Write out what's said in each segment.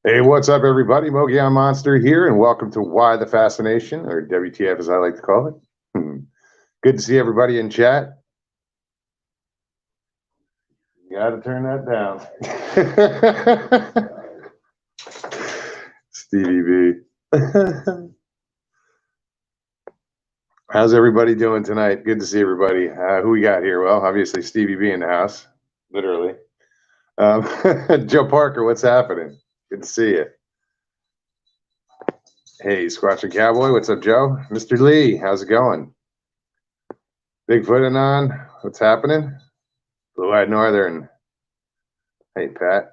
Hey, what's up, everybody? Mogion Monster here, and welcome to Why the Fascination, or WTF as I like to call it. Good to see everybody in chat. You got to turn that down. Stevie B. How's everybody doing tonight? Good to see everybody. Who we got here? Well, obviously Stevie B in the house, literally. Joe Parker, what's happening? Good to see you. Hey, Squatch and Cowboy, what's up, Joe? Mr. Lee, how's it going? Bigfoot and on, what's happening? Blue-eyed Northern. Hey, Pat.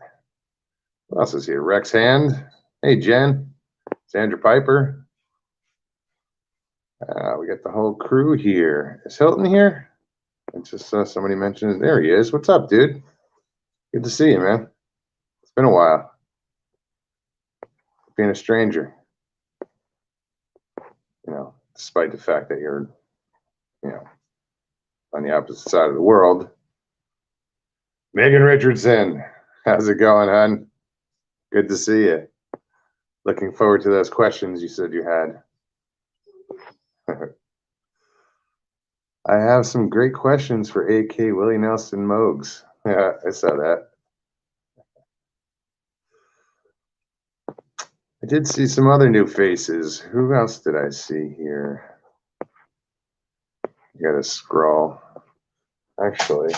Who else is here? Rex Hand. Hey, Jen. Sandra Piper. We got the whole crew here. Is Hilton here? I just saw somebody mention it. There he is. What's up, dude? Good to see you, man. It's been a while. Being a stranger. You know, despite the fact that you're, on the opposite side of the world. Megan Richardson. How's it going, hon? Good to see you. Looking forward to those questions you said you had. I have some great questions for AK Willie Nelson Mogs. Yeah, I saw that. I did see some other new faces. Who else did I see here? I gotta scroll. Actually,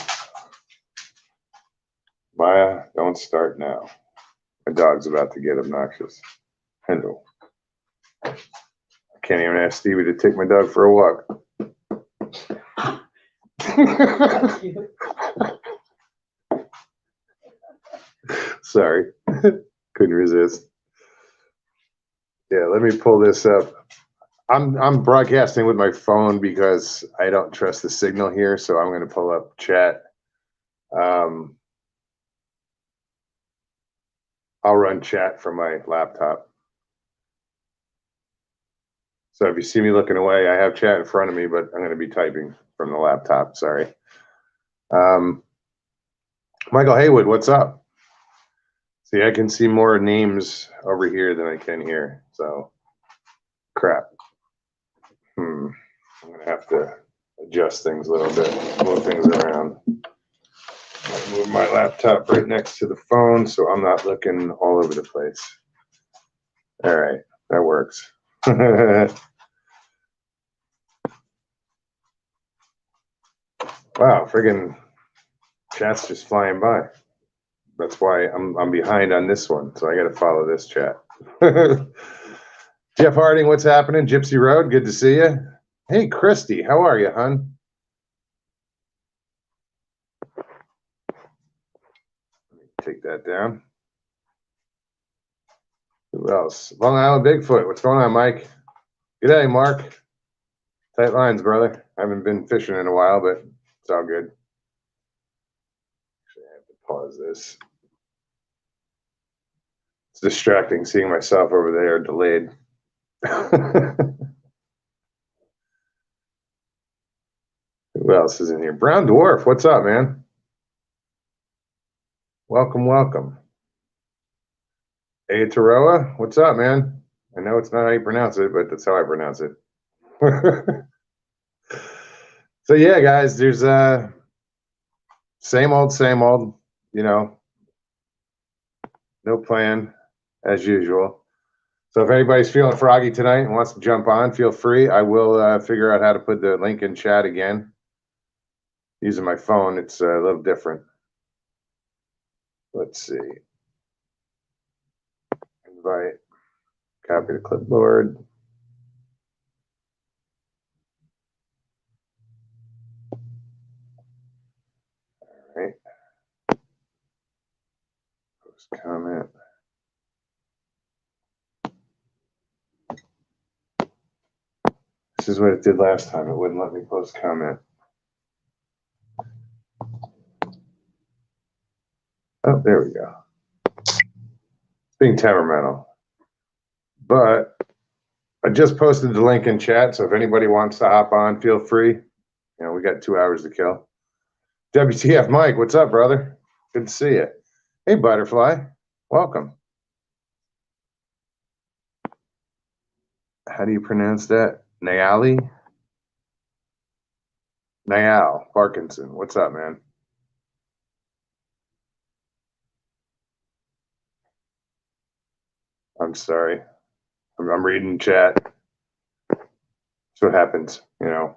Maya, don't start now. My dog's about to get obnoxious. Hello. I can't even ask Stevie to take my dog for a walk. Sorry, couldn't resist. Yeah, let me pull this up. I'm broadcasting with my phone because I don't trust the signal here, so I'm going to pull up chat. I'll run chat from my laptop. So if you see me looking away, I have chat in front of me, but I'm going to be typing from the laptop. Sorry. Michael Haywood, what's up? See, I can see more names over here than I can here. So, crap. I'm going to have to adjust things a little bit, move things around. I'll move my laptop right next to the phone so I'm not looking all over the place. All right, that works. Wow, friggin' chat's just flying by. That's why I'm behind on this one, so I got to follow this chat. Jeff Harding, what's happening? Gypsy Road, good to see you. Hey, Christy, how are you, hon? Let me take that down. Who else? Long Island Bigfoot, what's going on, Mike? G'day, Mark. Tight lines, brother. I haven't been fishing in a while, but it's all good. Actually, I have to pause this. It's distracting seeing myself over there delayed. Who else is in here? Brown Dwarf, what's up, man? Welcome, welcome. Hey, Taroa, what's up, man? I know it's not how you pronounce it, but that's how I pronounce it. So yeah, guys, there's same old, no plan as usual. So if anybody's feeling froggy tonight and wants to jump on, feel free. I will figure out how to put the link in chat again. Using my phone, it's a little different. Let's see. Invite, copy the clipboard. All right. Post comment. This is what it did last time. It wouldn't let me post comment. Oh, there we go. It's being temperamental. But I just posted the link in chat, so if anybody wants to hop on, feel free. We got 2 hours to kill. WTF Mike, what's up, brother? Good to see you. Hey, Butterfly. Welcome. How do you pronounce that? Nayali? Nayal Parkinson. What's up, man? I'm sorry. I'm reading chat. That's what happens, you know.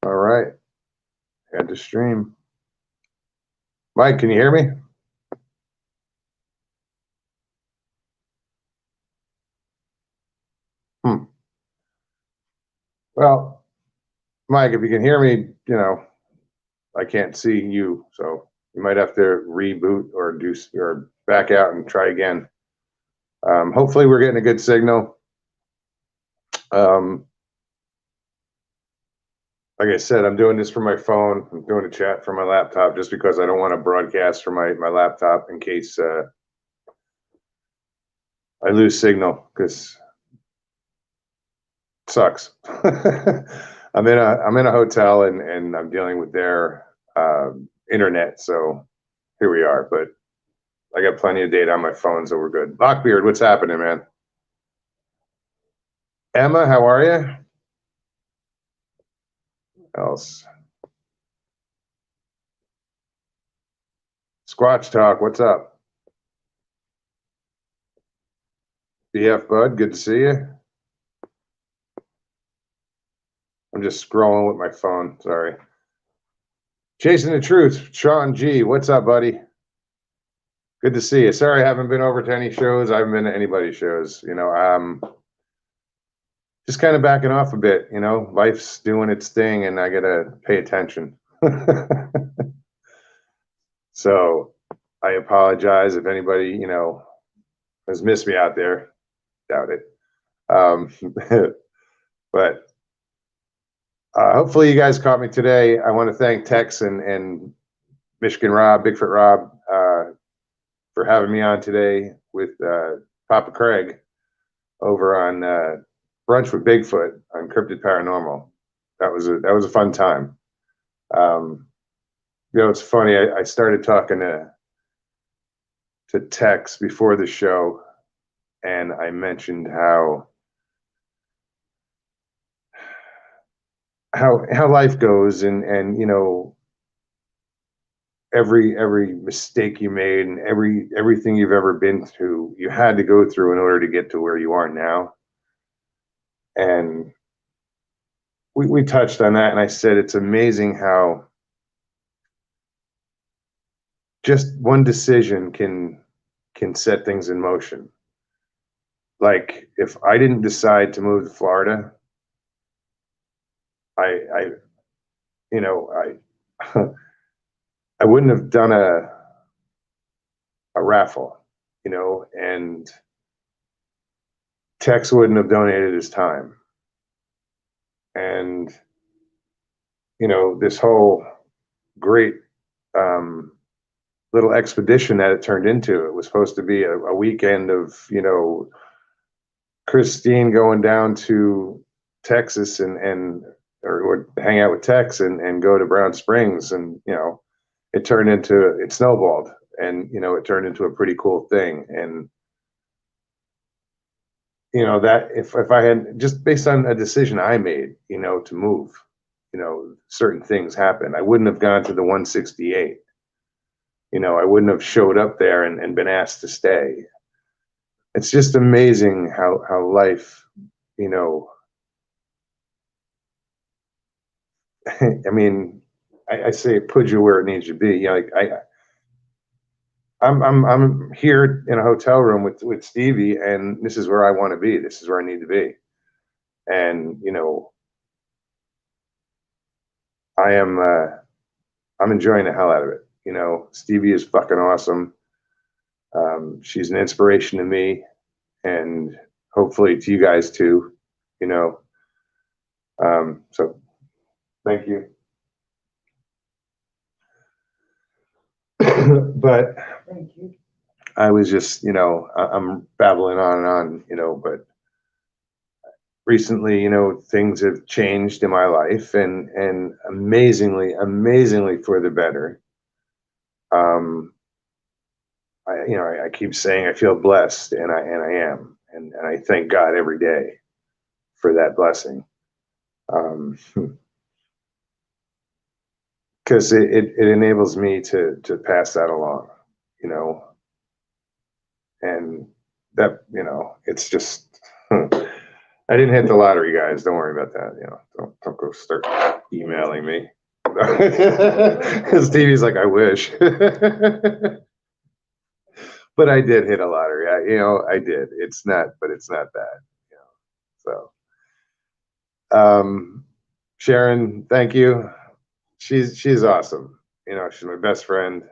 All right. Had to stream. Mike, can you hear me? Well, Mike, if you can hear me, you know, I can't see you, so you might have to reboot or do or back out and try again. Hopefully, we're getting a good signal. Like I said, I'm doing this from my phone. I'm doing a chat from my laptop just because I don't want to broadcast from my laptop in case I lose signal, because it sucks. I'm in a hotel and I'm dealing with their internet, so here we are. But I got plenty of data on my phone, so we're good. Lockbeard, what's happening, man? Emma, how are you? Else. Squatch Talk, what's up? BF Bud, good to see you. I'm just scrolling with my phone, sorry. Chasing the Truth, Sean G, what's up, buddy? Good to see you. Sorry I haven't been over to any shows. I haven't been to anybody's shows. You know, just kind of backing off a bit. You know, life's doing its thing, and I gotta pay attention. So I apologize if anybody, you know, has missed me out there. Doubt it. Um, but hopefully you guys caught me today. I want to thank Tex and Michigan Rob, Bigfoot Rob, for having me on today with Papa Craig over on Brunch with Bigfoot on Cryptid Paranormal. That was a fun time. You know, it's funny. I started talking to Tex before the show, and I mentioned how life goes, and you know, every mistake you made and everything you've ever been through, you had to go through in order to get to where you are now. And we touched on that, and I said it's amazing how just one decision can set things in motion. Like if I didn't decide to move to Florida, I you know, I I wouldn't have done a raffle, you know, and Tex wouldn't have donated his time. And you know, this whole great little expedition that it turned into, it was supposed to be a weekend of, you know, Christine going down to Texas and or hang out with Tex and go to Brown Springs, and you know, it snowballed, and you know, it turned into a pretty cool thing. And you know, that if I had just based on a decision I made, you know, to move, you know, certain things happened. I wouldn't have gone to the 168. You know, I wouldn't have showed up there and been asked to stay. It's just amazing how life, you know, I mean, I say put you where it needs to be. You know, like I'm here in a hotel room with Stevie, and this is where I want to be. This is where I need to be. And you know, I am I'm enjoying the hell out of it. You know, Stevie is fucking awesome. She's an inspiration to me, and hopefully to you guys too. You know, so thank you. But thank you. I was just, you know, I'm babbling on and on, you know, but recently, you know, things have changed in my life, and amazingly for the better. Um, I keep saying I feel blessed, and I am, and I thank God every day for that blessing. Because it enables me to pass that along, and that, it's just, I didn't hit the lottery, guys. Don't worry about that. Don't go start emailing me. Stevie's like, I wish. But I did hit a lottery. I did. It's not bad. So, Sharon, thank you. She's awesome. She's my best friend.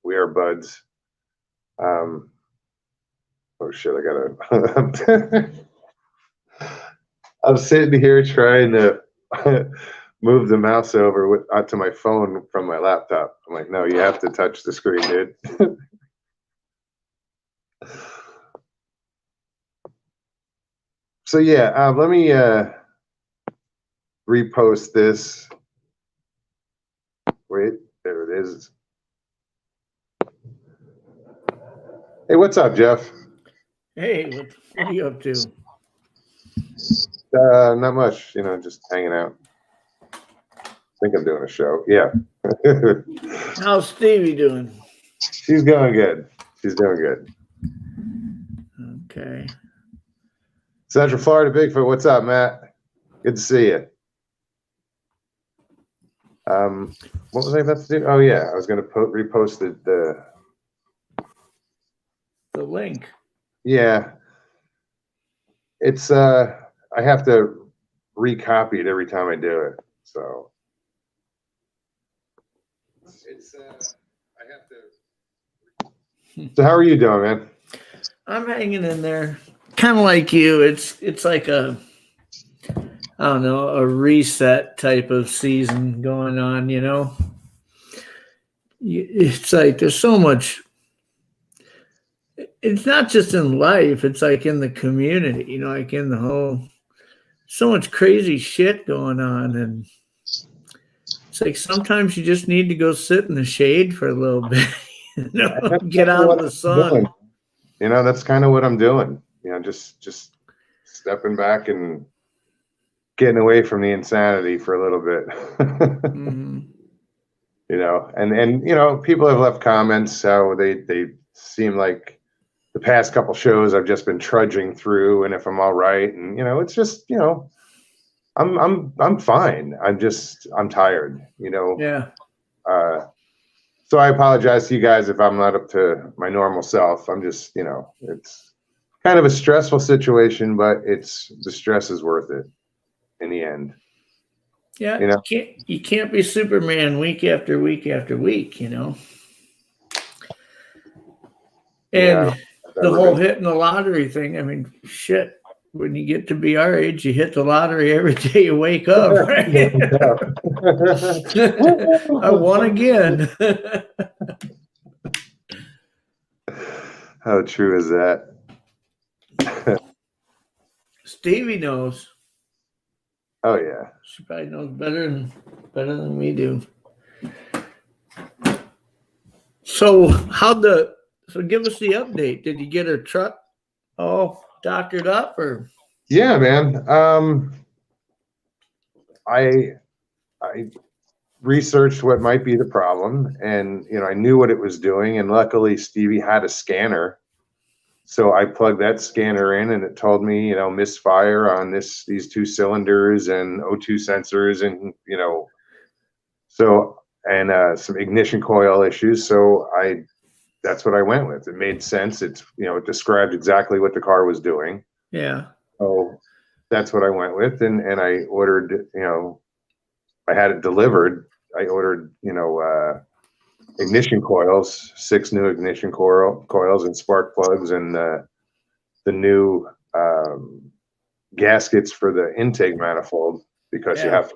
We are buds. Oh shit, I gotta. I'm sitting here trying to move the mouse over out to my phone from my laptop. I'm like, no, you have to touch the screen, dude. So yeah, let me repost this. Wait, there it is. Hey, what's up, Jeff? Hey, what are you up to? Not much, just hanging out. I think I'm doing a show. Yeah. How's Stevie doing? She's going good. She's doing good. Okay. Central Florida Bigfoot, what's up, Matt? Good to see you. What was I about to do? Oh yeah, I was going to repost the link. Yeah, it's I have to recopy it every time I do it, so it's I have to. So how are you doing, man? I'm hanging in there, kind of like you. It's like a, I don't know, a reset type of season going on. It's like there's so much. It's not just in life. It's like in the community. Like in the whole. So much crazy shit going on, and it's like sometimes you just need to go sit in the shade for a little bit. Get out of the sun. That's kind of what I'm doing. Just stepping back and getting away from the insanity for a little bit. Mm-hmm. And people have left comments how they seem like the past couple shows I've just been trudging through, and if I'm all right, and it's just I'm fine. I'm tired. Yeah. So I apologize to you guys if I'm not up to my normal self. I'm just it's kind of a stressful situation, but the stress is worth it in the end. Yeah, you can't be Superman week after week after week, And the whole hitting the lottery thing, I mean, shit. When you get to be our age, you hit the lottery every day you wake up, right? I won again. How true is that? Stevie knows. Oh yeah. She probably knows better than we do. So so give us the update. Did you get her truck all doctored up, or? Yeah, man. I researched what might be the problem, and I knew what it was doing, and luckily Stevie had a scanner. So I plugged that scanner in, and it told me, misfire on these two cylinders and O2 sensors, and some ignition coil issues. So that's what I went with. It made sense. It described exactly what the car was doing. Yeah. So that's what I went with, and I ordered. I had it delivered. I ordered, ignition coils, 6 new ignition coils and spark plugs, and the new gaskets for the intake manifold, because you have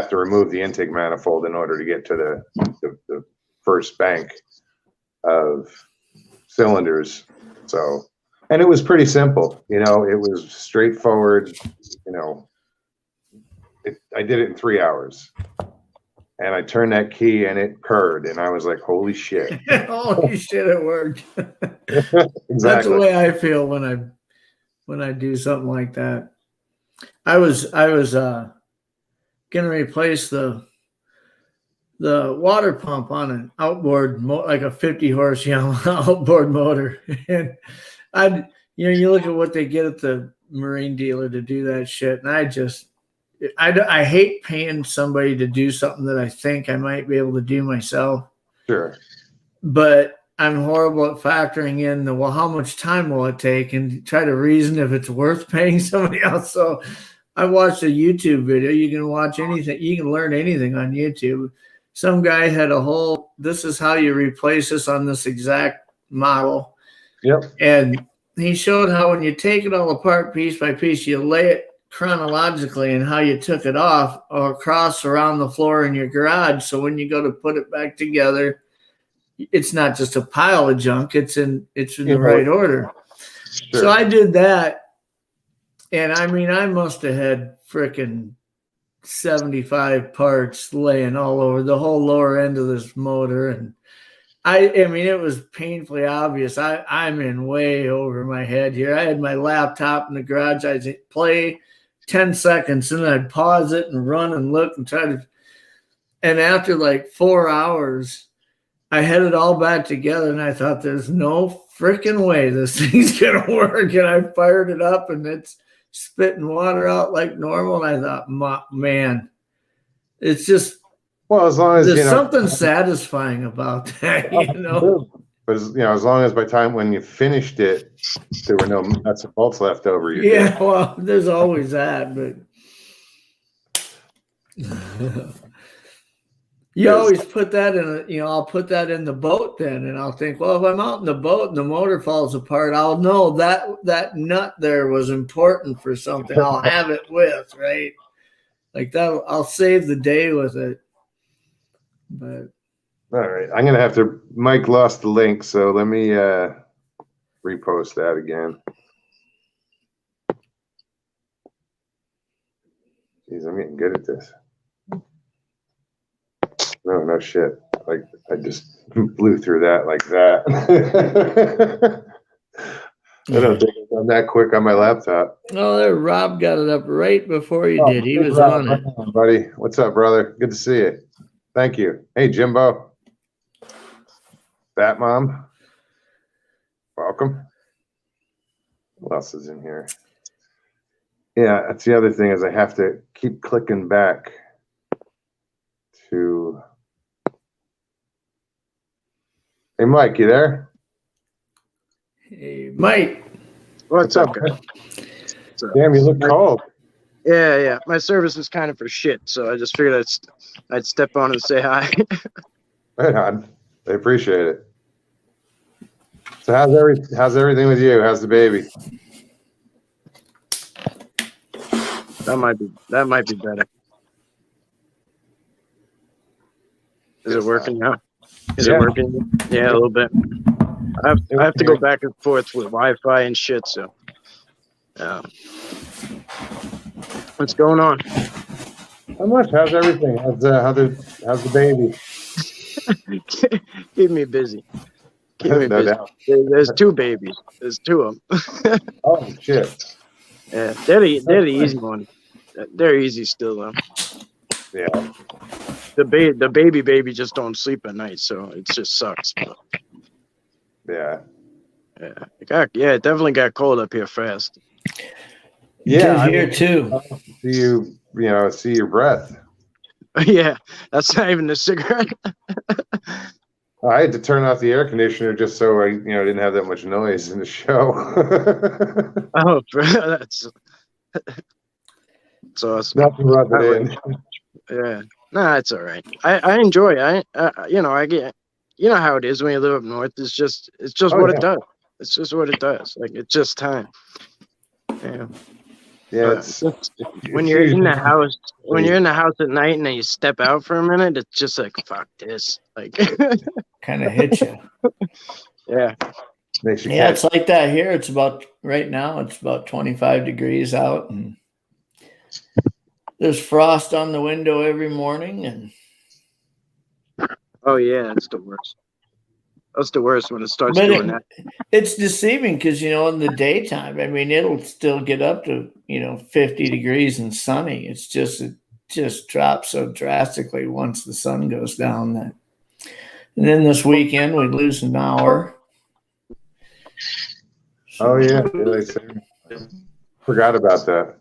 to remove the intake manifold in order to get to the first bank of cylinders. So, and it was pretty simple. It was straightforward. I did it in 3 hours. and I turned that key and it purred, and I was like, holy shit. Holy shit, it worked. Exactly. That's the way I feel when I do something like that. I was gonna replace the water pump on an outboard like a 50 horse Yamaha outboard motor, and you look at what they get at the marine dealer to do that shit, and I hate paying somebody to do something that I think I might be able to do myself. Sure. But I'm horrible at factoring in well, how much time will it take, and try to reason if it's worth paying somebody else. So I watched a YouTube video. You can watch anything. You can learn anything on YouTube. Some guy had this is how you replace this on this exact model. Yep. And he showed how when you take it all apart piece by piece, you lay it chronologically and how you took it off or across around the floor in your garage. So when you go to put it back together, it's not just a pile of junk. It's in the right order. Sure. So I did that. And I mean, I must have had frickin' 75 parts laying all over the whole lower end of this motor. And I mean, it was painfully obvious. I'm in way over my head here. I had my laptop in the garage. I'd play 10 seconds and then I'd pause it and run and look and try to. And after like 4 hours, I had it all back together and I thought, there's no freaking way this thing's going to work. And I fired it up and it's spitting water out like normal. And I thought, man, it's just. Well, as long as there's something satisfying about that, But as long as by the time when you finished it, there were no nuts and bolts left over. Yeah, well, there's always that, but you always put that in I'll put that in the boat then, and I'll think, well, if I'm out in the boat and the motor falls apart, I'll know that nut there was important for something. I'll have it with, right? Like that, I'll save the day with it. But all right, I'm gonna have to. Mike lost the link, so let me repost that again. Jeez, I'm getting good at this. No shit. Like I just blew through that like that. I don't think I'm that quick on my laptop. Oh, there, Rob got it up right before you did. He was Rob, on it. Buddy, what's up, brother? Good to see you. Thank you. Hey, Jimbo. Bat Mom. Welcome. What else is in here? Yeah, that's the other thing is I have to keep clicking back to. Hey, Mike, you there? Hey, Mike. What's up, guys? Damn, you look cold. Yeah. My service is kind of for shit, so I just figured I'd step on and say hi. Right on. I appreciate it. So how's everything with you? How's the baby? That might be better. Is it working now? Is it working? Yeah, a little bit. I have to go back and forth with Wi-Fi and shit, so what's going on? Not much. How's everything? How's the baby? Keep me busy. Keep me busy. There's two babies. There's two of them. Oh shit. Yeah, they're the easy one. They're easy still though. Yeah. The baby just don't sleep at night, so it just sucks. Yeah. Yeah. It definitely got cold up here fast. Yeah, here too. See your breath. Yeah, that's not even a cigarette. I had to turn off the air conditioner just so I, didn't have that much noise in the show. Oh, that's awesome. Not to rub it in. Yeah, nah, it's all right. I enjoy it. I get, how it is when you live up north. It's just what it does. It's just what it does. Like it's just time. Yeah. Yeah. When you're in the house, at night and then you step out for a minute, it's just like fuck this. Like kind of hits you. Yeah. Makes you it's like that here. It's about right now. It's about 25 degrees out, and there's frost on the window every morning, and Oh yeah, it's the worst. That's the worst when it starts But doing that. it's deceiving because, you know, in the daytime, I mean, it'll still get up to, you know, 50 degrees and sunny. It just drops so drastically once the sun goes down. That, and then this weekend we lose an hour. Oh yeah, daylight saving. Forgot about that.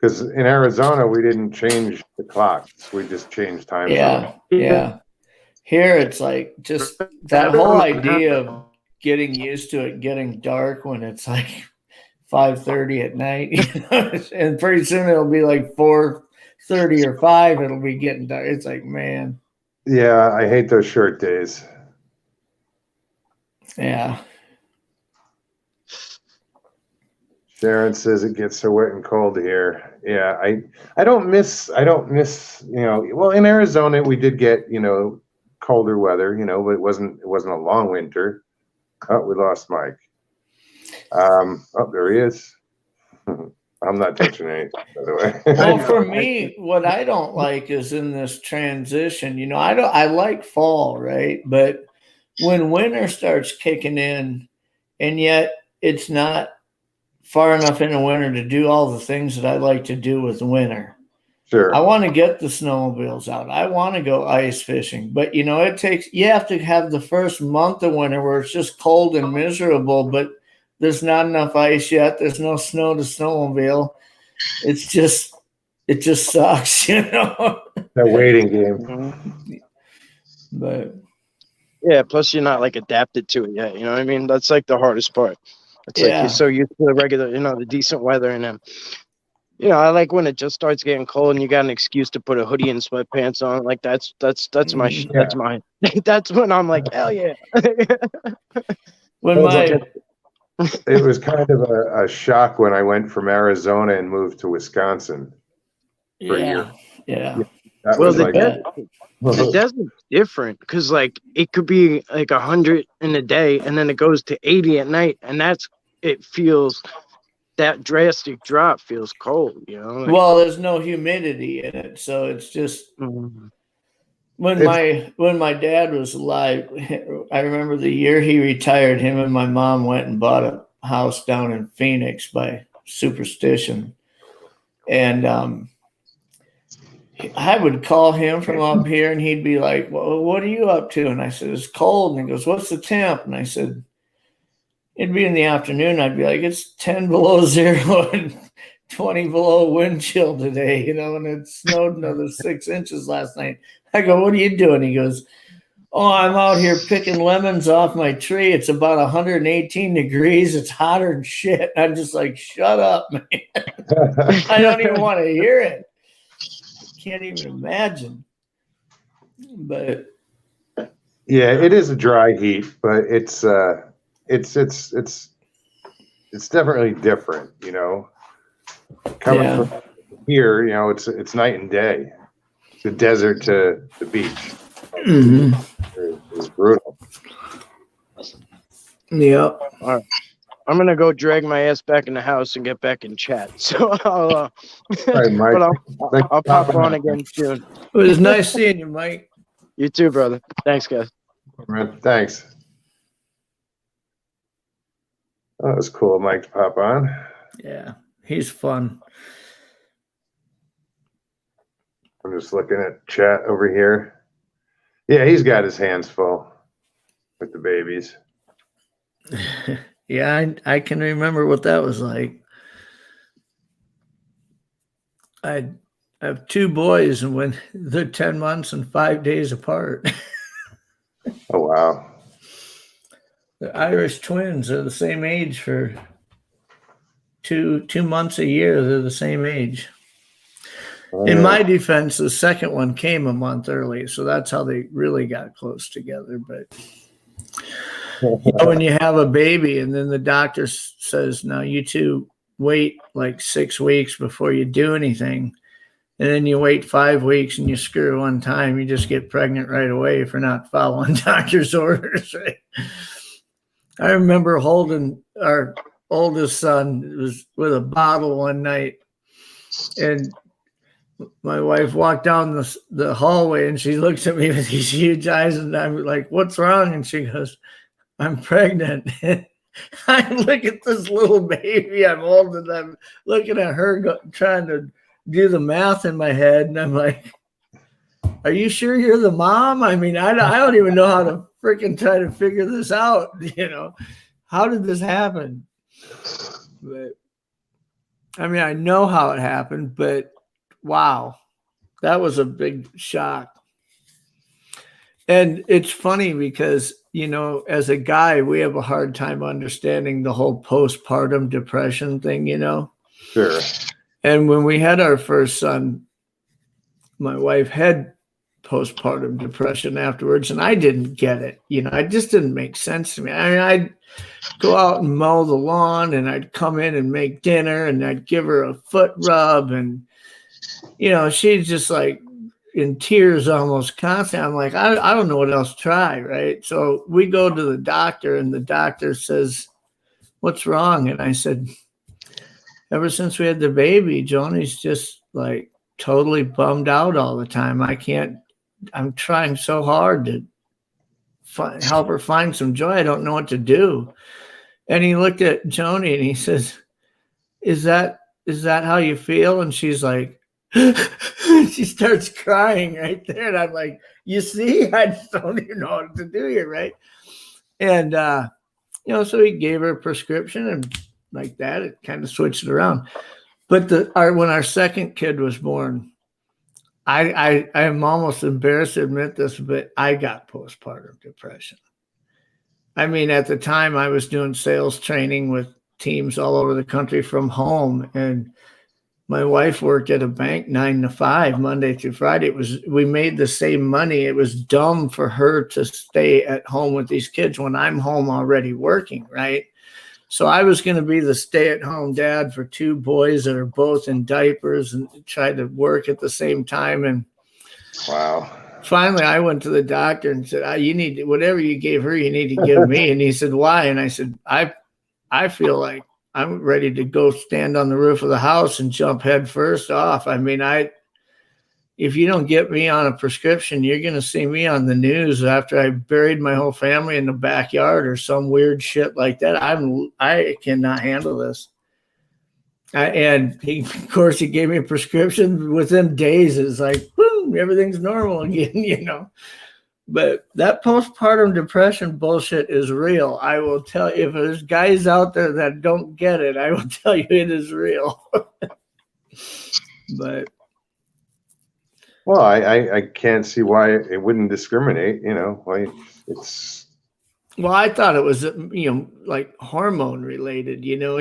Because in Arizona we didn't change the clocks; we just changed time zone. Yeah. Here it's like just that whole idea of getting used to it getting dark when it's like 5:30 at night, you know? And pretty soon it'll be like 4:30 or 5. It'll be getting dark. It's like, man, Yeah, I hate those short days. yeah. Sharon says it gets so wet and cold here. Yeah, I don't miss you know, well in Arizona we did get, you know, colder weather, you know, but it wasn't a long winter. Oh, we lost Mike. Oh, there he is. I'm not touching anything, by the way. Well, for me, what I don't like is in this transition, you know, I like fall, right? But when winter starts kicking in and yet it's not far enough into winter to do all the things that I like to do with winter. Sure. I want to get the snowmobiles out. I want to go ice fishing, but you know, you have to have the first month of winter where it's just cold and miserable, but there's not enough ice yet. There's no snow to snowmobile. It just sucks, you know. That waiting game. Mm-hmm. But Yeah, plus you're not like adapted to it yet. You know what I mean? That's like the hardest part. It's like yeah, you're so used to the regular, you know, the decent weather, and then, you know, I like when it just starts getting cold and you got an excuse to put a hoodie and sweatpants on. Like that's my Mhm. that's mine. That's when I'm like, hell yeah. when my It was kind of a shock when I went from Arizona and moved to Wisconsin for a year. yeah. That Well, was like the desert's different because like it could be like 100 in a day and then it goes to 80 at night, and it feels that drastic drop feels cold, you know. Like, Well, there's no humidity in it, so it's just mhm. when my dad was alive. I remember the year he retired. Him and my mom went and bought a house down in Phoenix by Superstition, and I would call him from up here, and he'd be like, "Well, what are you up to?" And I said, "It's cold." And he goes, "What's the temp?" And I said, "It'd be in the afternoon." I'd be like, "It's 10 below zero and 20 below wind chill today, you know, and it snowed another 6 inches last night." I go, "What are you doing?" He goes, "Oh, I'm out here picking lemons off my tree. It's about 118 degrees. It's hotter than shit." I'm just like, "Shut up, man." I don't even want to hear it. Can't even imagine. But yeah, it is a dry heat, but it's definitely different, you know. Coming from here, you know, it's night and day. The desert to the beach is brutal. Yep. All right. I'm gonna go drag my ass back in the house and get back in chat. So All right, Mike. but I'll pop on again soon. It was nice seeing you, Mike. You too, brother. Thanks, guys. Man, thanks. Oh, that was cool, Mike, to pop on. Yeah, he's fun. I'm just looking at chat over here. Yeah, he's got his hands full with the babies. Yeah, I can remember what that was like. I have 2 boys, and when they're 10 months and 5 days apart. Oh, wow. The Irish twins are the same age for 2 months a year. They're the same age. Oh, In yeah. my defense, the second one came a month early, so that's how they really got close together. But you know, when you have a baby and then the doctor says, "Now you two wait like 6 weeks before you do anything," and then you wait 5 weeks and you screw one time, you just get pregnant right away for not following doctor's orders. Right? I remember holding our oldest son was with a bottle one night, and my wife walked down the hallway and she looks at me with these huge eyes and I'm like, what's wrong? And she goes, I'm pregnant. I look at this little baby I'm holding. I'm looking at her trying to do the math in my head. And I'm like, are you sure you're the mom? I mean, I don't even know how to freaking try to figure this out. You know, how did this happen? But I mean, I know how it happened, but wow, that was a big shock. And it's funny because, you know, as a guy, we have a hard time understanding the whole postpartum depression thing, you know? Sure. And when we had our first son, my wife had postpartum depression afterwards, and I didn't get it. You know, it just didn't make sense to me. I mean, I'd go out and mow the lawn, and I'd come in and make dinner, and I'd give her a foot rub, and, you know, she's just like, in tears almost constantly. I'm like, I don't know what else to try, right? So we go to the doctor, and the doctor says, what's wrong? And I said, ever since we had the baby, Joni's just like totally bummed out all the time. I'm trying so hard to help her find some joy. I don't know what to do. And he looked at Joni and he says, is that how you feel? And she's like, she starts crying right there. And I'm like, you see, I just don't even know what to do here, right? And, you know, so he gave her a prescription and like that, it kind of switched it around. But when our second kid was born, I am almost embarrassed to admit this, but I got postpartum depression. I mean, at the time I was doing sales training with teams all over the country from home, and my wife worked at a bank 9 to 5, Monday through Friday. We made the same money. It was dumb for her to stay at home with these kids when I'm home already working, right? So I was going to be the stay-at-home dad for 2 boys that are both in diapers and try to work at the same time. And wow. Finally, I went to the doctor and said, you need whatever you gave her, you need to give me. And he said, why? And I said, I feel like I'm ready to go stand on the roof of the house and jump head first off. I mean, if you don't get me on a prescription, you're going to see me on the news after I buried my whole family in the backyard or some weird shit like that. I cannot handle this. And of course, he gave me a prescription. Within days, it's like, boom, everything's normal again, you know. But that postpartum depression bullshit is real. I will tell you, if there's guys out there that don't get it, I will tell you it is real. But well, I can't see why it wouldn't discriminate, you know, like it's. Well, I thought it was, you know, like hormone related, you know,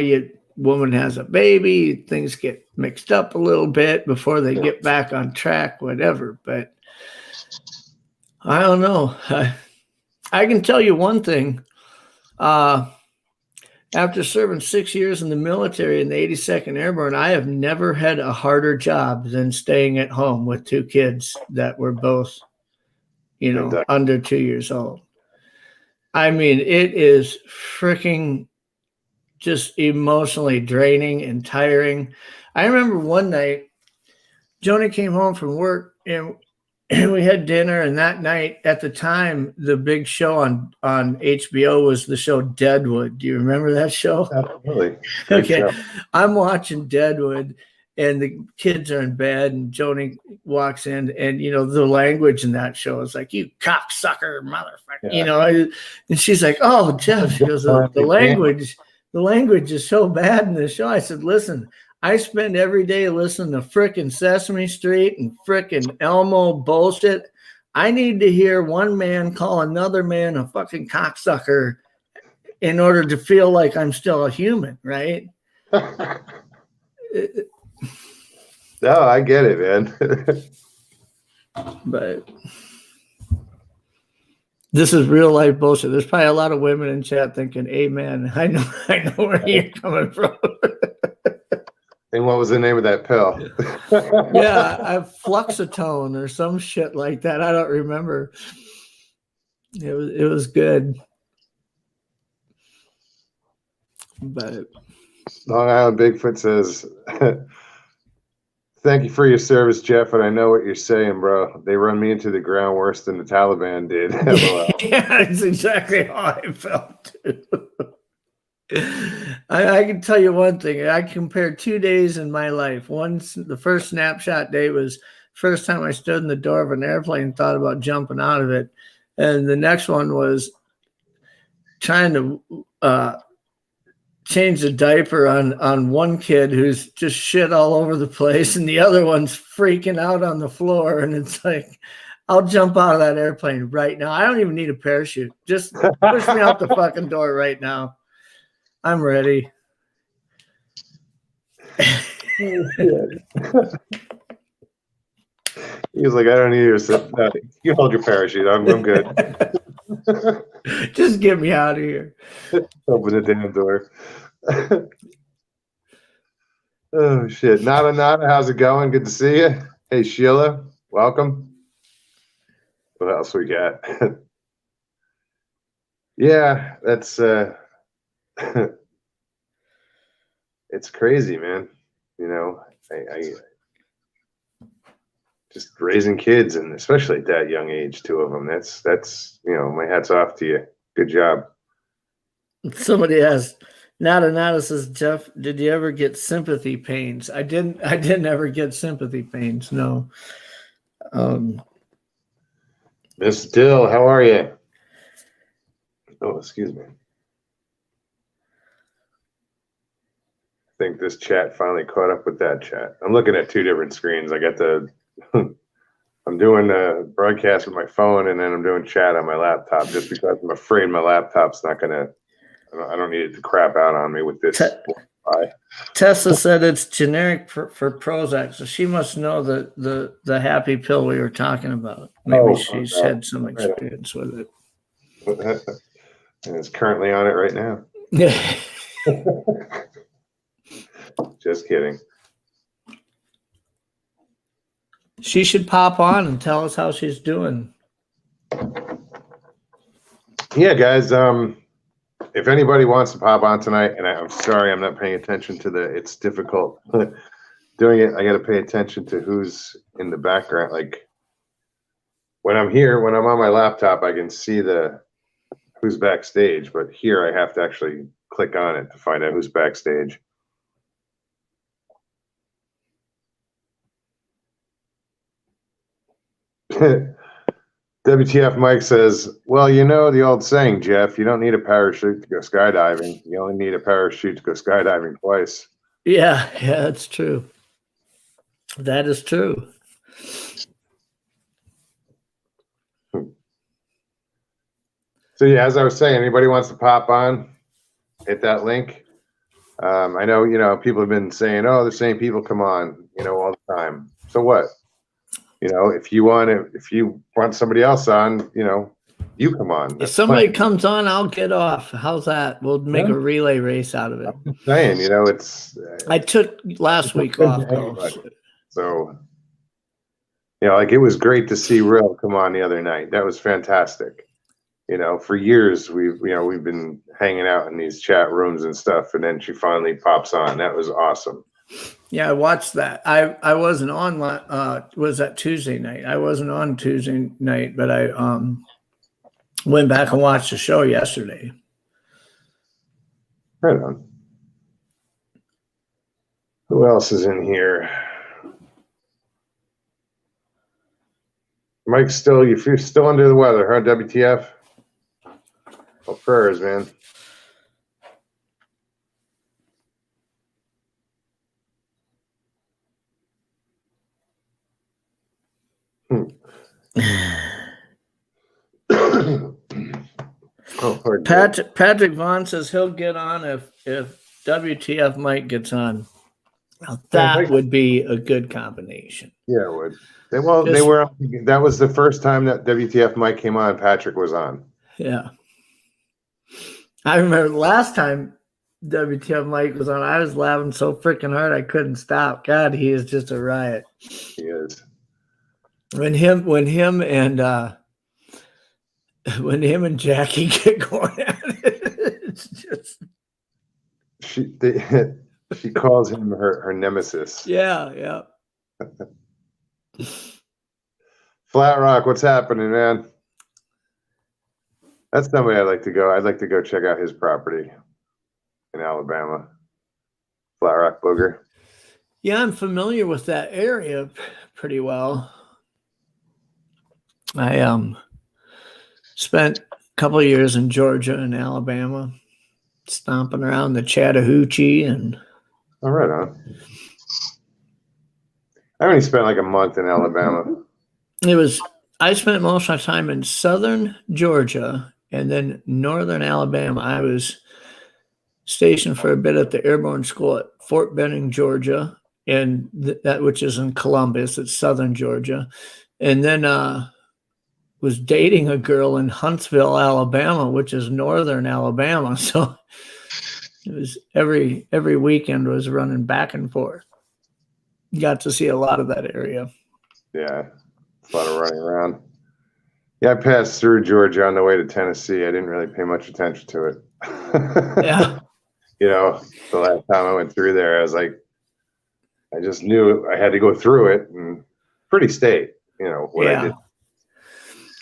woman has a baby, things get mixed up a little bit before they get back on track, whatever. But I don't know. I can tell you one thing. After serving 6 years in the military in the 82nd Airborne, I have never had a harder job than staying at home with 2 kids that were both, you know, under 2 years old. I mean, it is freaking just emotionally draining and tiring. I remember one night, Joni came home from work and we had dinner, and that night, at the time, the big show on HBO was the show Deadwood. Do you remember that show? Absolutely. Okay. Show. I'm watching Deadwood, and the kids are in bed, and Joni walks in, and, you know, the language in that show is like, you cocksucker, motherfucker, you know, and she's like, oh, Jeff, she goes, the language is so bad in this show. I said, listen, I spend every day listening to frickin' Sesame Street and frickin' Elmo bullshit. I need to hear one man call another man a fucking cocksucker in order to feel like I'm still a human, right? No, I get it, man. But this is real life bullshit. There's probably a lot of women in chat thinking, amen. I know where you're coming from. And what was the name of that pill? Yeah, Fluxatone or some shit like that. I don't remember. It was good. But Long Island Bigfoot says, Thank you for your service, Jeff. And I know what you're saying, bro. They run me into the ground worse than the Taliban did. LOL. Yeah, that's exactly how I felt too. I can tell you one thing. I compared 2 days in my life. The first snapshot day was first time I stood in the door of an airplane and thought about jumping out of it. And the next one was trying to change the diaper on one kid who's just shit all over the place, and the other one's freaking out on the floor. And it's like, I'll jump out of that airplane right now. I don't even need a parachute. Just push me out the fucking door right now. I'm ready. He was like, I don't need your you hold your parachute. I'm good. Just get me out of here. Open the damn door. Oh shit. Nada, how's it going? Good to see you. Hey Sheila, welcome. What else we got? Yeah, that's it's crazy, man. You know, I just raising kids, and especially at that young age, 2 of them. That's you know, my hat's off to you. Good job. Somebody asked, Nada says, Jeff, did you ever get sympathy pains? I didn't ever get sympathy pains. No. Miss Dill, how are you? Oh, excuse me. I think this chat finally caught up with that chat. I'm looking at 2 different screens. I got the I'm doing a broadcast with my phone, and then I'm doing chat on my laptop, just because I'm afraid my laptop's not gonna. I don't need it to crap out on me with this. Tessa said it's generic for Prozac, so she must know the happy pill we were talking about. Maybe she's had some experience with it. And it's currently on it right now. Just kidding. She should pop on and tell us how she's doing. Yeah, guys. If anybody wants to pop on tonight, and I'm sorry I'm not paying attention to it's difficult doing it. I got to pay attention to who's in the background. Like when I'm here, when I'm on my laptop, I can see who's backstage, but here I have to actually click on it to find out who's backstage. WTF Mike says, well, you know the old saying, Jeff, you don't need a parachute to go skydiving. You only need a parachute to go skydiving twice. Yeah, that's true. That is true. So yeah, as I was saying, anybody wants to pop on, hit that link. I know, you know, people have been saying, oh, the same people come on, you know, all the time. So what? You know, if you want somebody else on, you know, you come on. If somebody comes on, I'll get off. How's that? We'll make a relay race out of it. I'm just saying, you know, it's. I took last week off though. So, you know, like it was great to see Rill come on the other night. That was fantastic. You know, for years we've been hanging out in these chat rooms and stuff, and then she finally pops on. That was awesome. Yeah, I watched that. I wasn't on was that Tuesday night? I wasn't on Tuesday night, but I went back and watched the show yesterday. Right on. Who else is in here? Mike, you're still under the weather, huh? WTF? Well, prayers, man. Oh, Patrick Vaughn says he'll get on if WTF Mike gets on. Now, that would be a good combination. Yeah, it would. That was the first time that WTF Mike came on. Patrick was on. Yeah. I remember the last time WTF Mike was on, I was laughing so freaking hard I couldn't stop. God, he is just a riot. He is. When him and Jackie get going at it, it's just she calls him her nemesis. Yeah. Flat Rock, what's happening, man? That's somebody I'd like to go. I'd like to go check out his property in Alabama. Flat Rock Booger. Yeah, I'm familiar with that area pretty well. I spent a couple of years in Georgia and Alabama, stomping around the Chattahoochee and. All right, on. I only spent like a month in Alabama. I spent most of my time in southern Georgia and then northern Alabama. I was stationed for a bit at the Airborne School at Fort Benning, Georgia, and that which is in Columbus, it's southern Georgia. And then was dating a girl in Huntsville, Alabama, which is northern Alabama. So it was every weekend was running back and forth. Got to see a lot of that area. Yeah, a lot of running around. Yeah, I passed through Georgia on the way to Tennessee. I didn't really pay much attention to it. Yeah. You know, the last time I went through there, I was like, I just knew I had to go through it, and pretty state, you know, what I did.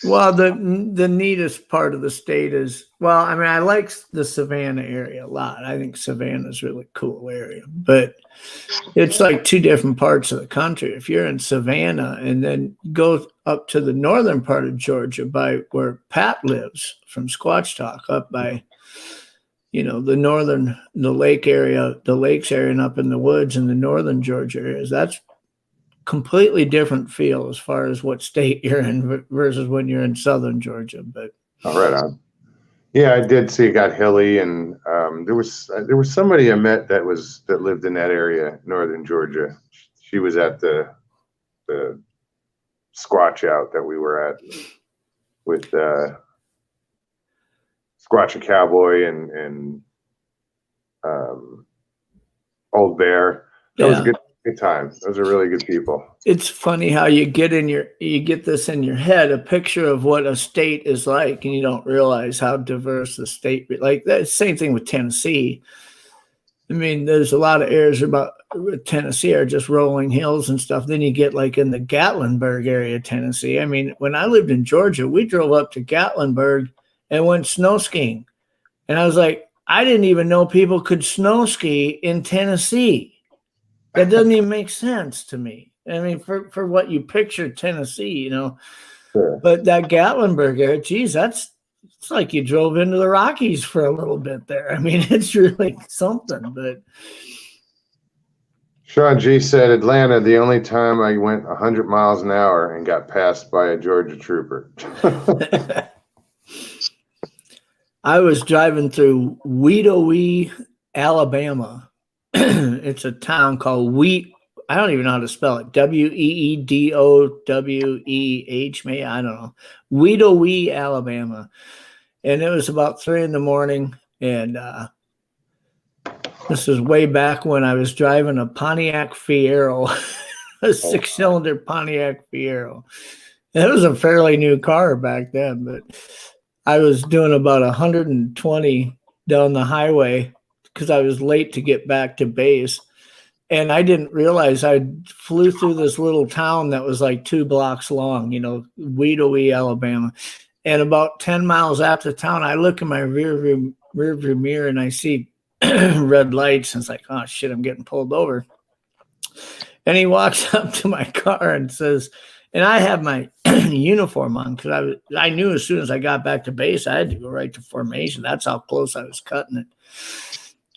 Well, the neatest part of the state is, well, I mean, I like the Savannah area a lot. I think Savannah's a really cool area, but it's like two different parts of the country. If you're in Savannah and then go up to the northern part of Georgia by where Pat lives from Squatch Talk, up by, you know, the lake area, the lakes area, and up in the woods in the northern Georgia areas, that's completely different feel as far as what state you're in versus when you're in southern Georgia. But right on. Yeah, I did see it got hilly, and there was somebody I met that lived in that area, northern Georgia. She was at the Squatch out that we were at with Squatch and Cowboy and Old Bear. That was a good time. Those are really good people. It's funny how you get this in your head, a picture of what a state is like, and you don't realize how diverse the state. Like that same thing with Tennessee. I mean, there's a lot of areas about Tennessee are just rolling hills and stuff. Then you get like in the Gatlinburg area of Tennessee. I mean, when I lived in Georgia, we drove up to Gatlinburg and went snow skiing. And I was like, I didn't even know people could snow ski in Tennessee. That doesn't even make sense to me. I mean, for what you picture Tennessee, you know, Sure. But that Gatlinburg area, geez, it's like you drove into the Rockies for a little bit there. I mean, it's really something. But Sean G said, Atlanta, the only time I went 100 miles an hour and got passed by a Georgia trooper. I was driving through Weedowee, Alabama. It's a town called I don't even know how to spell it. Weedoweh, maybe, I don't know. Weedowee, Alabama. And it was about 3 a.m. And this is way back when I was driving a Pontiac Fiero, a 6-cylinder Pontiac Fiero. It was a fairly new car back then, but I was doing about 120 down the highway because I was late to get back to base. And I didn't realize I flew through this little town that was like 2 blocks long, you know, Weedowee, Alabama. And about 10 miles after town, I look in my rearview mirror and I see red lights. And it's like, oh, shit, I'm getting pulled over. And he walks up to my car and says, and I have my uniform on because I knew as soon as I got back to base, I had to go right to formation. That's how close I was cutting it.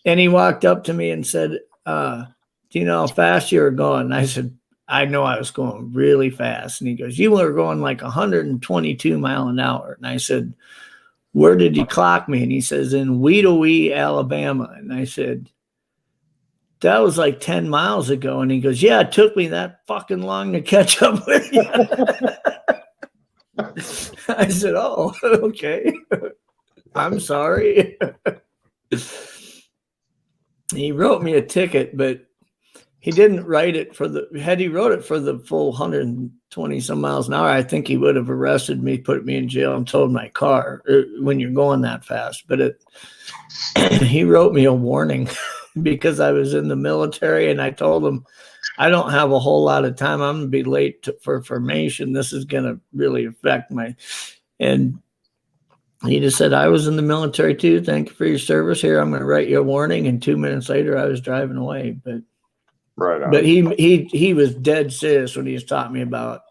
And he walked up to me and said, do you know how fast you were going? And I said, I know I was going really fast. And he goes, you were going like 122 miles an hour. And I said, where did you clock me? And he says, in Weedowee, Alabama. And I said, that was like 10 miles ago. And he goes, yeah, it took me that fucking long to catch up with you. I said, oh, okay. I'm sorry. He wrote me a ticket, but he didn't write it had he wrote it for the full 120 some miles an hour, I think he would have arrested me, put me in jail, and towed my car when you're going that fast. But he wrote me a warning because I was in the military, and I told him I don't have a whole lot of time. I'm gonna be late for formation. This is gonna really affect and he just said, I was in the military too. Thank you for your service. Here, I'm gonna write you a warning. And 2 minutes later, I was driving away. But Right on. but he was dead serious when he was talking me about,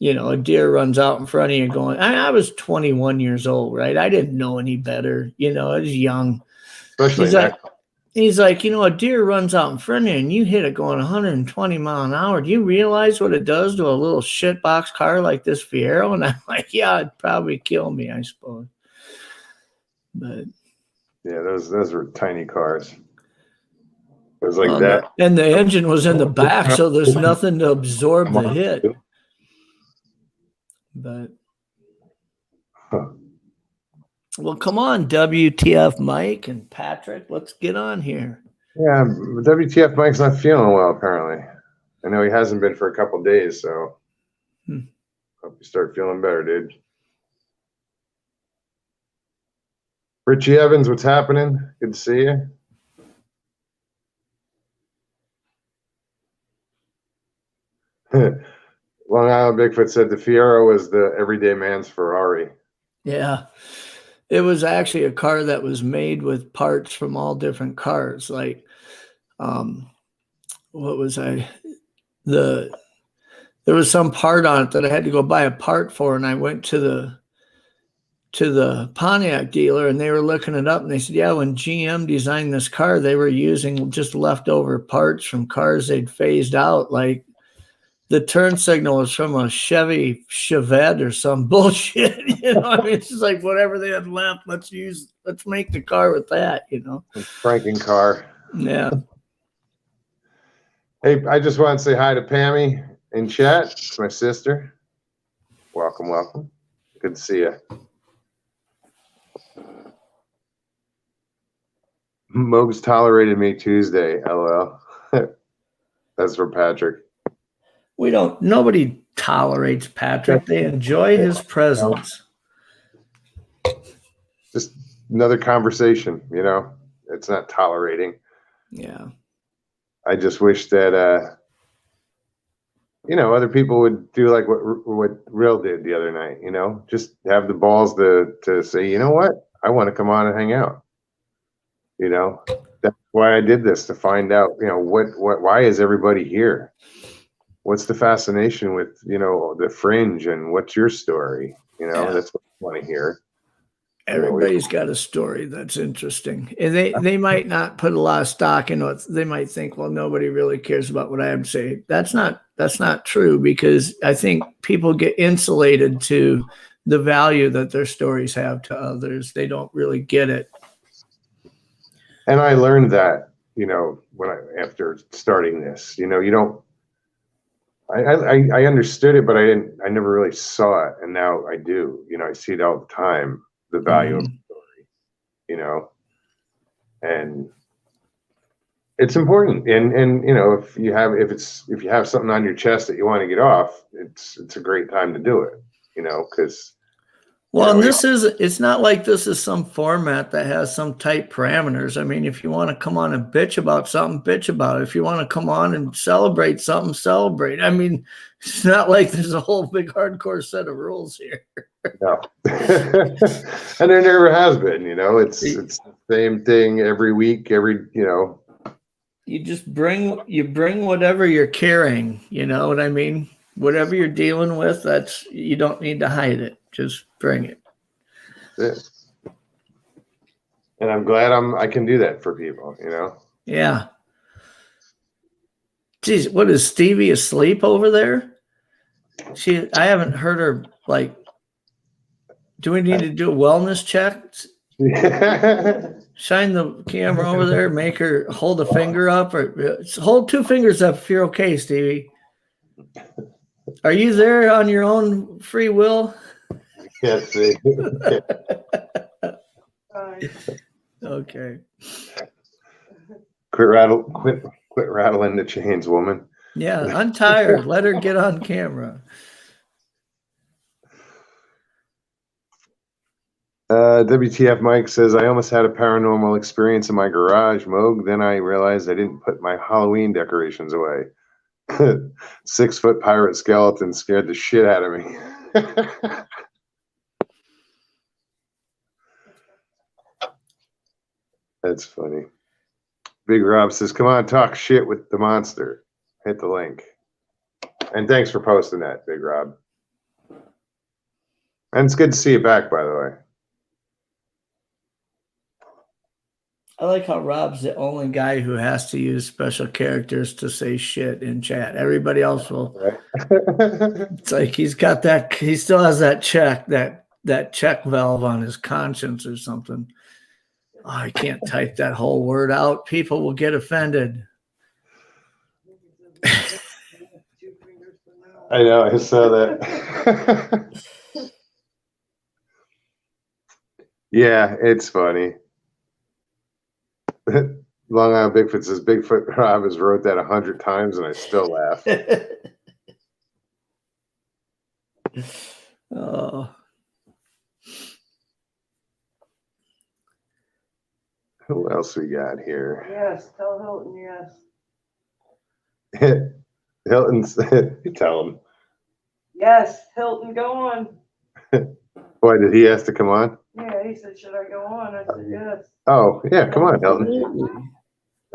a deer runs out in front of you going, I was 21 years old, right? I didn't know any better. I was young. Especially He's like, a deer runs out in front of you and you hit it going 120 mile an hour. Do you realize what it does to a little shitbox car like this Fiero? And I'm like, yeah, it'd probably kill me, I suppose. But yeah, those were tiny cars. It was like that. And the engine was in the back, so there's nothing to absorb the hit. But well, come on, WTF Mike and Patrick, let's get on here. Yeah, WTF Mike's not feeling well, apparently. I know he hasn't been for a couple days, so hope you start feeling better, dude. Richie Evans, what's happening? Good to see you. Long Island Bigfoot said the Fiero was the everyday man's Ferrari. Yeah. It was actually a car that was made with parts from all different cars. Like, what was there was some part on it that I had to go buy a part for. And I went to the Pontiac dealer and they were looking it up and they said, yeah, when GM designed this car, they were using just leftover parts from cars they'd phased out. Like, the turn signal was from a Chevy Chevette or some bullshit. It's just like whatever they had left, let's make the car with that, Franken car. Yeah. Hey, I just want to say hi to Pammy in chat. It's my sister. Welcome, welcome. Good to see you. Mogs tolerated me Tuesday, LOL. That's for Patrick. Nobody tolerates Patrick. They enjoy his presence. Just another conversation, it's not tolerating. Yeah. I just wish that, other people would do like what Real did the other night, just have the balls to say, you know what? I want to come on and hang out. That's why I did this, to find out, why is everybody here? What's the fascination with, the fringe, and what's your story? That's what I want to hear. Everybody's got a story that's interesting. And they might not put a lot of stock in it. They might think, well, nobody really cares about what I have to say. That's not true, because I think people get insulated to the value that their stories have to others. They don't really get it. And I learned that, after starting this, you don't, I understood it, but I never really saw it. And now I do, I see it all the time, the value of the story, and it's important. And, if you have something on your chest that you want to get off, it's a great time to do it, because well, and it's not like this is some format that has some tight parameters. I mean, if you want to come on and bitch about something, bitch about it. If you want to come on and celebrate something, celebrate. I mean, it's not like there's a whole big hardcore set of rules here. No. And there never has been, it's the same thing every week, You just bring whatever you're carrying, you know what I mean? Whatever you're dealing with, you don't need to hide it. Just bring it. That's it. And I'm glad I can do that for people, Yeah. Geez, what is Stevie asleep over there? I haven't heard her, like, do we need to do a wellness check? Shine the camera over there, make her hold a finger up, or hold two fingers up if you're okay, Stevie. Are you there on your own free will? Can't see. Okay. Quit rattling the chains, woman. Yeah, untie her. Let her get on camera. WTF Mike says, I almost had a paranormal experience in my garage, Moog. Then I realized I didn't put my Halloween decorations away. 6-foot pirate skeleton scared the shit out of me. That's funny. Big Rob says, come on, talk shit with the monster. Hit the link. And thanks for posting that, Big Rob. And it's good to see you back, by the way. I like how Rob's the only guy who has to use special characters to say shit in chat. Everybody else will. Right. It's like he's got that. He still has that check, that check valve on his conscience or something. Oh, I can't type that whole word out. People will get offended. I know. I saw that. Yeah, it's funny. Long Island Bigfoot says, Bigfoot Rob has wrote that 100 times and I still laugh. Oh. Who else we got here? Yes, tell Hilton yes. Hilton said, you tell him. Yes, Hilton, go on. Why, did he have to come on? Yeah, he said, should I go on? I said, yes. Oh, yeah, come on, Hilton.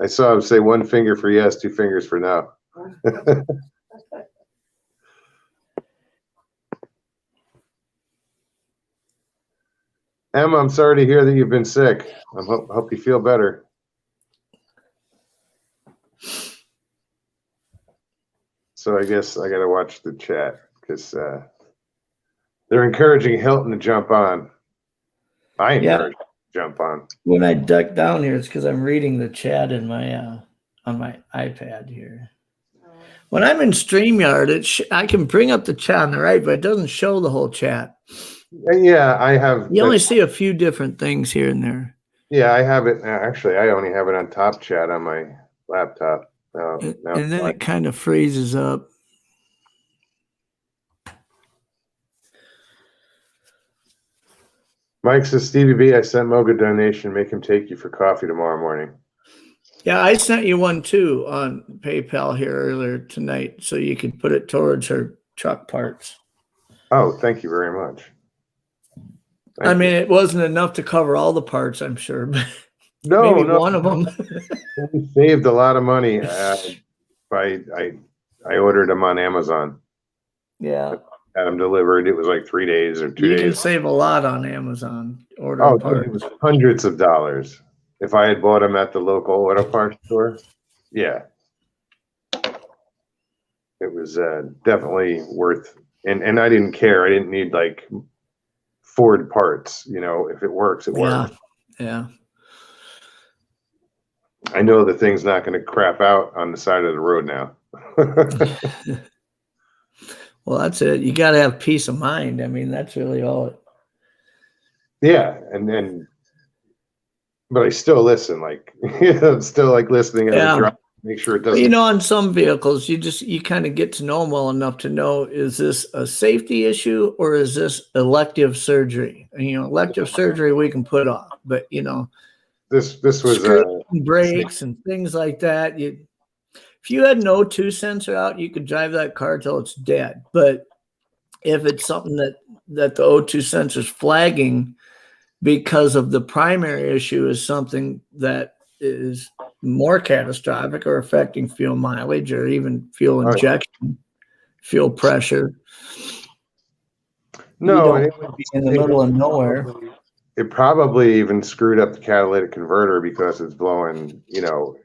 I saw him say 1 finger for yes, 2 fingers for no. Emma, I'm sorry to hear that you've been sick. I hope you feel better. So I guess I got to watch the chat because they're encouraging Hilton to jump on. I encourage him to jump on. When I duck down here, it's because I'm reading the chat in my on my iPad here. When I'm in StreamYard, I can bring up the chat on the right, but it doesn't show the whole chat. Yeah, I have. You only see a few different things here and there. Yeah, I have it. Actually, I only have it on top chat on my laptop. And then it kind of freezes up. Mike says, Stevie B, I sent Moga a donation. Make him take you for coffee tomorrow morning. Yeah, I sent you one too on PayPal here earlier tonight, so you could put it towards her truck parts. Oh, thank you very much. I mean, it wasn't enough to cover all the parts, I'm sure, but maybe one of them. We saved a lot of money. I ordered them on Amazon. Yeah. Had them delivered. It was like 3 days or 2 days. You can save a lot on Amazon. Oh, dude, it was hundreds of dollars. If I had bought them at the local auto parts store, yeah. It was definitely worth, and I didn't care. I didn't need like Ford parts. You know, if it works, it works. Yeah. I know the thing's not going to crap out on the side of the road now. Well, that's it. You got to have peace of mind. I mean, that's really all it. Yeah, but I still listen. Like, I'm still like listening as I drive. Make sure it doesn't. You know, on some vehicles, you kind of get to know them well enough to know, is this a safety issue or is this elective surgery? And, you know, elective surgery we can put off, but you know, this was brakes and things like that. If you had an O2 sensor out, you could drive that car till it's dead. But if it's something that the O2 sensor is flagging because of the primary issue is something that is more catastrophic or affecting fuel mileage or even fuel injection, fuel pressure. No, it would be in the middle of nowhere. It probably even screwed up the catalytic converter because it's blowing, you know,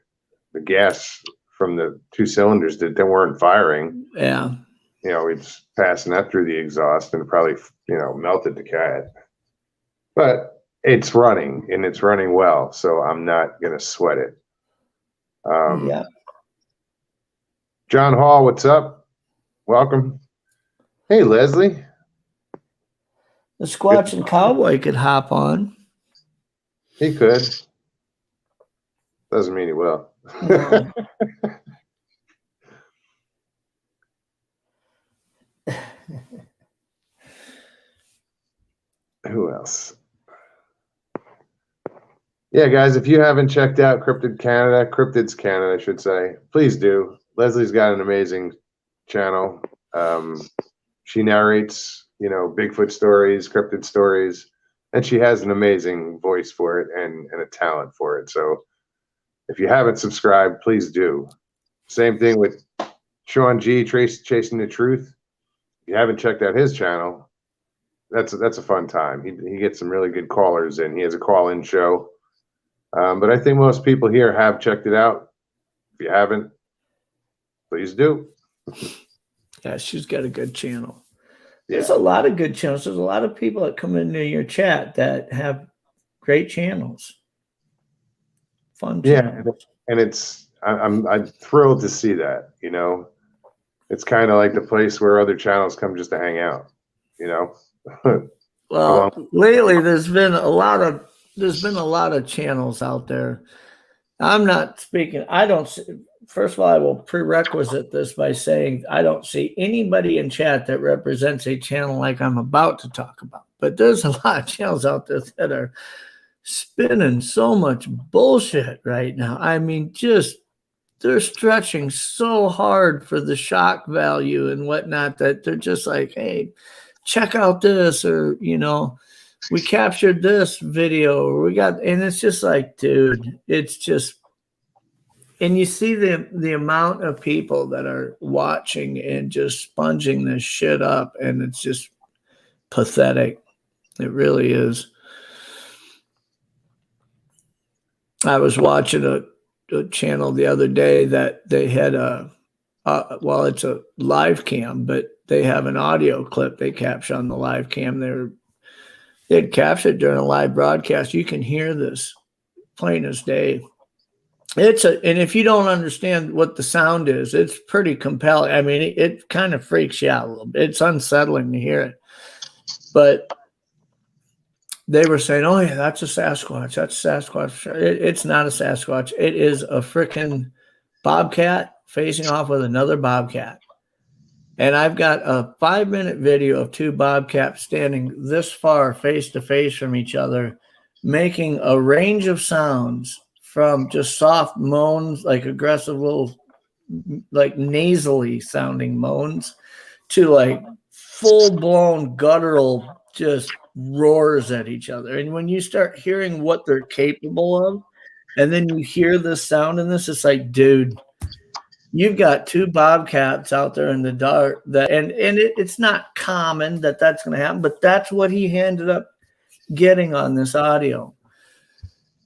the gas from the 2 cylinders that weren't firing. Yeah. You know, it's passing that through the exhaust and it probably, you know, melted the cat. But it's running and it's running well, so I'm not going to sweat it. Yeah. John Hall, what's up? Welcome. Hey, Leslie. The Squatch and Cowboy could hop on. He could. Doesn't mean he will. No. Who else? Yeah, guys, if you haven't checked out Cryptids Canada, I should say, please do. Leslie's got an amazing channel. She narrates, Bigfoot stories, cryptid stories, and she has an amazing voice for it and a talent for it. So if you haven't subscribed, please do. Same thing with Sean G, Chasing the Truth. If you haven't checked out his channel, that's a fun time. He gets some really good callers in. He has a call-in show. But I think most people here have checked it out. If you haven't, please do. Yeah, she's got a good channel. Yeah. There's a lot of good channels. There's a lot of people that come into your chat that have great channels. Fun channels. And I'm thrilled to see that, It's kind of like the place where other channels come just to hang out, Well, lately there's been a lot of channels out there. I'm not speaking. First of all, I will prerequisite this by saying I don't see anybody in chat that represents a channel like I'm about to talk about. But there's a lot of channels out there that are spinning so much bullshit right now. I mean, they're stretching so hard for the shock value and whatnot that they're just like, hey, check out this, or, we captured this video, or and it's just like, dude, it's just, and you see the amount of people that are watching and just sponging this shit up, and it's just pathetic. It really is. I was watching a channel the other day that they had it's a live cam, but they have an audio clip they capture on the live cam. They'd captured during a live broadcast. You can hear this plain as day. And if you don't understand what the sound is, it's pretty compelling. I mean, it kind of freaks you out a little bit. It's unsettling to hear it. But they were saying, oh, yeah, that's a Sasquatch. That's a Sasquatch. It's not a Sasquatch. It is a freaking bobcat facing off with another bobcat. And I've got a 5-minute video of two bobcats standing this far face to face from each other, making a range of sounds from just soft moans, like aggressive little, like nasally sounding moans, to like full-blown guttural just roars at each other. And when you start hearing what they're capable of, and then you hear this sound in this, it's like, dude, you've got two bobcats out there in the dark it's not common that that's going to happen, but that's what he ended up getting on this audio.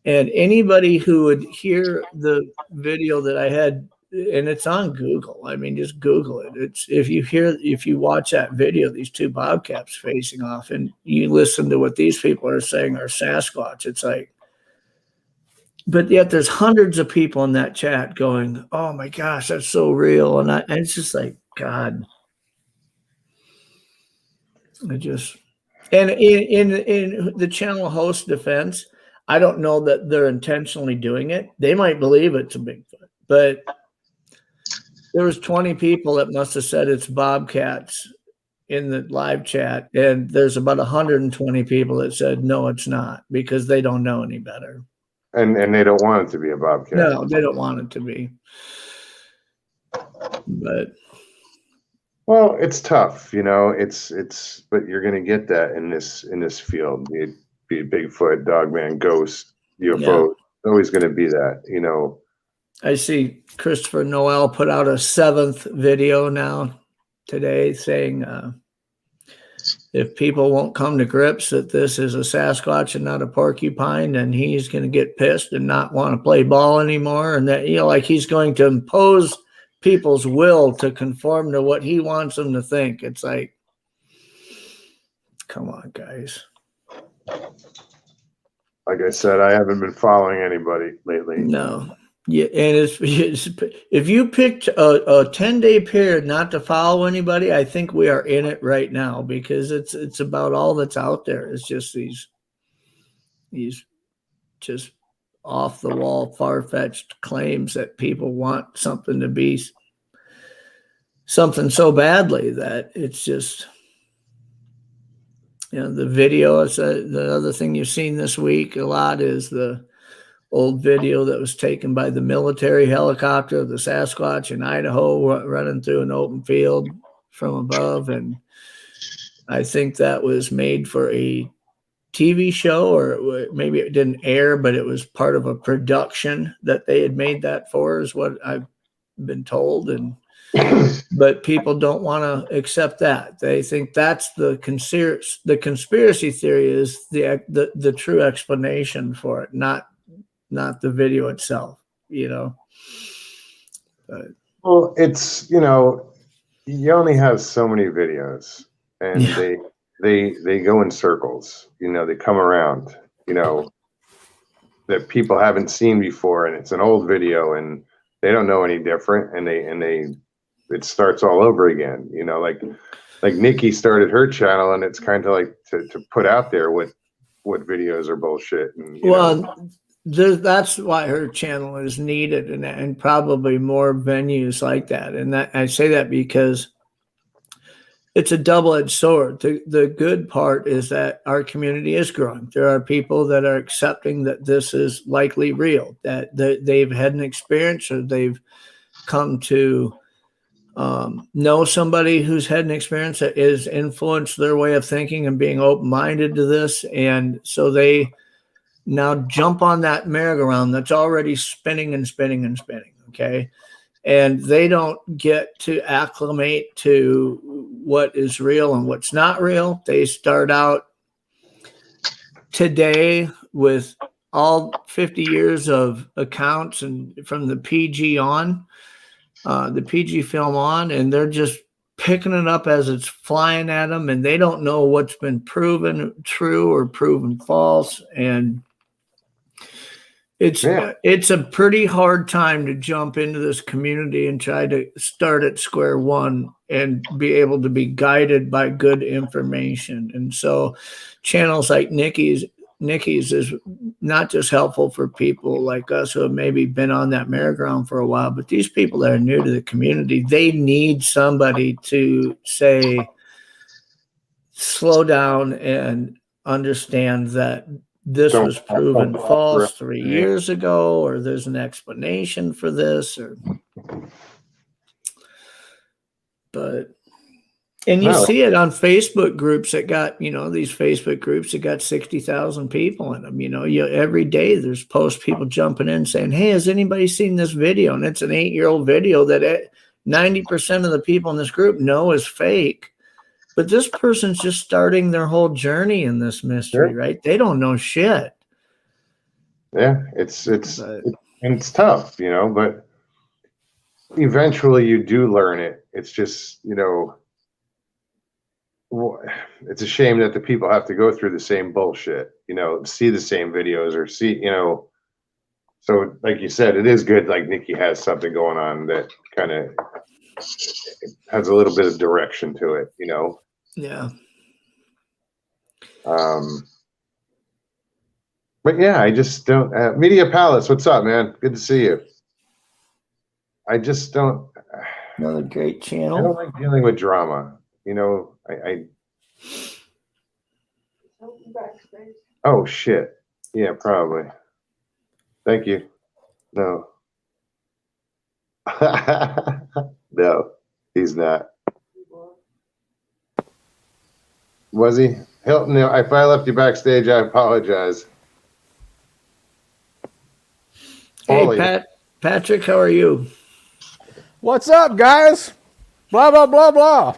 And anybody who would hear the video that I had, and it's on Google, I mean, just Google it. It's if you watch that video, these two bobcats facing off, and you listen to what these people are saying are Sasquatch, it's like, but yet there's hundreds of people in that chat going, oh my gosh, that's so real. And it's just like, God, and in the channel host defense, I don't know that they're intentionally doing it. They might believe it's a Bigfoot, but there was 20 people that must have said it's bobcats in the live chat. And there's about 120 people that said, no, it's not, because they don't know any better. And they don't want it to be a bobcat. No, they don't want it to be. But well, it's tough, it's but you're gonna get that in this field. Be it Bigfoot, Dogman, Ghost, UFO. It's always gonna be that, I see Christopher Noel put out a 7th video now today saying if people won't come to grips that this is a Sasquatch and not a porcupine, then he's going to get pissed and not want to play ball anymore. And that, like he's going to impose people's will to conform to what he wants them to think. It's like, come on, guys. Like I said, I haven't been following anybody lately. No. Yeah, and if you picked a 10-day period not to follow anybody, I think we are in it right now, because it's about all that's out there. It's just these just off the wall, far-fetched claims that people want something to be something so badly that it's just, the video. The other thing you've seen this week a lot is the old video that was taken by the military helicopter of the Sasquatch in Idaho running through an open field from above. And I think that was made for a TV show, or maybe it didn't air, but it was part of a production that they had made that for, is what I've been told. And but people don't want to accept that. They think that's the conspiracy theory is the true explanation for it, not the video itself, you know. But, well, it's, you only have so many videos, and yeah. they go in circles, they come around, that people haven't seen before, and it's an old video and they don't know any different, and it starts all over again, like Nikki started her channel, and it's kind of like to put out there what videos are bullshit. And that's why her channel is needed, and probably more venues like that. And that I say that because it's a double-edged sword. The good part is that our community is growing. There are people that are accepting that this is likely real, that they've had an experience, or they've come to know somebody who's had an experience that has influenced their way of thinking and being open-minded to this. And so they now jump on that merry-go-round that's already spinning and spinning and spinning. Okay. And they don't get to acclimate to what is real and what's not real. They start out today with all 50 years of accounts, and from the PG on, the PG film on, and they're just picking it up as it's flying at them, and they don't know what's been proven true or proven false. And it's a pretty hard time to jump into this community and try to start at square one and be able to be guided by good information. And so channels like Nikki's is not just helpful for people like us who have maybe been on that merry-go-round for a while, but these people that are new to the community, they need somebody to say, slow down and understand that this was proven false 3 years ago, or there's an explanation for this, and you see it on Facebook groups that got, these Facebook groups that got 60,000 people in them. Every day there's posts, people jumping in saying, hey, has anybody seen this video? And it's an 8-year-old video that 90% of the people in this group know is fake. But this person's just starting their whole journey in this mystery, right? They don't know shit. Yeah, it's tough, but eventually you do learn it. It's just, it's a shame that the people have to go through the same bullshit, see the same videos, or see, so like you said, it is good. Like Nikki has something going on that kind of has a little bit of direction to it, Yeah. But yeah, I just don't. Media Palace, what's up, man? Good to see you. I just don't. Another great channel. I don't like dealing with drama. Oh shit. Yeah, probably. Thank you. No. No, he's not. Was he? Hilton, if I left you backstage, I apologize. Hey, Patrick, how are you? What's up, guys? Blah, blah, blah, blah.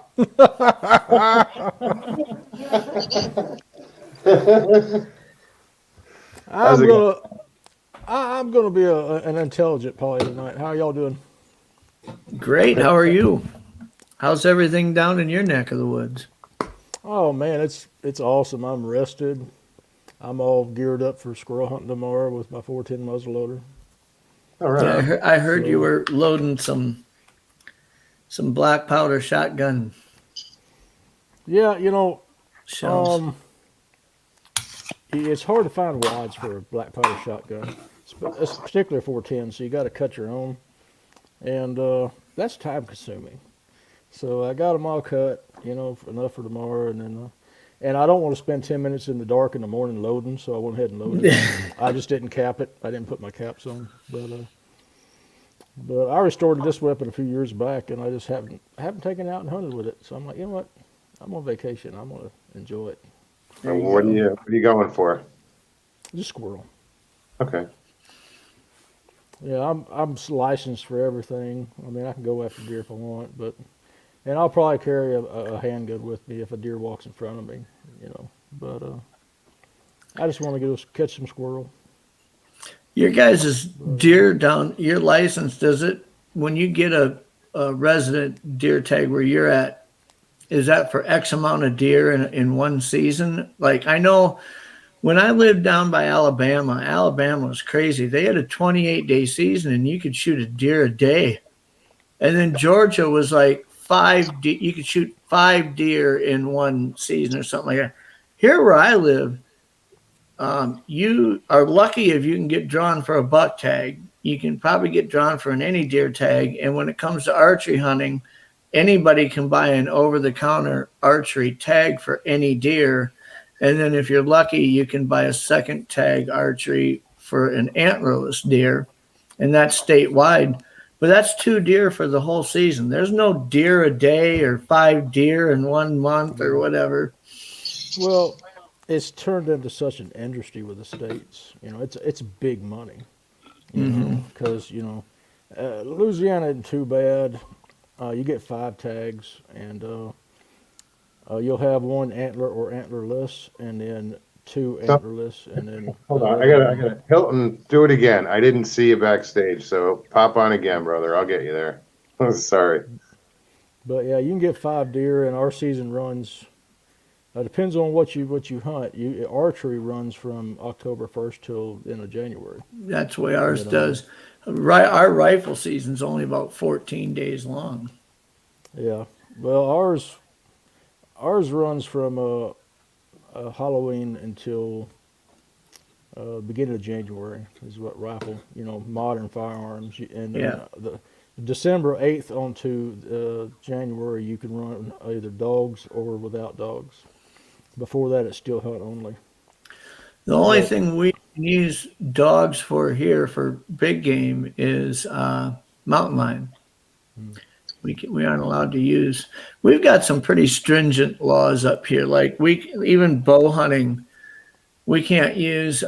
I'm gonna be an intelligent poly tonight. How are y'all doing? Great. How are you? How's everything down in your neck of the woods? Oh man, it's awesome. I'm rested. I'm all geared up for squirrel hunting tomorrow with my 410 muzzleloader. All right. Yeah, I heard you were loading some black powder shotgun. Yeah, shells. It's hard to find wads for a black powder shotgun. It's particular 410, so you got to cut your own, and that's time consuming. So I got them all cut, enough for tomorrow, and then And I don't want to spend 10 minutes in the dark in the morning loading, so I went ahead and loaded. I just didn't cap it. I didn't put my caps on. But I restored this weapon a few years back, and I just haven't taken it out and hunted with it. So I'm like, you know what? I'm on vacation. I'm gonna enjoy it. There you What go. are you going for? Just squirrel. Okay. Yeah, I'm licensed for everything. I mean, I can go after deer if I want, and I'll probably carry a handgun with me if a deer walks in front of me, you know. But I just want to go catch some squirrel. Your guys' deer down, your license, does it, when you get a resident deer tag where you're at, is that for X amount of deer in one season? Like, I know when I lived down by Alabama was crazy. They had a 28-day season and you could shoot a deer a day. And then Georgia was like you could shoot 5 deer in one season or something like that. Here where I live, you are lucky if you can get drawn for a buck tag. You can probably get drawn for any deer tag. And when it comes to archery hunting, anybody can buy an over-the-counter archery tag for any deer. And then if you're lucky, you can buy a second tag archery for an antlerless deer, and that's statewide. But that's 2 deer for the whole season. There's no deer a day or 5 deer in 1 month or whatever. Well, it's turned into such an industry with the states. You know, it's big money. You know, because Louisiana isn't too bad. You get 5 tags, and you'll have 1 antler or antlerless, and then 2 antlerless, and then Hold on. I gotta Hilton, do it again. I didn't see you backstage, so pop on again, brother. I'll get you there. Sorry. But yeah, you can get 5 deer, and our season runs. Depends on what you hunt. Archery runs from October 1st till the end of January. That's the way ours does. Our rifle season's only about 14 days long. Yeah. Well, ours runs from Halloween until beginning of January is what rifle, modern firearms. And the December 8th onto January, you can run either dogs or without dogs. Before that, it's still hunt only. The only thing we can use dogs for here for big game is mountain lion. We aren't allowed to use. We've got some pretty stringent laws up here. Like even bow hunting, we can't use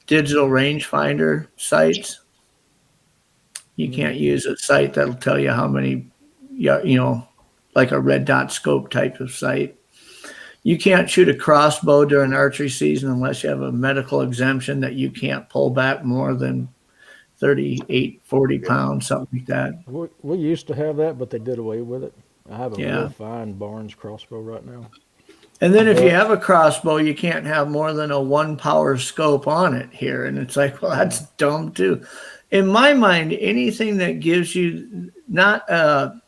digital rangefinder sites. You can't use a site that'll tell you how many, like a red dot scope type of site. You can't shoot a crossbow during archery season unless you have a medical exemption that you can't pull back more than 38, 40 pounds, something like that. We used to have that, but they did away with it. I have a real fine Barnes crossbow right now. And then if you have a crossbow, you can't have more than a 1 power scope on it here. And it's like, well, that's dumb too. In my mind, anything that gives you not a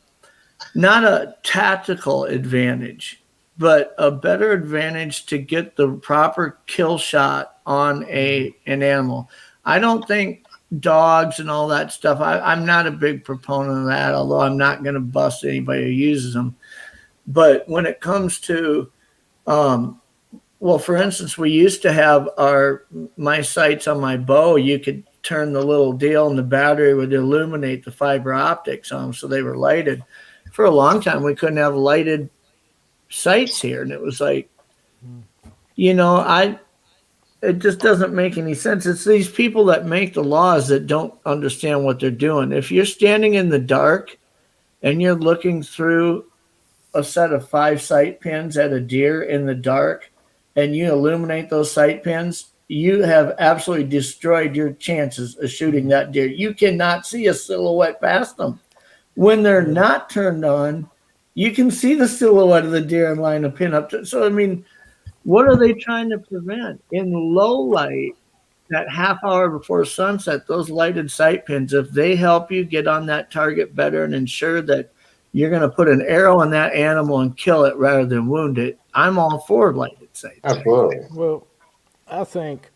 tactical advantage, but a better advantage to get the proper kill shot on an animal. I don't think dogs and all that stuff, I'm not a big proponent of that, although I'm not going to bust anybody who uses them. But when it comes to, for instance, we used to have my sights on my bow, you could turn the little deal and the battery would illuminate the fiber optics on them so they were lighted. For a long time, we couldn't have lighted sites here, and it was like, it just doesn't make any sense. It's these people that make the laws that don't understand what they're doing. If you're standing in the dark and you're looking through a set of 5 sight pins at a deer in the dark and you illuminate those sight pins, you have absolutely destroyed your chances of shooting that deer. You cannot see a silhouette past them. When they're not turned on, you can see the silhouette of the deer and line a pin up. So, I mean, what are they trying to prevent? In low light, that half hour before sunset, those lighted sight pins, if they help you get on that target better and ensure that you're going to put an arrow on that animal and kill it rather than wound it, I'm all for lighted sights. Absolutely. Well, I think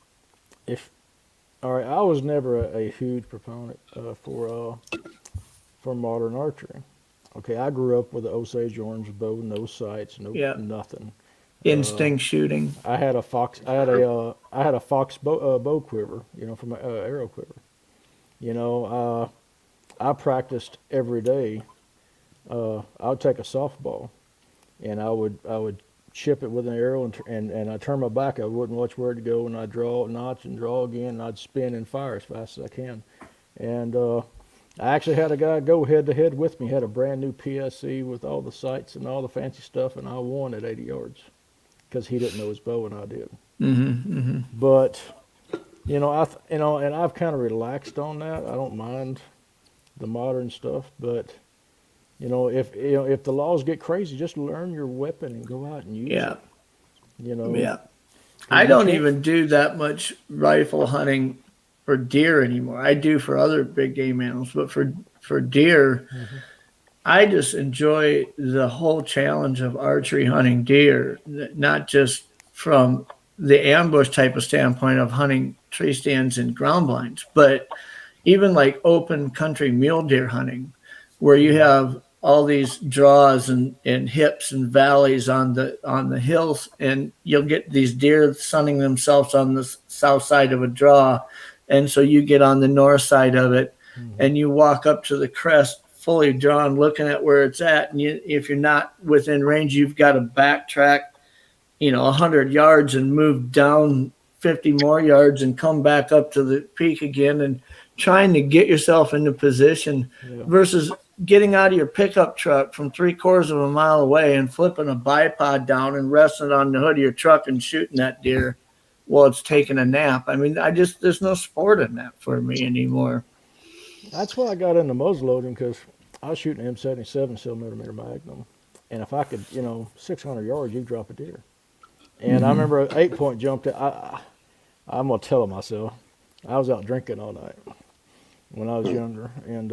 I was never a huge proponent for modern archery. Okay, I grew up with an Osage orange bow, no sights, no Yeah. nothing. Instinct shooting. I had a fox. I had a fox bow quiver, from an arrow quiver. I practiced every day. I would take a softball, and I would chip it with an arrow, and I'd turn my back. I wouldn't watch where to go, and I'd draw a notch and draw again, and I'd spin and fire as fast as I can. And I actually had a guy go head to head with me. Had a brand new PSC with all the sights and all the fancy stuff, and I won at 80 yards because he didn't know his bow and I did. But and I've kind of relaxed on that. I don't mind the modern stuff, but if the laws get crazy, just learn your weapon and go out and use Yeah. it. You know, Yeah. 'Cause I you don't can't- even do that much rifle hunting for deer anymore. I do for other big game animals, but for deer, I just enjoy the whole challenge of archery hunting deer, not just from the ambush type of standpoint of hunting tree stands and ground blinds, but even like open country mule deer hunting, where you have all these draws and hips and valleys on the hills, and you'll get these deer sunning themselves on the south side of a draw, and so you get on the north side of it, and you walk up to the crest fully drawn, looking at where it's at, and if you're not within range, you've got to backtrack 100 yards and move down 50 more yards and come back up to the peak again, and trying to get yourself into position versus getting out of your pickup truck from 3/4 of a mile away and flipping a bipod down and resting it on the hood of your truck and shooting that deer while it's taking a nap. I mean, there's no sport in that for me anymore. That's why I got into muzzleloading, because I was shooting an M77 7mm Magnum, and if I could, 600 yards, you drop a deer. And I remember an 8-point jump that I'm gonna tell myself, I was out drinking all night when I was younger, and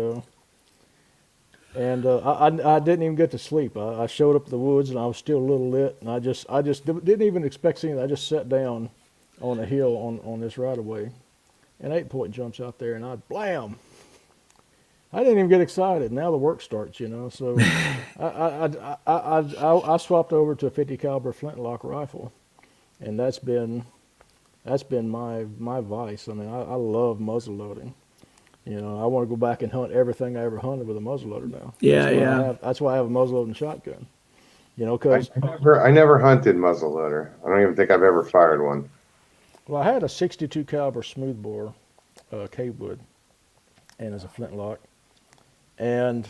I didn't even get to sleep. I showed up to the woods and I was still a little lit, and I just didn't even expect anything. I just sat down on a hill on this right of way, and 8-point jumps out there, and I blam. I didn't even get excited. Now the work starts, So I swapped over to a 50 caliber flintlock rifle, and that's been my vice. I mean, I love muzzle loading. I want to go back and hunt everything I ever hunted with a muzzleloader now. That's why I have a muzzleloading shotgun. Because I never hunted muzzleloader. I don't even think I've ever fired one. I had a 62 caliber smoothbore K-wood, and as a flintlock, and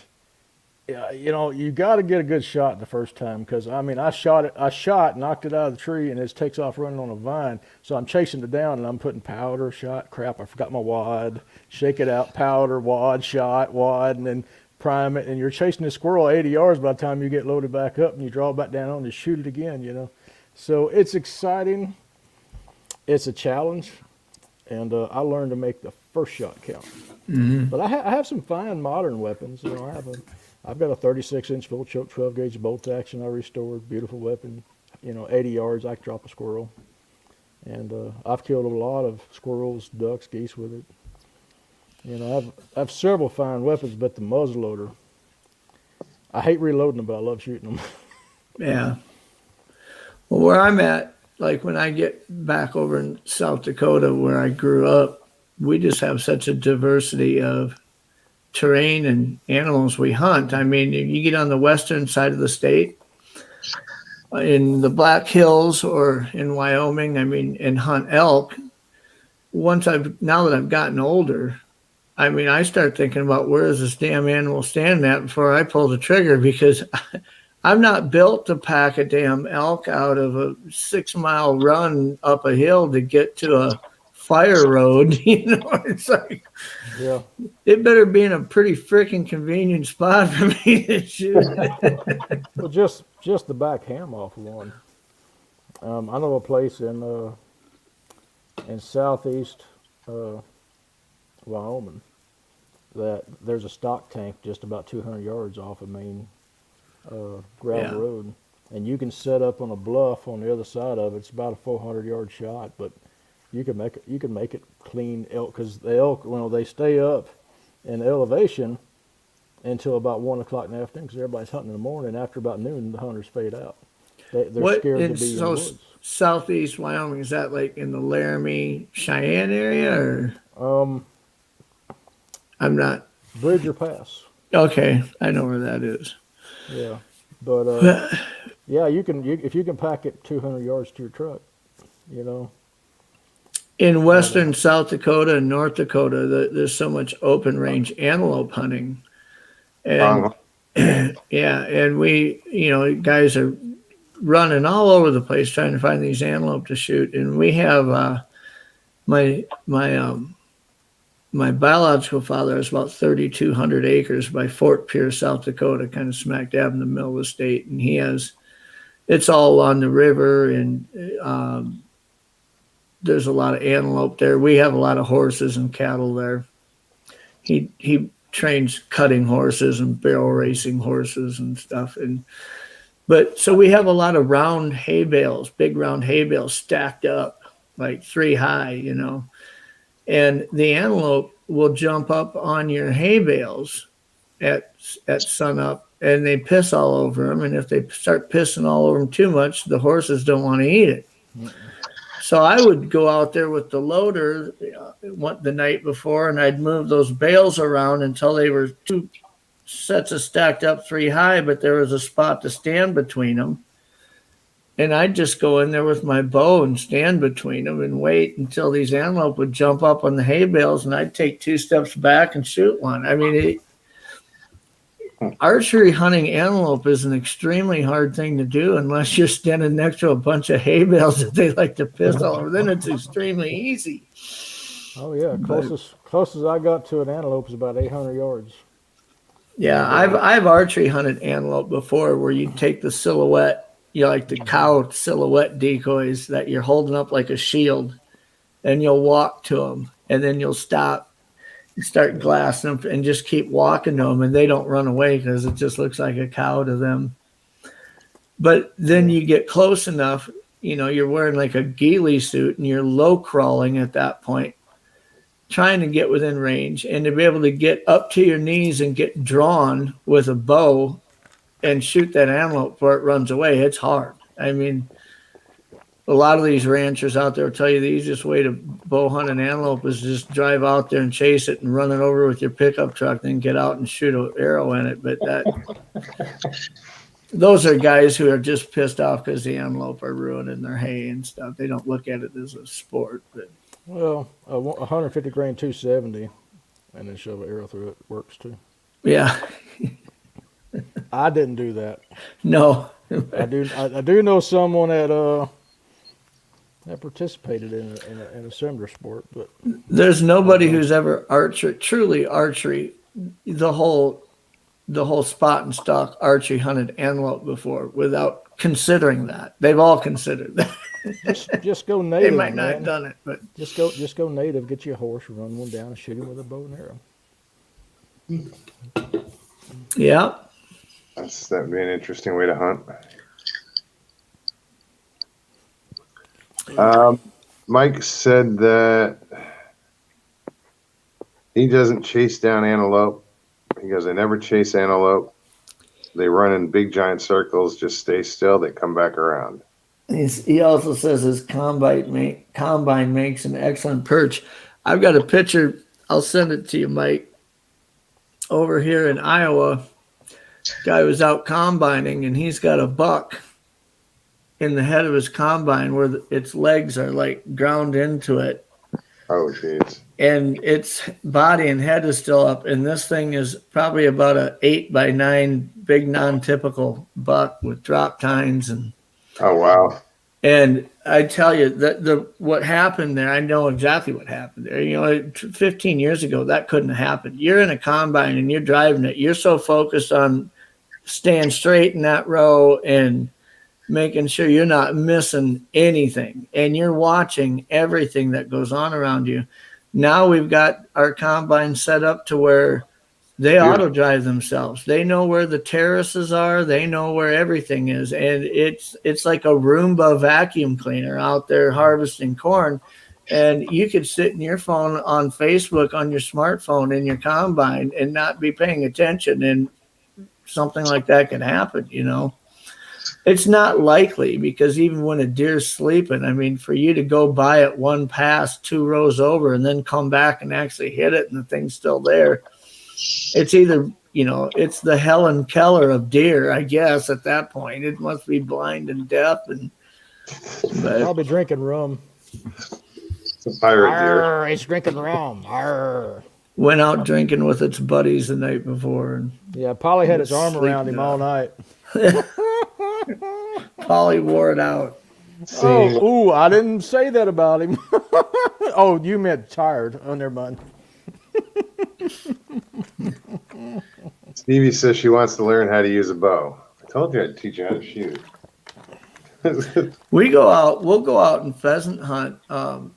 you got to get a good shot the first time, because I shot, knocked it out of the tree, and it takes off running on a vine. So I'm chasing it down, and I'm putting powder, shot, crap, I forgot my wad, shake it out, powder, wad, shot, wad, and then prime it, and you're chasing the squirrel 80 yards by the time you get loaded back up, and you draw it back down and shoot it again, So it's exciting. It's a challenge, and I learned to make the first shot count. But I have some fine modern weapons. I've got a 36-inch full choke 12-gauge bolt action I restored. Beautiful weapon. 80 yards, I can drop a squirrel. And I've killed a lot of squirrels, ducks, geese with it. I have several fine weapons, but the muzzleloader, I hate reloading them, but I love shooting them. Yeah. Well, where I'm at, like when I get back over in South Dakota where I grew up, we just have such a diversity of terrain and animals we hunt. I mean, you get on the western side of the state, in the Black Hills or in Wyoming, and hunt elk. Now that I've gotten older, I start thinking about where is this damn animal standing at before I pull the trigger, because I'm not built to pack a damn elk out of a 6-mile run up a hill to get to a fire road. It's like, Yeah. it better be in a pretty freaking convenient spot for me to shoot. Well, just the back ham off one. I know a place in southeast Wyoming that there's a stock tank just about 200 yards off a main gravel road, and you can set up on a bluff on the other side of it. It's about a 400-yard shot, but you can make it clean elk, because the elk, they stay up in elevation, until about 1 o'clock in the afternoon because everybody's hunting in the morning. After about noon, the hunters fade out. They're What scared in to be in the woods. southeast Wyoming, is that like in the Laramie, Cheyenne area, or I'm not Bridger Pass. okay? I know where that is. Yeah, but yeah, if you can pack it 200 yards to your truck, you know. In western South Dakota and North Dakota, there's so much open range antelope hunting, and yeah, and we, guys are running all over the place trying to find these antelope to shoot, and we have my biological father has about 3,200 acres by Fort Pierce, South Dakota, kind of smack dab in the middle of the state, and it's all on the river, and there's a lot of antelope there. We have a lot of horses and cattle there. He trains cutting horses and barrel racing horses and stuff. But so we have a lot of round hay bales, big round hay bales stacked up like 3 high, and the antelope will jump up on your hay bales at sunup, and they piss all over them. And if they start pissing all over them too much, the horses don't want to eat it. So I would go out there with the loader the night before, and I'd move those bales around until they were 2 sets of stacked up 3 high, but there was a spot to stand between them. And I'd just go in there with my bow and stand between them and wait until these antelope would jump up on the hay bales, and I'd take 2 steps back and shoot one. I mean, archery hunting antelope is an extremely hard thing to do unless you're standing next to a bunch of hay bales that they like to piss all over. Then it's extremely easy. Oh yeah, closest I got to an antelope is about 800 yards. Yeah, I've archery hunted antelope before, where you take the silhouette, like the cow silhouette decoys that you're holding up like a shield, and you'll walk to them, and then you'll stop and start glassing them and just keep walking to them, and they don't run away because it just looks like a cow to them. But then you get close enough, you're wearing like a ghillie suit and you're low crawling at that point, trying to get within range, and to be able to get up to your knees and get drawn with a bow and shoot that antelope before it runs away. It's hard. I mean, a lot of these ranchers out there will tell you the easiest way to bow hunt an antelope is just drive out there and chase it and run it over with your pickup truck, then get out and shoot an arrow in it. But those are guys who are just pissed off because the antelope are ruining their hay and stuff. They don't look at it as a sport. But well, a 150 grain 270 and then shove an arrow through it works too. Yeah. I didn't do that. No. I do know someone that participated in a similar sport, but there's nobody who's ever truly archery, the whole spot and stock archery hunted antelope before without considering that. They've all considered that. Just go native. They might not have done it, but just go native. Get you a horse, run one down, and shoot him with a bow and arrow. Yeah, that'd be an interesting way to hunt. Mike said that he doesn't chase down antelope. He goes, I never chase antelope. They run in big giant circles, just stay still, they come back around. He also says his combine makes an excellent perch. I've got a picture, I'll send it to you, Mike. Over here in Iowa, guy was out combining, and he's got a buck in the head of his combine where its legs are like ground into it. Oh, jeez. And its body and head is still up. And this thing is probably about a 8x9 big non-typical buck with drop tines. Oh, wow. And I tell you that what happened there, I know exactly what happened there. 15 years ago, that couldn't have happened. You're in a combine and you're driving it. You're so focused on staying straight in that row and making sure you're not missing anything, and you're watching everything that goes on around you. Now we've got our combine set up to where they auto drive themselves. They know where the terraces are. They know where everything is. And it's like a Roomba vacuum cleaner out there harvesting corn. And you could sit in your phone on Facebook on your smartphone in your combine and not be paying attention, and something like that can happen, you know. It's not likely, because even when a deer's sleeping, I mean, for you to go by it one pass, 2 rows over, and then come back and actually hit it and the thing's still there, it's either, you know, it's the Helen Keller of deer, I guess, at that point. It must be blind and deaf, and but I'll be drinking rum. It's a pirate deer. Arr, it's drinking rum. Arr. went out drinking with its buddies the night before, and Yeah, Polly had his Just arm around sleeping him it all out. night. Polly wore it out. Seeing, Oh, ooh, I didn't say that about him. Oh, you meant tired. Oh, never mind. Stevie says she wants to learn how to use a bow. I told you I'd teach you how to shoot. We'll go out and pheasant hunt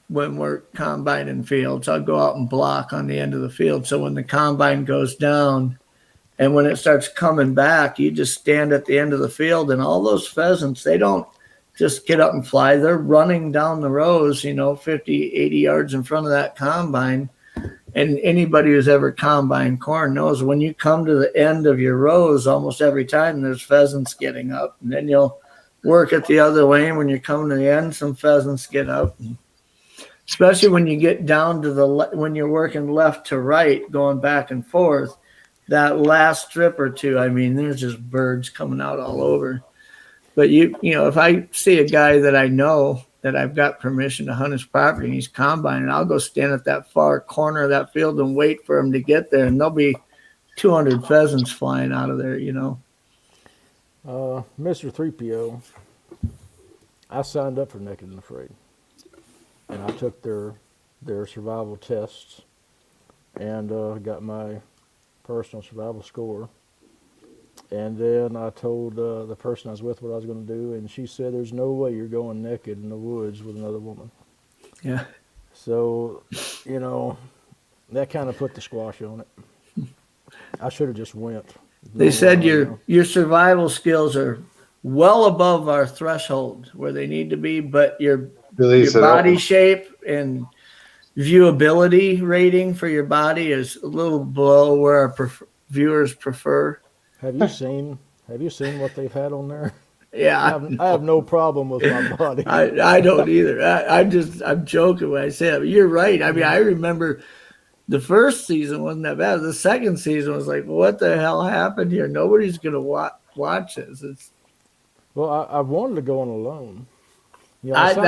when we're combining fields. I'll go out and block on the end of the field. So when the combine goes down and when it starts coming back, you just stand at the end of the field, and all those pheasants, they don't just get up and fly. They're running down the rows, you know, 50, 80 yards in front of that combine. And anybody who's ever combined corn knows when you come to the end of your rows, almost every time there's pheasants getting up. And then you'll work it the other way. And when you're coming to the end, some pheasants get up. And especially when you get down to when you're working left to right, going back and forth, that last strip or two, I mean, there's just birds coming out all over. But you know, if I see a guy that I know that I've got permission to hunt his property and he's combining, I'll go stand at that far corner of that field and wait for him to get there, and there'll be 200 pheasants flying out of there, you know. Mr. 3PO, I signed up for Naked and Afraid, and I took their survival tests, and got my personal survival score. And then I told the person I was with what I was going to do, and she said, "There's no way you're going naked in the woods with another woman." Yeah. So, you know, that kind of put the squash on it. I should have just went. They said you know. your survival skills are well above our threshold where they need to be, but your body shape and viewability rating for your body is a little below where our viewers prefer. Have you seen what they've had on there? Yeah, I have no problem with my body. I don't either. I'm joking when I say that. But you're right. I mean, I remember the first season wasn't that bad. The second season was like, what the hell happened here? Nobody's gonna watch this. It's Well, I wanted to go on alone. You know, I've gone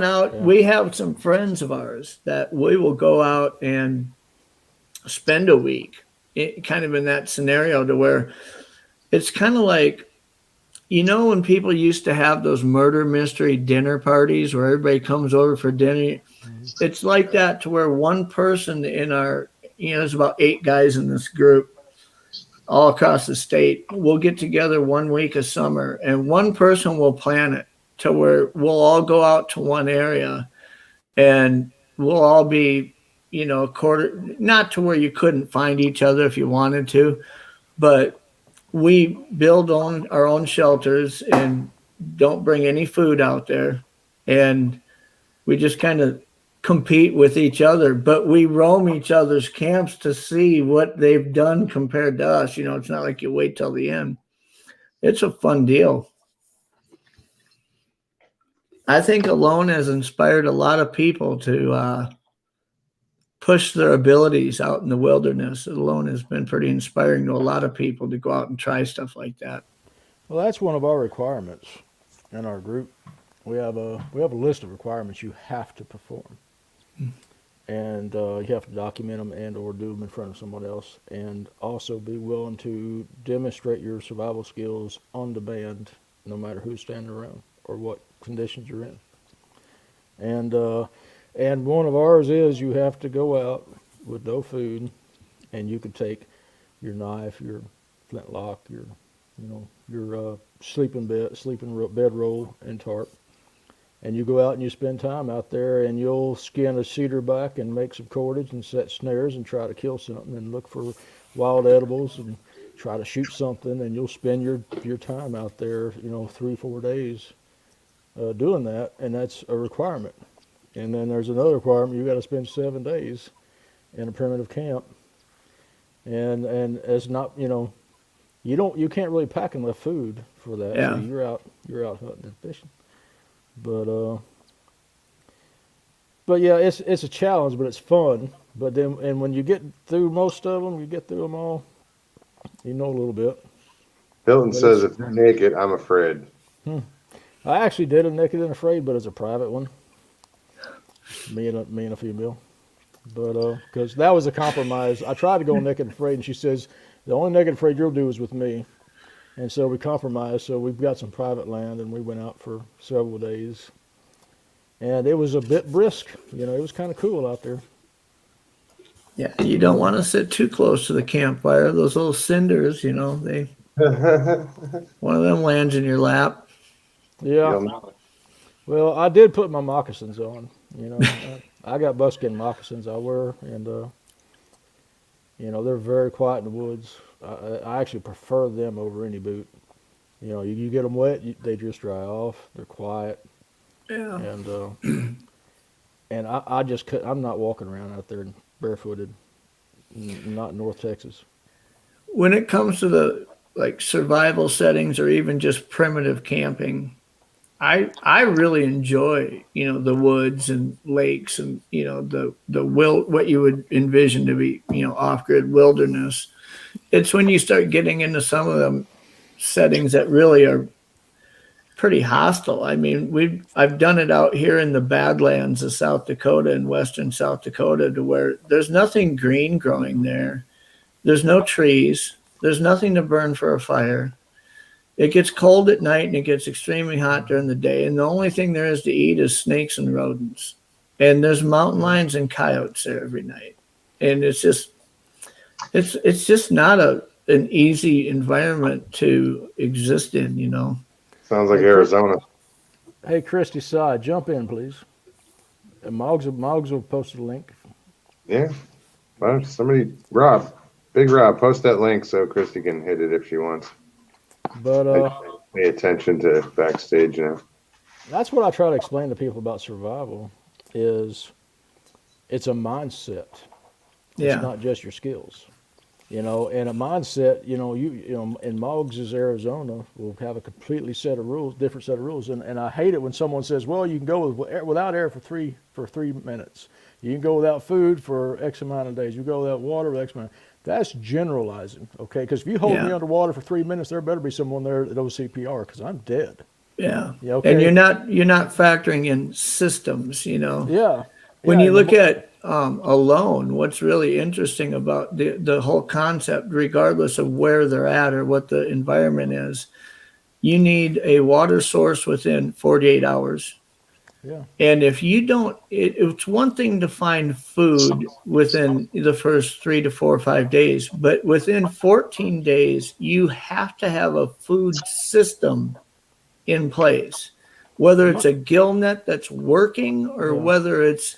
out. Yeah. We have some friends of ours that we will go out and spend a week, kind of in that scenario, to where it's kind of like, you know, when people used to have those murder mystery dinner parties where everybody comes over for dinner. It's like that, to where one person in our, you know, there's about 8 guys in this group all across the state. We'll get together 1 week of summer, and one person will plan it to where we'll all go out to one area, and we'll all be, you know, not to where you couldn't find each other if you wanted to, but we build on our own shelters and don't bring any food out there. And we just kind of compete with each other, but we roam each other's camps to see what they've done compared to us. You know, it's not like you wait till the end. It's a fun deal. I think Alone has inspired a lot of people to push their abilities out in the wilderness. Alone has been pretty inspiring to a lot of people to go out and try stuff like that. Well, that's one of our requirements in our group. We have a list of requirements you have to perform, and you have to document them and or do them in front of someone else, and also be willing to demonstrate your survival skills on demand, no matter who's standing around or what conditions you're in. And one of ours is you have to go out with no food, and you can take your knife, your flintlock, your sleeping bedroll and tarp, and you go out and you spend time out there, and you'll skin a cedar back and make some cordage and set snares and try to kill something and look for wild edibles and try to shoot something, and you'll spend your time out there, 3-4 days doing that, and that's a requirement. And then there's another requirement: you got to spend 7 days in a primitive camp, and it's not, you can't really pack enough food for that. So Yeah. you're out hunting and fishing. But yeah, it's a challenge, but it's fun. But then, and when you get through most of them, you get through them all, you know a little bit. Hilton But says, if you're naked, I'm afraid. I actually did a Naked and Afraid, but it's a private one. Me and a female. But because that was a compromise. I tried to go Naked and Afraid, and she says the only Naked and Afraid you'll do is with me. And so we compromised. So we've got some private land, and we went out for several days. And it was a bit brisk. It was kind of cool out there. Yeah, you don't want to sit too close to the campfire. Those little cinders, they one of them lands in your lap. Yeah. You'll know. Well, I did put my moccasins on. I got buckskin moccasins I wear, and they're very quiet in the woods. I actually prefer them over any boot. You get them wet, they just dry off. They're quiet, Yeah. and I just could. I'm not walking around out there barefooted. Not in North Texas. When it comes to the survival settings or even just primitive camping, I really enjoy the woods and lakes and what you would envision to be off-grid wilderness. It's when you start getting into some of them settings that really are pretty hostile. I mean, I've done it out here in the Badlands of South Dakota and western South Dakota, to where there's nothing green growing there. There's no trees. There's nothing to burn for a fire. It gets cold at night and it gets extremely hot during the day. And the only thing there is to eat is snakes and rodents. And there's mountain lions and coyotes there every night. And it's just not an easy environment to exist in, Sounds like Arizona. Hey, Christy Side, jump in, please. And Moggs will post a link. Yeah. Well, Big Rob, post that link so Christy can hit it if she wants. But Pay attention to backstage now. that's what I try to explain to people about survival. Is it's a mindset. Yeah. It's not just your skills. And a mindset, in Moggs' Arizona will have a completely different set of rules. And I hate it when someone says, well, you can go without air for 3 minutes. You can go without food for X amount of days. You go without water for X amount. That's generalizing, okay? Because if you hold me underwater for 3 minutes, there better be someone there that knows CPR, because I'm dead. Yeah. Okay? And you're not factoring in systems, Yeah. When Yeah, you look at alone, what's really interesting about the whole concept, regardless of where they're at or what the environment is, you need a water source within 48 hours. Yeah. And if you don't, it's one thing to find food within the first 3 to 4 or 5 days, but within 14 days, you have to have a food system in place, whether it's a gill net that's working or whether it's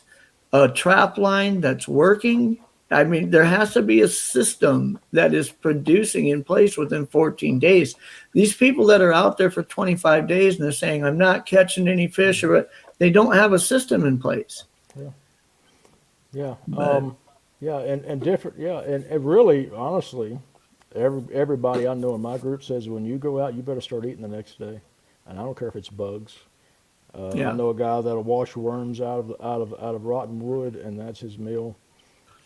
a trap line that's working. I mean, there has to be a system that is producing in place within 14 days. These people that are out there for 25 days and they're saying, I'm not catching any fish, or they don't have a system in place. Yeah. But, And different. Yeah. And really, honestly, everybody I know in my group says when you go out, you better start eating the next day. And I don't care if it's bugs. I know a guy that'll wash worms out of rotten wood, and that's his meal.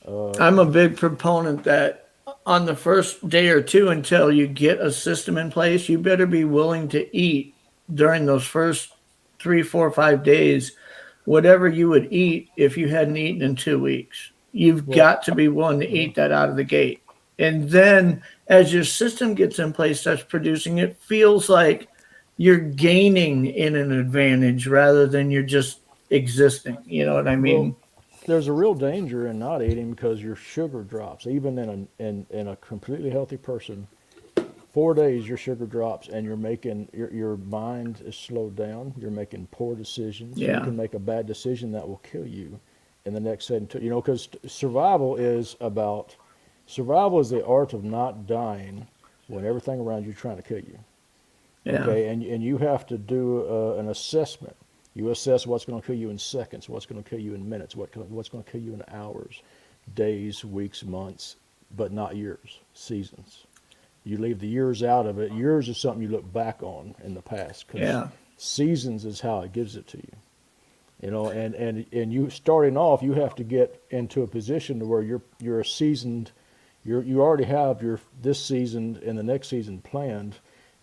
I'm a big proponent that on the first day or two, until you get a system in place, you better be willing to eat during those first 3, 4, 5 days, whatever you would eat if you hadn't eaten in 2 weeks. You've got to be willing to eat that out of the gate. And then as your system gets in place, starts producing, it feels like you're gaining in an advantage rather than you're just existing. You know what I mean? Well, there's a real danger in not eating because your sugar drops. Even in a completely healthy person, 4 days your sugar drops, and you're making your mind is slowed down. You're making poor decisions. Yeah. You can make a bad decision that will kill you in the next setting. Because survival is the art of not dying when everything around you is trying to kill you. Yeah. Okay, and you have to do an assessment. You assess what's going to kill you in seconds, what's going to kill you in minutes, what's going to kill you in hours, days, weeks, months, but not years, seasons. You leave the years out of it. Years is something you look back on in the past, because Yeah. seasons is how it gives it to you. You know, and you starting off, you have to get into a position to where you're a seasoned. You already have your this season and the next season planned,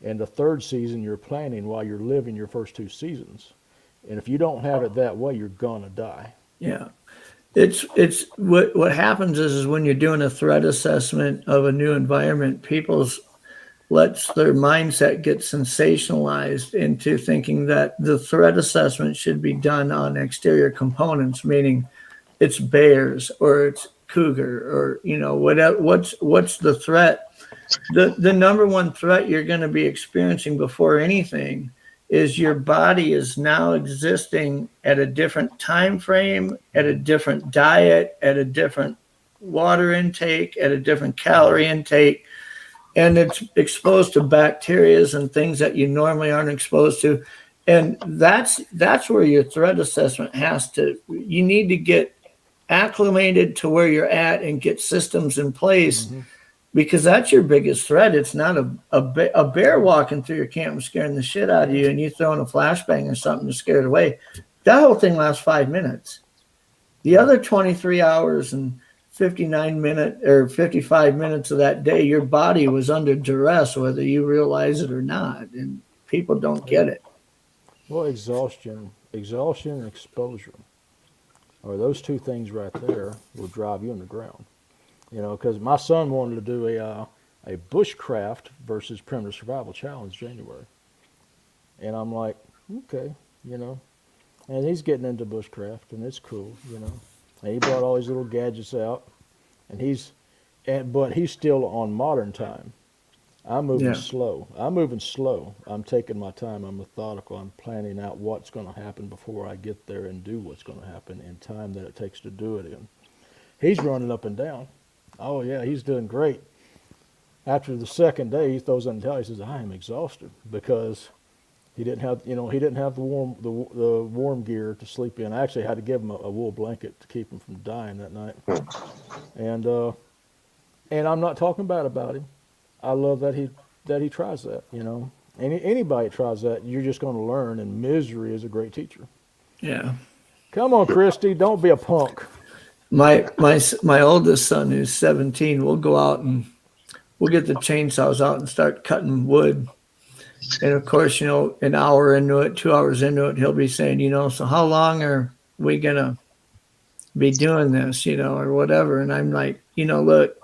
and the third season you're planning while you're living your first two seasons. And if you don't have it that way, you're gonna die. Yeah. It's what happens is when you're doing a threat assessment of a new environment, people's lets their mindset get sensationalized into thinking that the threat assessment should be done on exterior components, meaning it's bears or it's cougar or what's the threat. The number one threat you're going to be experiencing before anything is your body is now existing at a different time frame, at a different diet, at a different water intake, at a different calorie intake, and it's exposed to bacteria and things that you normally aren't exposed to. And that's where your threat assessment you need to get acclimated to where you're at and get systems in place, because that's your biggest threat. It's not a bear walking through your camp and scaring the shit out of you and you throwing a flashbang or something to scare it away. That whole thing lasts 5 minutes. The other 23 hours and 55 minutes of that day, your body was under duress, whether you realize it or not. And people don't get it. Well, exhaustion and exposure, or those two things right there, will drive you on the ground. You know, because my son wanted to do a bushcraft versus primitive survival challenge January, and I'm like, okay, you know, and he's getting into bushcraft, and it's cool, you know. And he brought all these little gadgets out, but he's still on modern time. I'm moving slow. I'm taking my time. I'm methodical. I'm planning out what's going to happen before I get there and do what's going to happen in time that it takes to do it in. He's running up and down. Oh yeah, he's doing great. After the second day, he throws in the towel. He says, "I am exhausted," because he didn't have the warm gear to sleep in. I actually had to give him a wool blanket to keep him from dying that night. And I'm not talking bad about him. I love that he tries that. You know, anybody tries that, you're just going to learn. And misery is a great teacher. Yeah. Come on, Christy, don't be a punk. My oldest son, who's 17, will go out and we'll get the chainsaws out and start cutting wood. And of course, you know, an hour into it, 2 hours into it, he'll be saying, you know, so how long are we going to be doing this, you know, or whatever. And I'm like, you know, look,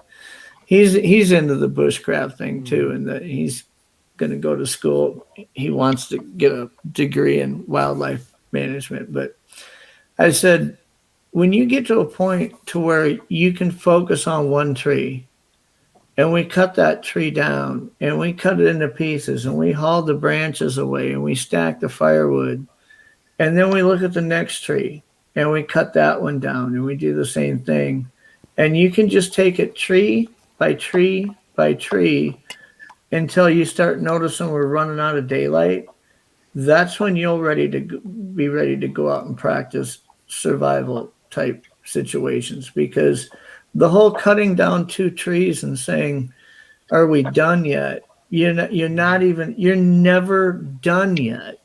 he's into the bushcraft thing too. And that he's going to go to school. He wants to get a degree in wildlife management. But I said, when you get to a point to where you can focus on one tree, and we cut that tree down and we cut it into pieces and we haul the branches away and we stack the firewood. And then we look at the next tree and we cut that one down and we do the same thing. And you can just take it tree by tree by tree until you start noticing we're running out of daylight. That's when you'll be ready to go out and practice survival type situations, because the whole cutting down 2 trees and saying, are we done yet? You're never done yet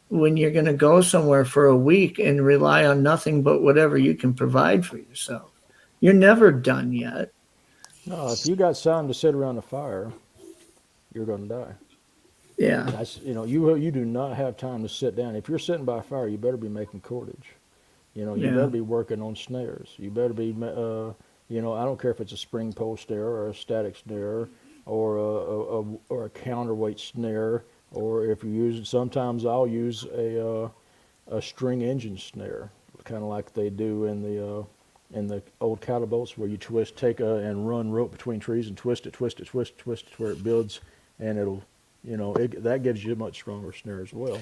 when you're going to go somewhere for a week and rely on nothing but whatever you can provide for yourself. You're never done yet. No, if you got time to sit around the fire, you're going to die. Yeah. That's, you know, you do not have time to sit down. If you're sitting by a fire, you better be making cordage. You know, you better be working on snares. You better be, you know, I don't care if it's a spring pole snare or a static snare or a counterweight snare, or if you use it, sometimes I'll use a string engine snare, kind of like they do in the old cattle boats, where you take and run rope between trees and twist it to where it builds, and it'll, you know, that gives you a much stronger snare as well.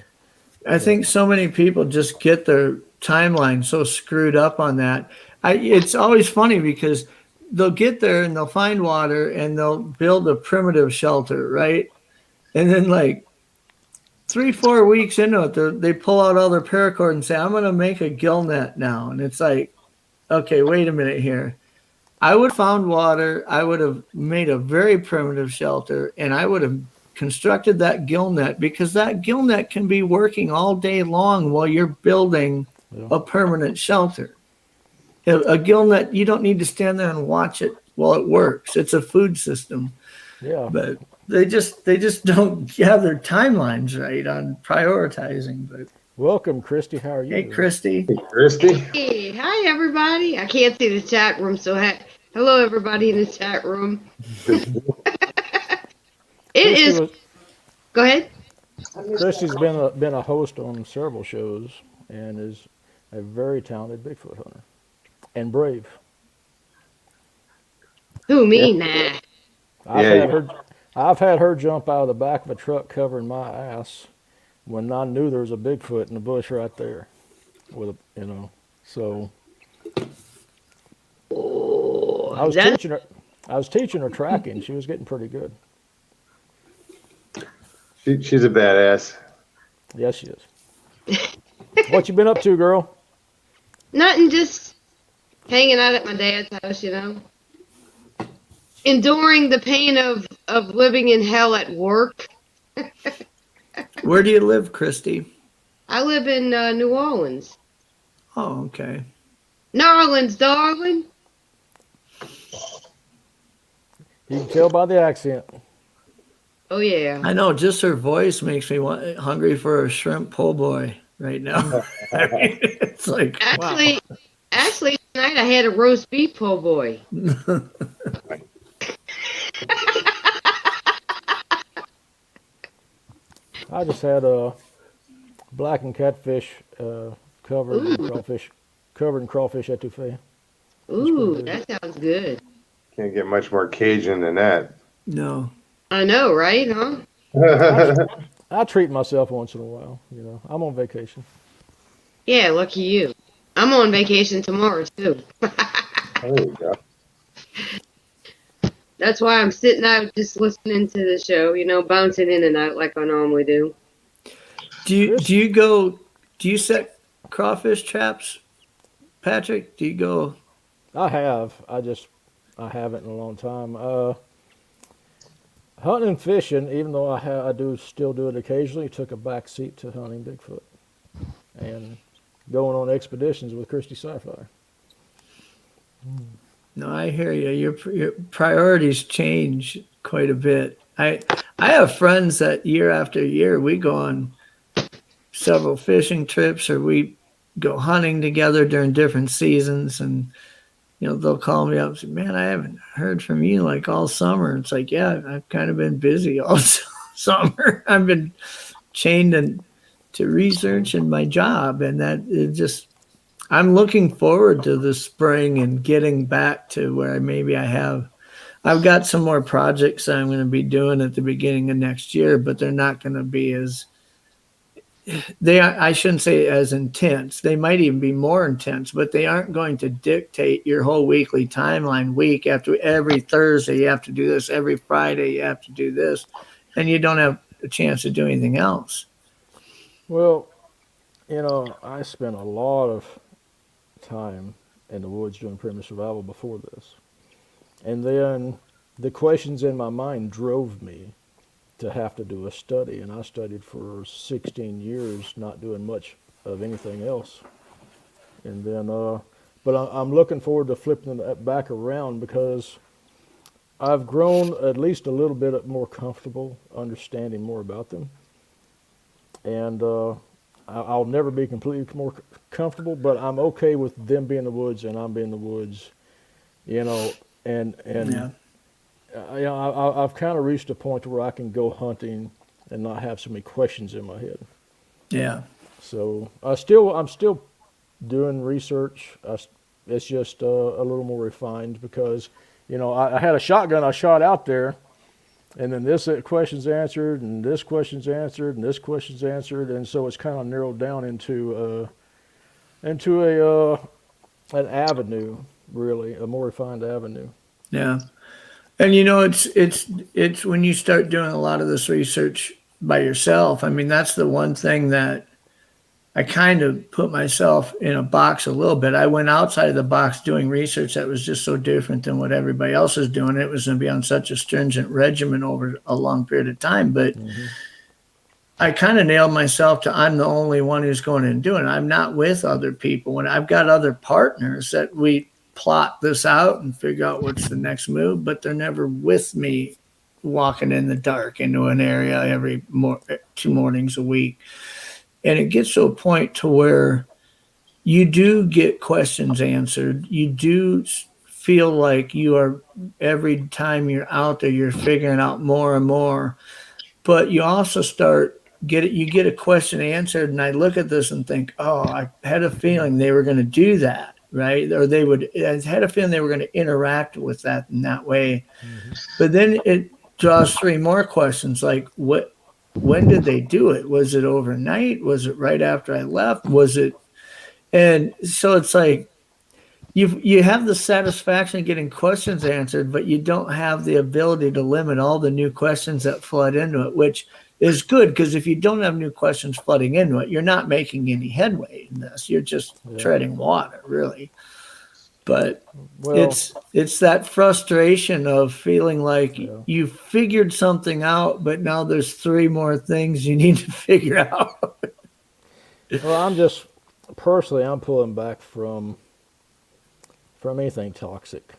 I think so many people just get their timeline so screwed up on that. It's always funny because they'll get there and they'll find water and they'll build a primitive shelter, right? And then like 3-4 weeks into it, they pull out all their paracord and say, I'm going to make a gill net now. And it's like, okay, wait a minute here. I would have found water. I would have made a very primitive shelter, and I would have constructed that gill net, because that gill net can be working all day long while you're building a permanent shelter. A gill net, you don't need to stand there and watch it while it works. It's a food system. Yeah. But they just don't have their timelines right on prioritizing. But Welcome, Christy. How are you? hey, Christy. Hey, Christy. Hey, hi everybody. I can't see the chat room, so hello everybody in the chat room. It is. Go ahead. Christy's been a host on several shows and is a very talented Bigfoot hunter and brave. Who, me? Nah. I've had her jump out of the back of a truck covering my ass when I knew there was a Bigfoot in the bush right there, with a, So I was teaching her tracking. She was getting pretty good. She's a badass. Yes, she is. What you been up to, girl? Nothing, just hanging out at my dad's house, Enduring the pain of living in hell at work. Where do you live, Christy? I live in New Orleans. Oh, okay. New Orleans, darling. You can tell by the accent. Oh, yeah. I know, just her voice makes me hungry for a shrimp po' boy right now. I mean, it's like, Actually, tonight I had a roast beef po' boy. I just had a blackened catfish covered in crawfish etouffee. Ooh, that sounds good. Can't get much more Cajun than that. No. I know, right? Huh? I treat myself once in a while. I'm on vacation. Yeah, lucky you. I'm on vacation tomorrow, too. There you go. That's why I'm sitting out just listening to the show, bouncing in and out like I normally do. Do you set crawfish traps, Patrick? Do you go? I have. I haven't in a long time. Hunting and fishing, even though I do still do it occasionally, took a back seat to hunting Bigfoot and going on expeditions with Christy Sci-Fi. No, I hear you. Your priorities change quite a bit. I have friends that year after year we go on several fishing trips, or we go hunting together during different seasons, and they'll call me up and say, "Man, I haven't heard from you like all summer." It's like, yeah, I've kind of been busy all summer. I've been chained to research and my job, and that it just. I'm looking forward to the spring and getting back to where I've got some more projects I'm going to be doing at the beginning of next year, but they're not going to be I shouldn't say as intense. They might even be more intense, but they aren't going to dictate your whole weekly timeline. Week after every Thursday, you have to do this. Every Friday, you have to do this. And you don't have a chance to do anything else. Well, I spent a lot of time in the woods doing primitive survival before this, and then the questions in my mind drove me to have to do a study, and I studied for 16 years, not doing much of anything else. And then but I'm looking forward to flipping that back around, because I've grown at least a little bit more comfortable understanding more about them, and I'll never be completely more comfortable, but I'm okay with them being in the woods and I'm being in the woods, and Yeah. I've kind of reached a point where I can go hunting and not have so many questions in my head. Yeah. So I'm still doing research. It's just a little more refined, because I had a shotgun I shot out there, and then this question's answered, and this question's answered, and this question's answered, and so it's kind of narrowed down into an avenue, really, a more refined avenue. Yeah. And it's when you start doing a lot of this research by yourself. I mean, that's the one thing that I kind of put myself in a box a little bit. I went outside of the box doing research that was just so different than what everybody else is doing. It was going to be on such a stringent regimen over a long period of time. But I kind of nailed myself to I'm the only one who's going and doing it. I'm not with other people. When I've got other partners that we plot this out and figure out what's the next move, but they're never with me walking in the dark into an area every 2 mornings a week. And it gets to a point to where you do get questions answered. You do feel like you are, every time you're out there, you're figuring out more and more. But you also you get a question answered, and I look at this and think, oh, I had a feeling they were going to do that, right? Or I had a feeling they were going to interact with that in that way. But then it draws 3 more questions, like when did they do it? Was it overnight? Was it right after I left? Was it? And so it's like you have the satisfaction of getting questions answered, but you don't have the ability to limit all the new questions that flood into it, which is good, because if you don't have new questions flooding into it, you're not making any headway in this. You're just treading water, really. But it's that frustration of feeling like you figured something out, but now there's 3 more things you need to figure out. Well, I'm pulling back from anything toxic.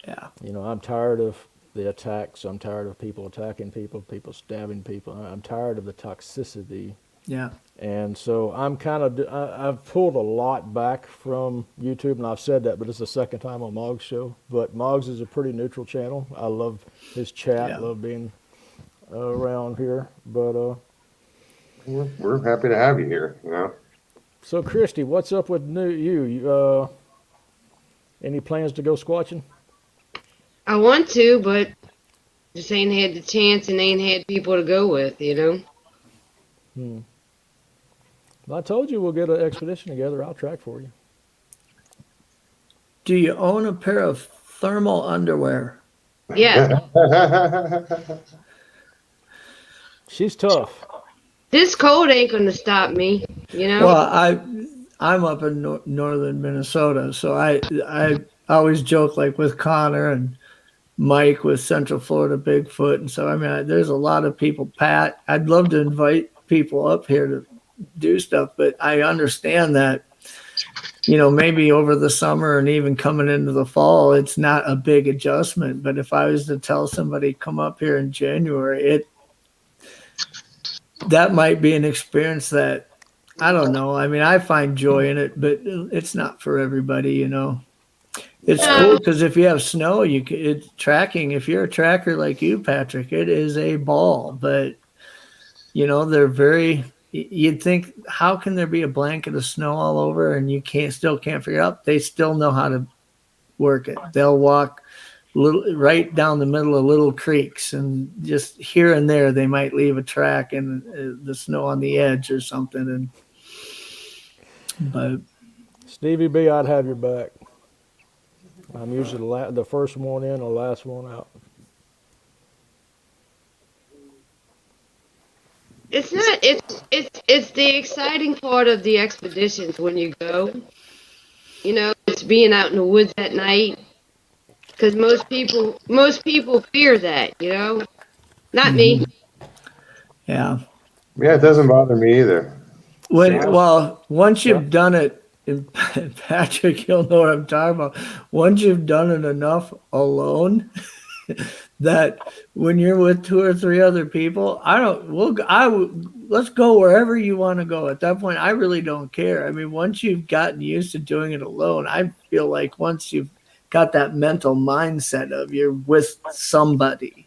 Yeah. I'm tired of the attacks. I'm tired of people attacking people stabbing people. I'm tired of the toxicity. Yeah. And so I've pulled a lot back from YouTube, and I've said that, but it's the second time on Mog's show. But Mog's is a pretty neutral channel. I love his chat, love being around here. But we're happy to have you here. So, Christy, what's up with you? Any plans to go squatching? I want to, but just ain't had the chance and ain't had people to go with, Well, I told you we'll get an expedition together. I'll track for you. Do you own a pair of thermal underwear? Yeah. She's tough. This cold ain't gonna stop me, Well, I'm up in northern Minnesota, so I always joke, like with Connor and Mike with Central Florida Bigfoot, and so I mean, there's a lot of people. Pat, I'd love to invite people up here to do stuff, but I understand that maybe over the summer and even coming into the fall, it's not a big adjustment. But if I was to tell somebody come up here in January, that might be an experience that, I don't know. I mean, I find joy in it, but it's not for everybody, It's cool because if you have snow, it's tracking. If you're a tracker like you, Patrick, it is a ball. But they're very. You'd think, how can there be a blanket of snow all over and you still can't figure out? They still know how to work it. They'll walk right down the middle of little creeks, and just here and there they might leave a track in the snow on the edge or something. But Stevie B, I'd have your back. I'm usually the first one in or last one out. It's not. It's the exciting part of the expeditions when you go. It's being out in the woods at night. Because most people fear that. Not me. Yeah. Yeah, it doesn't bother me either. Once you've done it, and Patrick, you'll know what I'm talking about. Once you've done it enough alone, that when you're with 2 or 3 other people, let's go wherever you want to go. At that point, I really don't care. I mean, once you've gotten used to doing it alone, I feel like once you've got that mental mindset of you're with somebody,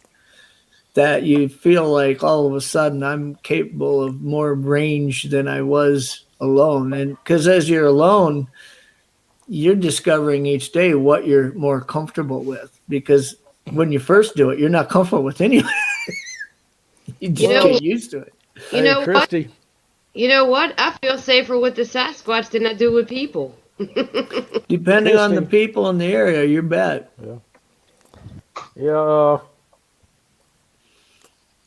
that you feel like all of a sudden I'm capable of more range than I was alone. And because as you're alone, you're discovering each day what you're more comfortable with, because when you first do it, you're not comfortable with anything. You just get used to it. Christy. What? You know what? I feel safer with the Sasquatch than I do with people. Depending on the people in the area, you bet. Yeah.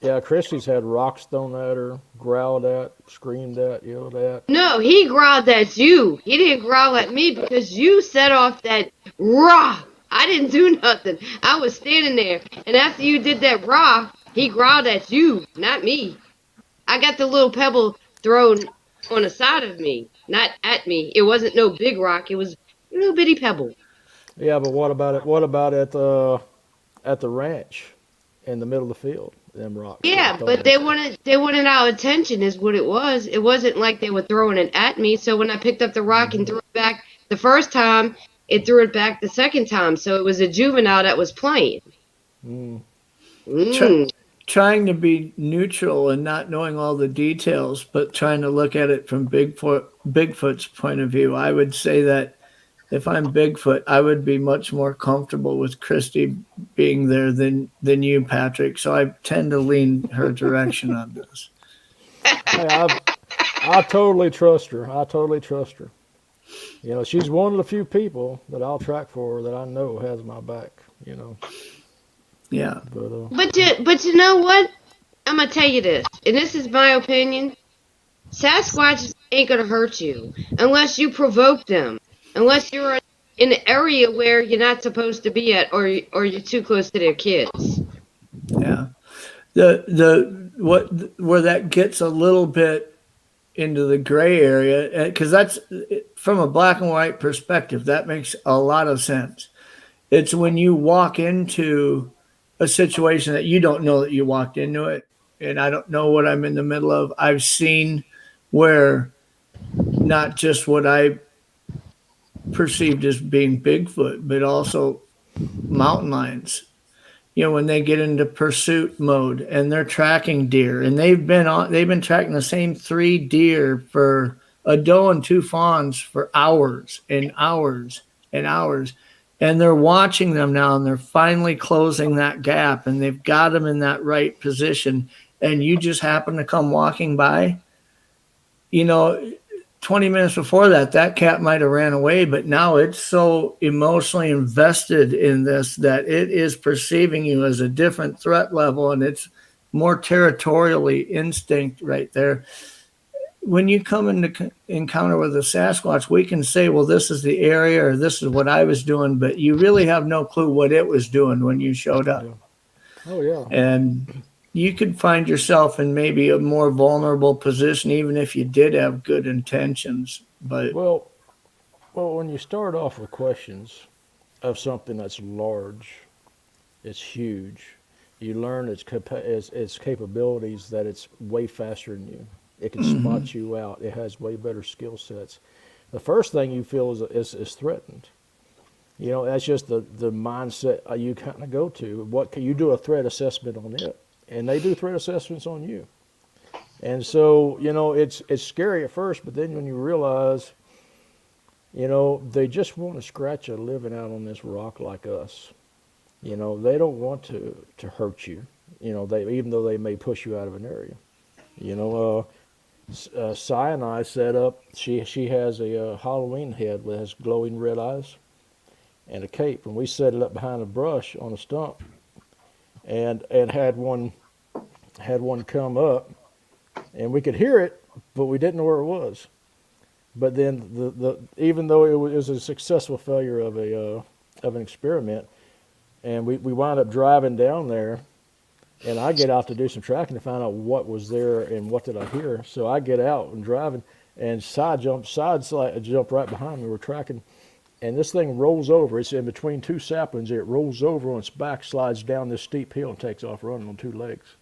Yeah, Christy's had rocks thrown at her, growled at, screamed at, yelled at. No, he growled at you. He didn't growl at me because you set off that rock. I didn't do nothing. I was standing there, and after you did that rock, he growled at you, not me. I got the little pebble thrown on the side of me, not at me. It wasn't no big rock. It was a little bitty pebble. Yeah, but what about it? What about at the ranch in the middle of the field? Them rocks. Yeah, thrown but at they us. wanted our attention is what it was. It wasn't like they were throwing it at me. So when I picked up the rock and threw it back the first time, it threw it back the second time. So it was a juvenile that was playing. Mm. Trying to be neutral and not knowing all the details, but trying to look at it from Bigfoot's point of view, I would say that if I'm Bigfoot, I would be much more comfortable with Christy being there than you, Patrick. So I tend to lean her direction on this. Hey, I totally trust her. I totally trust her. You know, she's one of the few people that I'll track for that I know has my back. You know. Yeah. But you know what? I'm gonna tell you this, and this is my opinion. Sasquatch ain't gonna hurt you unless you provoke them, unless you're in an area where you're not supposed to be at, or you're too close to their kids. Yeah. Where that gets a little bit into the gray area, because that's from a black and white perspective, that makes a lot of sense. It's when you walk into a situation that you don't know that you walked into it, and I don't know what I'm in the middle of. I've seen where not just what I perceived as being Bigfoot, but also mountain lions. You know, when they get into pursuit mode and they're tracking deer, and they've been tracking the same 3 deer for a doe and 2 fawns for hours and hours and hours. And they're watching them now, and they're finally closing that gap, and they've got them in that right position. And you just happen to come walking by. You know, 20 minutes before that cat might have ran away, but now it's so emotionally invested in this that it is perceiving you as a different threat level, and it's more territorially instinct right there. When you come into encounter with a Sasquatch, we can say, well, this is the area or this is what I was doing, but you really have no clue what it was doing when you showed up. Yeah. Oh, yeah. And you could find yourself in maybe a more vulnerable position, even if you did have good intentions. But Well, when you start off with questions of something that's large, it's huge, you learn its capabilities, that it's way faster than you. It can spot you out. It has way better skill sets. The first thing you feel is threatened. You know, that's just the mindset you kind of go to. What can you do a threat assessment on it? And they do threat assessments on you. And so, you know, it's scary at first, but then when you realize, you know, they just want to scratch a living out on this rock like us. You know, they don't want to hurt you. You know, even though they may push you out of an area. You know, Sinai set up. She has a Halloween head that has glowing red eyes and a cape, and we set it up behind a brush on a stump, and had one come up, and we could hear it, but we didn't know where it was. But then even though it was a successful failure of an experiment, and we wound up driving down there. And I get out to do some tracking to find out what was there and what did I hear. So I get out and driving, and side jump right behind me. We're tracking, and this thing rolls over. It's in between 2 saplings. It rolls over on its back, slides down this steep hill, and takes off running on 2 legs.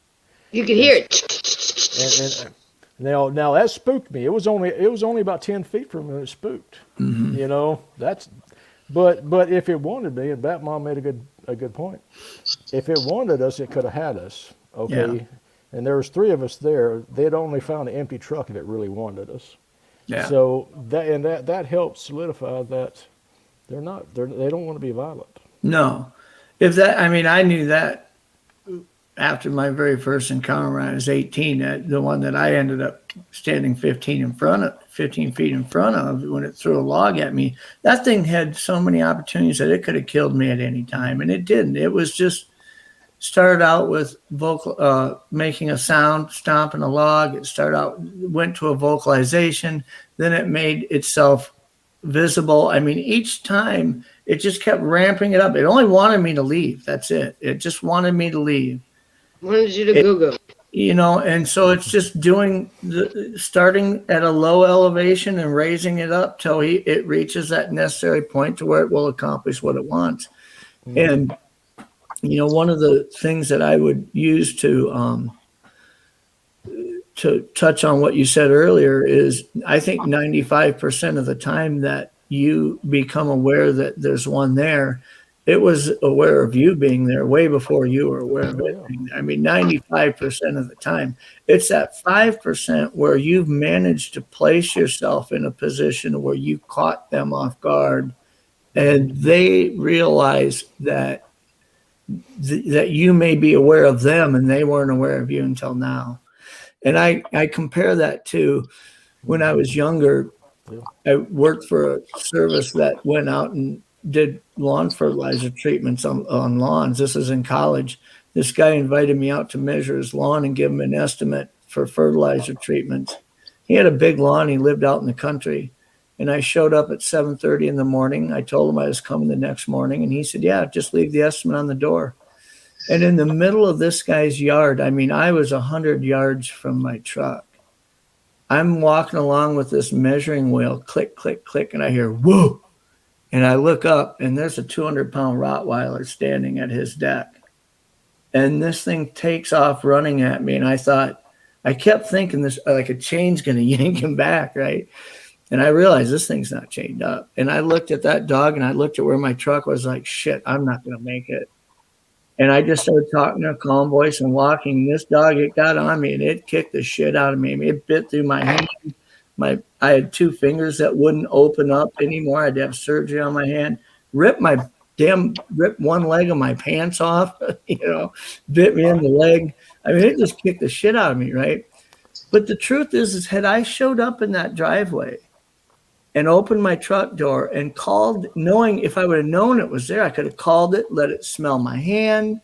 You could hear it. And now that spooked me. It was only about 10 feet from me, and it spooked. Mm-hmm. You know, but if it wanted me, and Batmom made a good point. If it wanted us, it could have had us. Okay. Yeah. And there was 3 of us there. They'd only found an empty truck if it really wanted us. Yeah. So that helps solidify that they don't want to be violent. No. I knew that after my very first encounter when I was 18, the one that I ended up standing 15 feet in front of when it threw a log at me. That thing had so many opportunities that it could have killed me at any time, and it didn't. It was just started out with making a sound, stomping a log. It went to a vocalization. Then it made itself visible. I mean, each time it just kept ramping it up. It only wanted me to leave. That's it. It just wanted me to leave. Wanted you to go. And so it's just starting at a low elevation and raising it up till it reaches that necessary point to where it will accomplish what it wants. And one of the things that I would use to touch on what you said earlier is I think 95% of the time that you become aware that there's one there, it was aware of you being there way before you were aware of it. I mean, 95% of the time. It's that 5% where you've managed to place yourself in a position where you caught them off guard and they realize that you may be aware of them and they weren't aware of you until now. And I compare that to when I was younger. I worked for a service that went out and did lawn fertilizer treatments on lawns. This is in college. This guy invited me out to measure his lawn and give him an estimate for fertilizer treatments. He had a big lawn. He lived out in the country. And I showed up at 7:30 in the morning. I told him I was coming the next morning. And he said, yeah, just leave the estimate on the door. And in the middle of this guy's yard, I mean, I was 100 yards from my truck. I'm walking along with this measuring wheel, click, click, click, and I hear, whoa. And I look up, and there's a 200-pound Rottweiler standing at his deck. And this thing takes off running at me. And I kept thinking this, like a chain's going to yank him back, right? And I realized this thing's not chained up. And I looked at that dog, and I looked at where my truck was like, shit, I'm not going to make it. And I just started talking in a calm voice and walking. This dog, it got on me, and it kicked the shit out of me. It bit through my hand. I had 2 fingers that wouldn't open up anymore. I had to have surgery on my hand. Ripped one leg of my pants off, bit me in the leg. I mean, it just kicked the shit out of me, right? But the truth is had I showed up in that driveway and opened my truck door and called, knowing if I would have known it was there, I could have called it, let it smell my hand,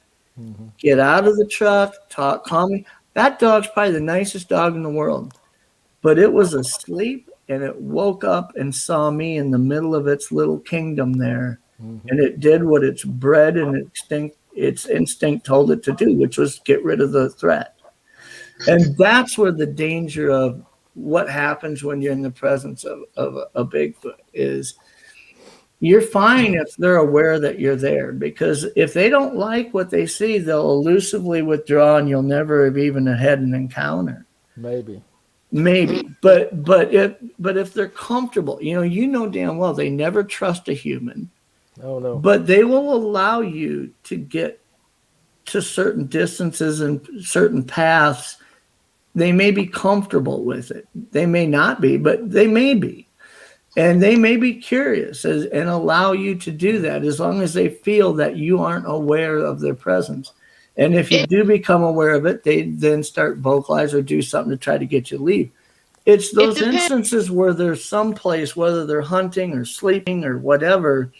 get out of the truck, talk calmly. That dog's probably the nicest dog in the world. But it was asleep, and it woke up and saw me in the middle of its little kingdom there. And it did what its bred and its instinct told it to do, which was get rid of the threat. And that's where the danger of what happens when you're in the presence of a Bigfoot is. You're fine if they're aware that you're there, because if they don't like what they see, they'll elusively withdraw, and you'll never have even had an encounter. Maybe, but if they're comfortable, you know damn well they never trust a human. Oh no. But they will allow you to get to certain distances and certain paths. They may be comfortable with it. They may not be, but they may be. And they may be curious and allow you to do that as long as they feel that you aren't aware of their presence. And if you do become aware of it, they then start vocalize or do something to try to get you to leave. It's those instances where there's some place, whether they're hunting or sleeping or whatever,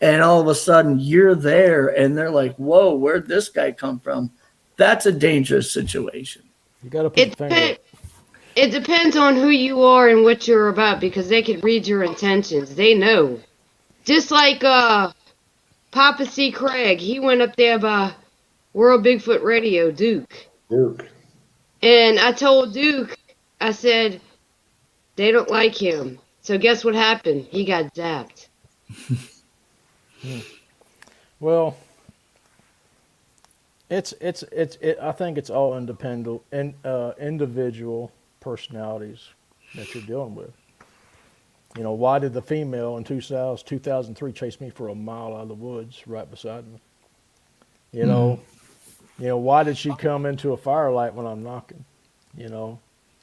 and all of a sudden you're there and they're like, whoa, where'd this guy come from? That's a dangerous situation. You got to put the finger up. It depends on who you are and what you're about, because they can read your intentions. They know. Just like Papa C. Craig, he went up there by World Bigfoot Radio, Duke. And I told Duke, I said, they don't like him. So guess what happened? He got zapped. Well, I think it's all independent and individual personalities that you're dealing with. Why did the female in 2003 chase me for a mile out of the woods right beside me? Why did she come into a firelight when I'm knocking?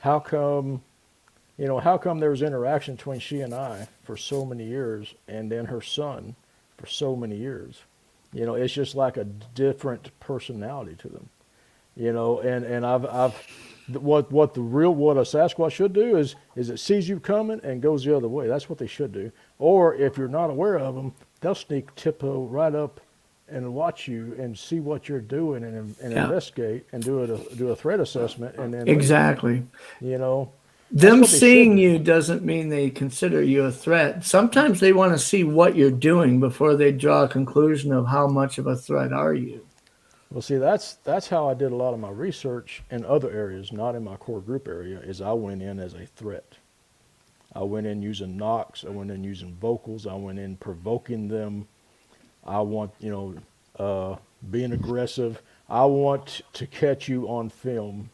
How come there was interaction between she and I for so many years, and then her son for so many years? It's just like a different personality to them. And what a Sasquatch should do is it sees you coming and goes the other way. That's what they should do. Or if you're not aware of them, they'll sneak tiptoe right up and watch you and see what you're doing and Yeah. investigate and do a threat assessment and then leave. Exactly. You know, Them what they should seeing do. you doesn't mean they consider you a threat. Sometimes they want to see what you're doing before they draw a conclusion of how much of a threat are you. Well, see, that's how I did a lot of my research in other areas, not in my core group area. Is I went in as a threat. I went in using knocks. I went in using vocals. I went in provoking them. I want, being aggressive. I want to catch you on film.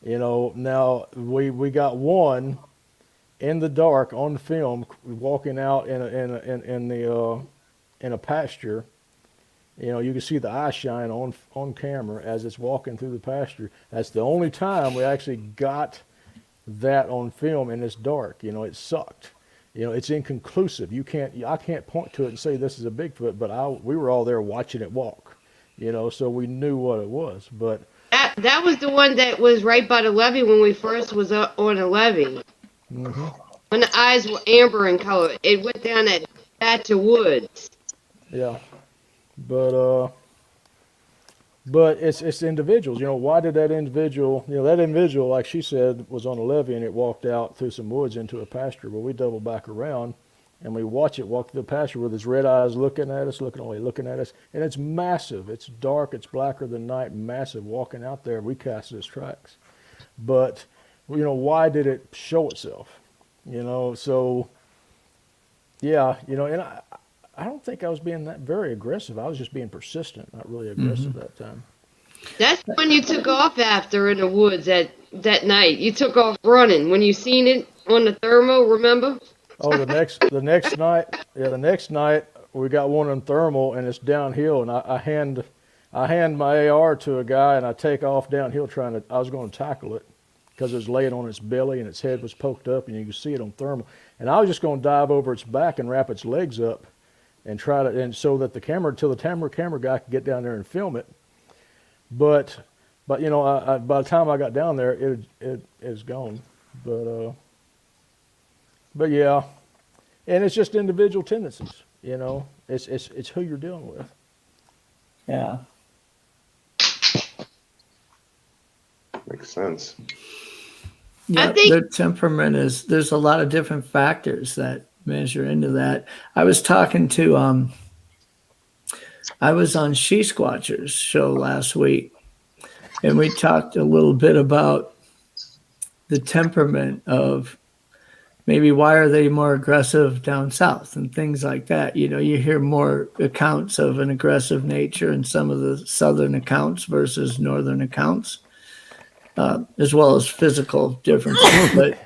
Now we got one in the dark on film walking out in a pasture. You can see the eye shine on camera as it's walking through the pasture. That's the only time we actually got that on film, and it's dark. It sucked. It's inconclusive. I can't point to it and say this is a Bigfoot, but we were all there watching it walk. So we knew what it was. But That was the one that was right by the levee when we first was up on the levee. mm-hmm. When the eyes were amber in color, it went down that patch of woods. Yeah, but it's individuals. Why did that individual? That individual, like she said, was on a levee and it walked out through some woods into a pasture. Well, we double back around and we watch it walk through the pasture with its red eyes looking at us, looking at us, and it's massive. It's dark. It's blacker than night. Massive. Walking out there, we cast its tracks. But why did it show itself? So yeah, and I don't think I was being that very aggressive. I was just being persistent, not really aggressive that time. That's when you took off after in the woods that night. You took off running when you seen it on the thermal, remember? Oh, the next night, the next night we got one on thermal and it's downhill, and I hand my AR to a guy and I take off downhill I was going to tackle it because it was laying on its belly and its head was poked up and you could see it on thermal, and I was just going to dive over its back and wrap its legs up and so that the camera guy could get down there and film it, but by the time I got down there it is gone, but yeah, and it's just individual tendencies. It's who you're dealing with. Yeah. Makes sense. Yeah, I think their temperament there's a lot of different factors that measure into that. I was talking to I was on She Squatcher's show last week, and we talked a little bit about the temperament of maybe why are they more aggressive down south and things like that. You hear more accounts of an aggressive nature in some of the southern accounts versus northern accounts, as well as physical differences. But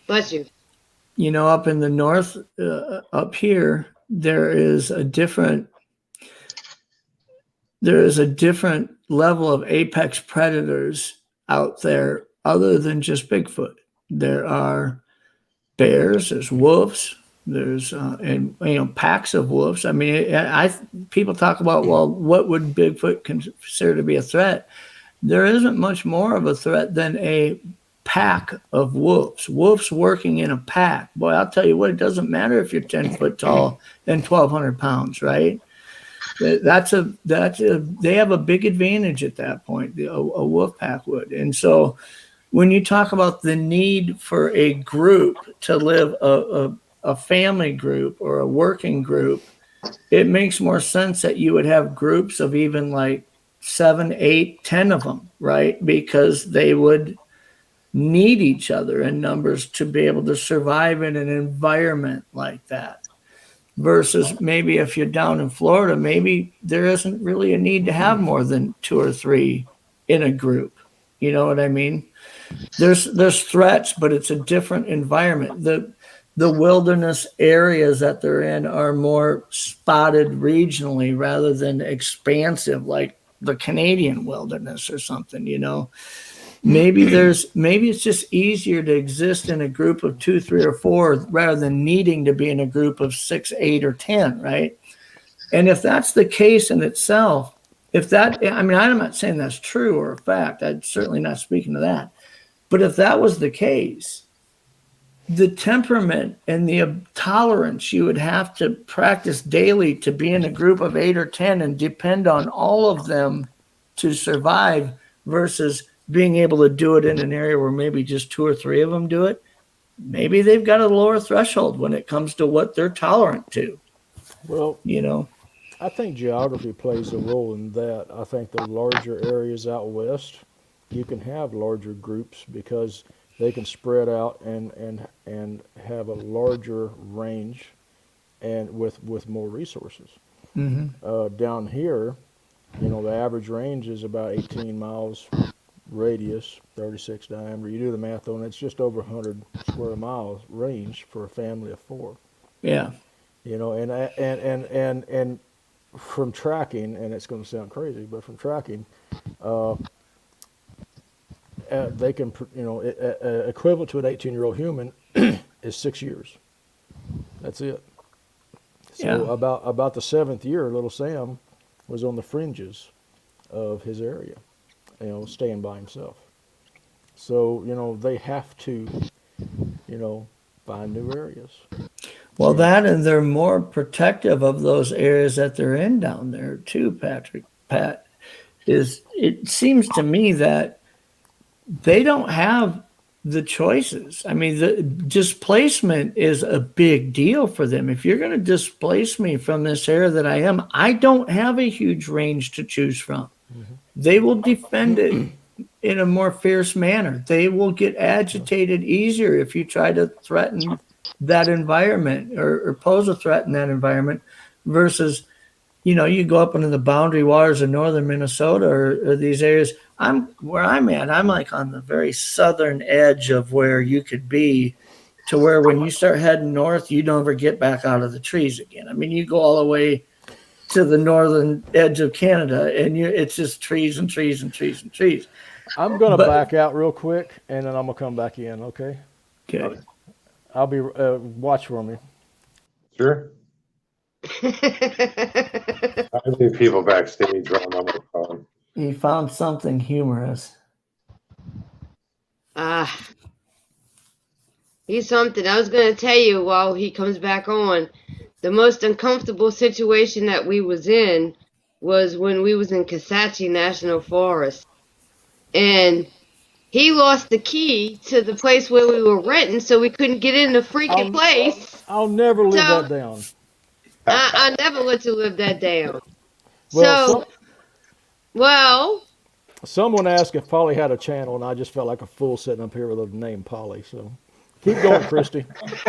bless you. Up in the north, up here, there is a different level of apex predators out there other than just Bigfoot. There are bears, there's wolves, there's packs of wolves. I mean, people talk about, well, what would Bigfoot consider to be a threat? There isn't much more of a threat than a pack of wolves. Wolves working in a pack. Boy, I'll tell you what, it doesn't matter if you're 10 foot tall and 1,200 pounds, right? They have a big advantage at that point, a wolf pack would. And so when you talk about the need for a group to live, a family group or a working group, it makes more sense that you would have groups of even like 7, 8, 10 of them, right? Because they would need each other in numbers to be able to survive in an environment like that. Versus maybe if you're down in Florida, maybe there isn't really a need to have more than 2 or 3 in a group. You know what I mean? There's threats, but it's a different environment. The wilderness areas that they're in are more spotted regionally rather than expansive like the Canadian wilderness or something, Maybe it's just easier to exist in a group of 2, 3, or 4 rather than needing to be in a group of 6, 8, or 10, right? And if that's the case in itself, I'm not saying that's true or a fact. I'm certainly not speaking to that. But if that was the case, the temperament and the tolerance you would have to practice daily to be in a group of 8 or 10 and depend on all of them to survive versus being able to do it in an area where maybe just 2 or 3 of them do it. Maybe they've got a lower threshold when it comes to what they're tolerant to, Well, you know? I think geography plays a role in that. I think the larger areas out west, you can have larger groups because they can spread out and have a larger range and with more resources. Down here, the average range is about 18 miles radius, 36 diameter. You do the math on it, it's just over 100 square miles range for a family of 4. Yeah. And from tracking, and it's going to sound crazy, but from tracking, they can, equivalent to an 18-year-old human is 6 years. That's it. So Yeah. about the 7th year, little Sam was on the fringes of his area, staying by himself. So, they have to, find new areas. Well, that and they're more protective of those areas that they're in down there too, Pat, it seems to me that they don't have the choices. I mean, the displacement is a big deal for them. If you're going to displace me from this area that I am, I don't have a huge range to choose from. They will defend it in a more fierce manner. They will get agitated easier if you try to threaten that environment or pose a threat in that environment versus, you go up into the boundary waters of northern Minnesota or these areas. Where I'm at, I'm like on the very southern edge of where you could be to where when you start heading north, you don't ever get back out of the trees again. I mean, you go all the way to the northern edge of Canada and it's just trees and trees and trees and trees. I'm going to back out real quick, and then I'm going to come back in, okay? Okay. I'll be, watch for me. Sure. I leave people backstage while I'm on my phone. He found something humorous. He's something. I was going to tell you while he comes back on. The most uncomfortable situation that we was in was when we was in Kisatchie National Forest. And he lost the key to the place where we were renting, so we couldn't get in the freaking place. I'll never live that down. I never let you live that down. Well, Well, someone asked if Polly had a channel, and I just felt like a fool sitting up here with a name Polly. So keep going, Christy.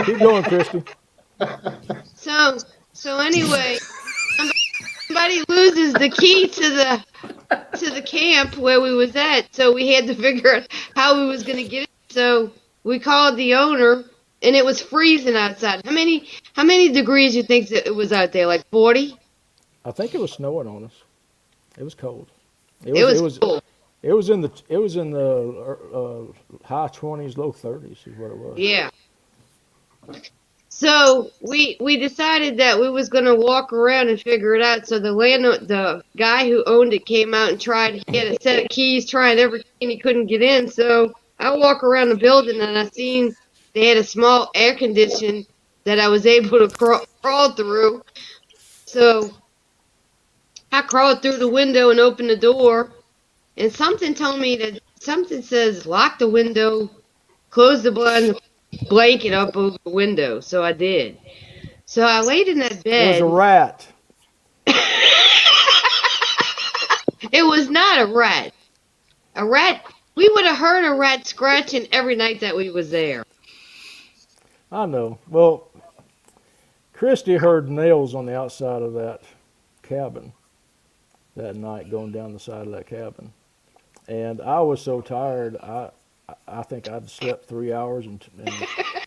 Keep going, Christy. So anyway, somebody loses the key to the camp where we was at, so we had to figure out how we was gonna get it. So we called the owner, and it was freezing outside. How many degrees you think it was out there? Like 40? I think it was snowing on us. It was cold. It was cold. It was in the high 20s, low 30s is what it was. Yeah. So we decided that we was gonna walk around and figure it out. So the guy who owned it came out and tried. He had a set of keys, tried everything, he couldn't get in. So I walk around the building and I seen they had a small air condition that I was able to crawl through. So I crawled through the window and opened the door, and something told me that something says lock the window, close the blanket up over the window. So I did. So I laid in that bed. It was a rat. It was not a rat. A rat. We would have heard a rat scratching every night that we was there. I know. Well, Christy heard nails on the outside of that cabin that night going down the side of that cabin. And I was so tired, I think I'd slept 3 hours in that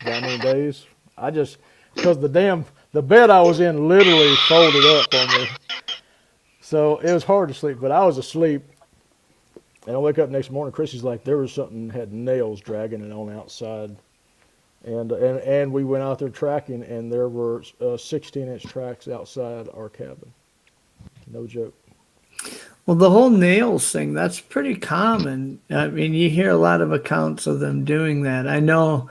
many days. Because the bed I was in literally folded up on me. So it was hard to sleep, but I was asleep. And I wake up next morning, Chrissy's like, there was something had nails dragging it on the outside. And we went out there tracking, and there were 16-inch tracks outside our cabin. No joke. Well, the whole nails thing, that's pretty common. I mean, you hear a lot of accounts of them doing that. I know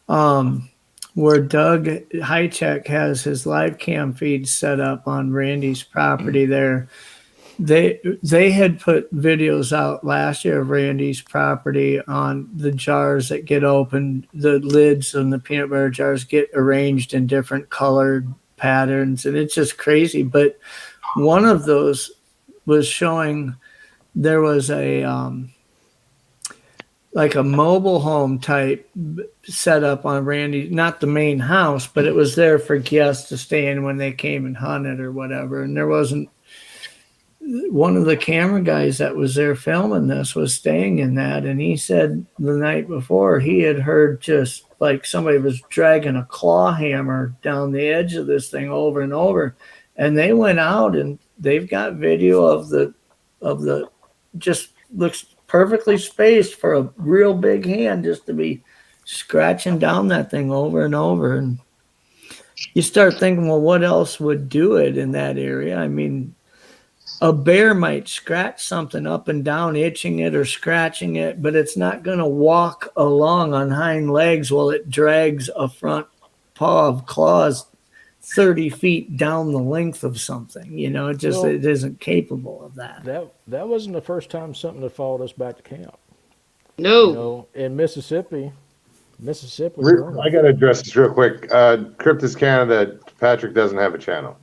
where Doug Hycheck has his live cam feed set up on Randy's property there. They had put videos out last year of Randy's property on the jars that get opened, the lids on the peanut butter jars get arranged in different colored patterns, and it's just crazy. But one of those was showing there was a like a mobile home type setup on Randy, not the main house, but it was there for guests to stay in when they came and hunted or whatever. And there wasn't one of the camera guys that was there filming this was staying in that. And he said the night before he had heard just like somebody was dragging a claw hammer down the edge of this thing over and over. And they went out and they've got video of the just looks perfectly spaced for a real big hand just to be scratching down that thing over and over. And you start thinking, well, what else would do it in that area? I mean, a bear might scratch something up and down, itching it or scratching it, but it's not going to walk along on hind legs while it drags a front paw of claws 30 feet down the length of something. You know, it just it isn't capable of that. That wasn't the first time something had followed us back to camp. No. You know, in Mississippi. I got to address this real quick. Cryptus Canada, Patrick doesn't have a channel.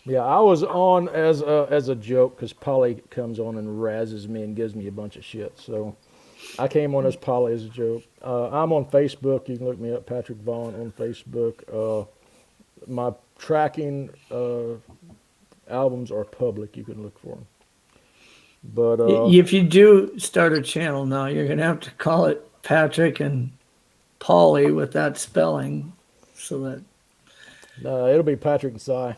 Yeah, I was on as a joke because Polly comes on and razzes me and gives me a bunch of shit. So I came on as Polly as a joke. I'm on Facebook. You can look me up, Patrick Vaughn, on Facebook. My tracking albums are public. You can look for them. But if you do start a channel now, you're going to have to call it Patrick and Polly with that spelling, so that it'll be Patrick and Cy.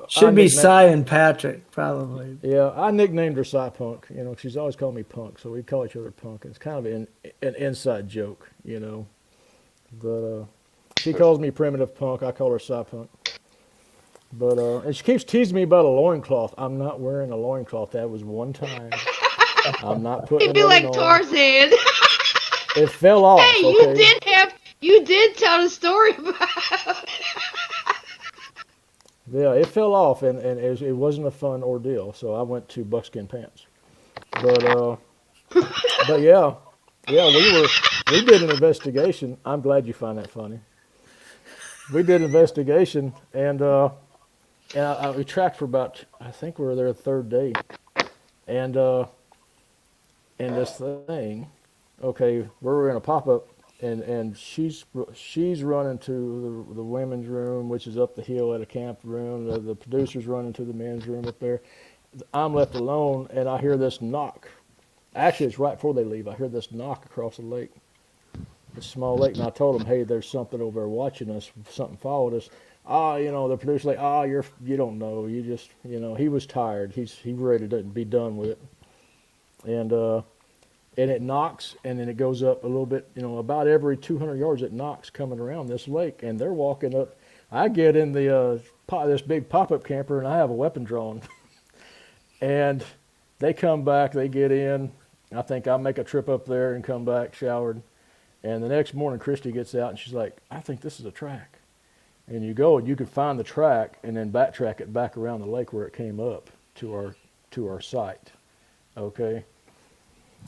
Should be Cy and Patrick, probably. Yeah, I nicknamed her Cy Punk. You know, she's always called me Punk, so we call each other Punk. It's kind of an inside joke, you know. But she calls me Primitive Punk. I call her Cy Punk. But and she keeps teasing me about a loincloth. I'm not wearing a loincloth. That was one time. I'm not putting It'd be like Tarzan. It fell off. Hey, okay? you did tell the story about it. Yeah, it fell off, and it wasn't a fun ordeal. So I went to buckskin pants. But yeah, we did an investigation. I'm glad you find that funny. We did an investigation, and we tracked for about, I think we were there the third day, and this thing, okay, we're in a pop-up, and she's running to the women's room, which is up the hill at a camp room. The producer's running to the men's room up there. I'm left alone, and I hear this knock. Actually, it's right before they leave. I hear this knock across the lake, a small lake, and I told them, hey, there's something over there watching us. Something followed us. You know, the producer's like, you don't know. You just, you know, he was tired. He ready to be done with it. And it knocks, and then it goes up a little bit, you know, about every 200 yards it knocks coming around this lake, and they're walking up. I get in this big pop-up camper, and I have a weapon drawn. And they come back, they get in. I think I make a trip up there and come back showered. And the next morning, Christy gets out, and she's like, I think this is a track. And you go, and you can find the track, and then backtrack it back around the lake where it came up to our site. Okay?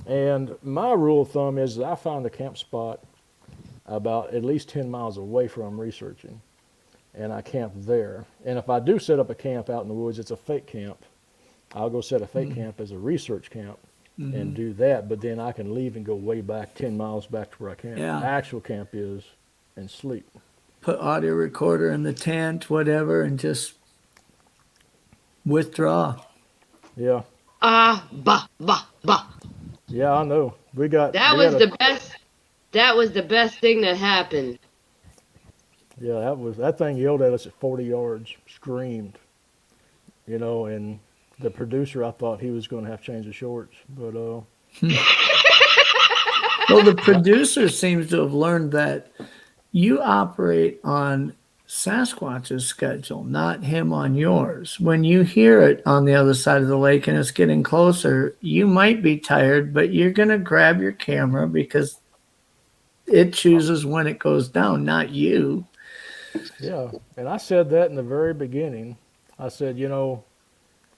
And my rule of thumb is that I find a camp spot about at least 10 miles away from researching, and I camp there. And if I do set up a camp out in the woods, it's a fake camp. I'll go set a fake camp as a research camp and do that, but then I can leave and go way back 10 miles back to where I camp. Yeah. The actual camp is and sleep. Put audio recorder in the tent, whatever, and just withdraw. Yeah. Bah. Yeah, I know. That was the best thing that happened. Yeah, that thing yelled at us at 40 yards, screamed, you know, and the producer, I thought he was going to have to change the shorts, but well, the producer seems to have learned that you operate on Sasquatch's schedule, not him on yours. When you hear it on the other side of the lake and it's getting closer, you might be tired, but you're going to grab your camera because it chooses when it goes down, not you. Yeah, and I said that in the very beginning. I said, you know,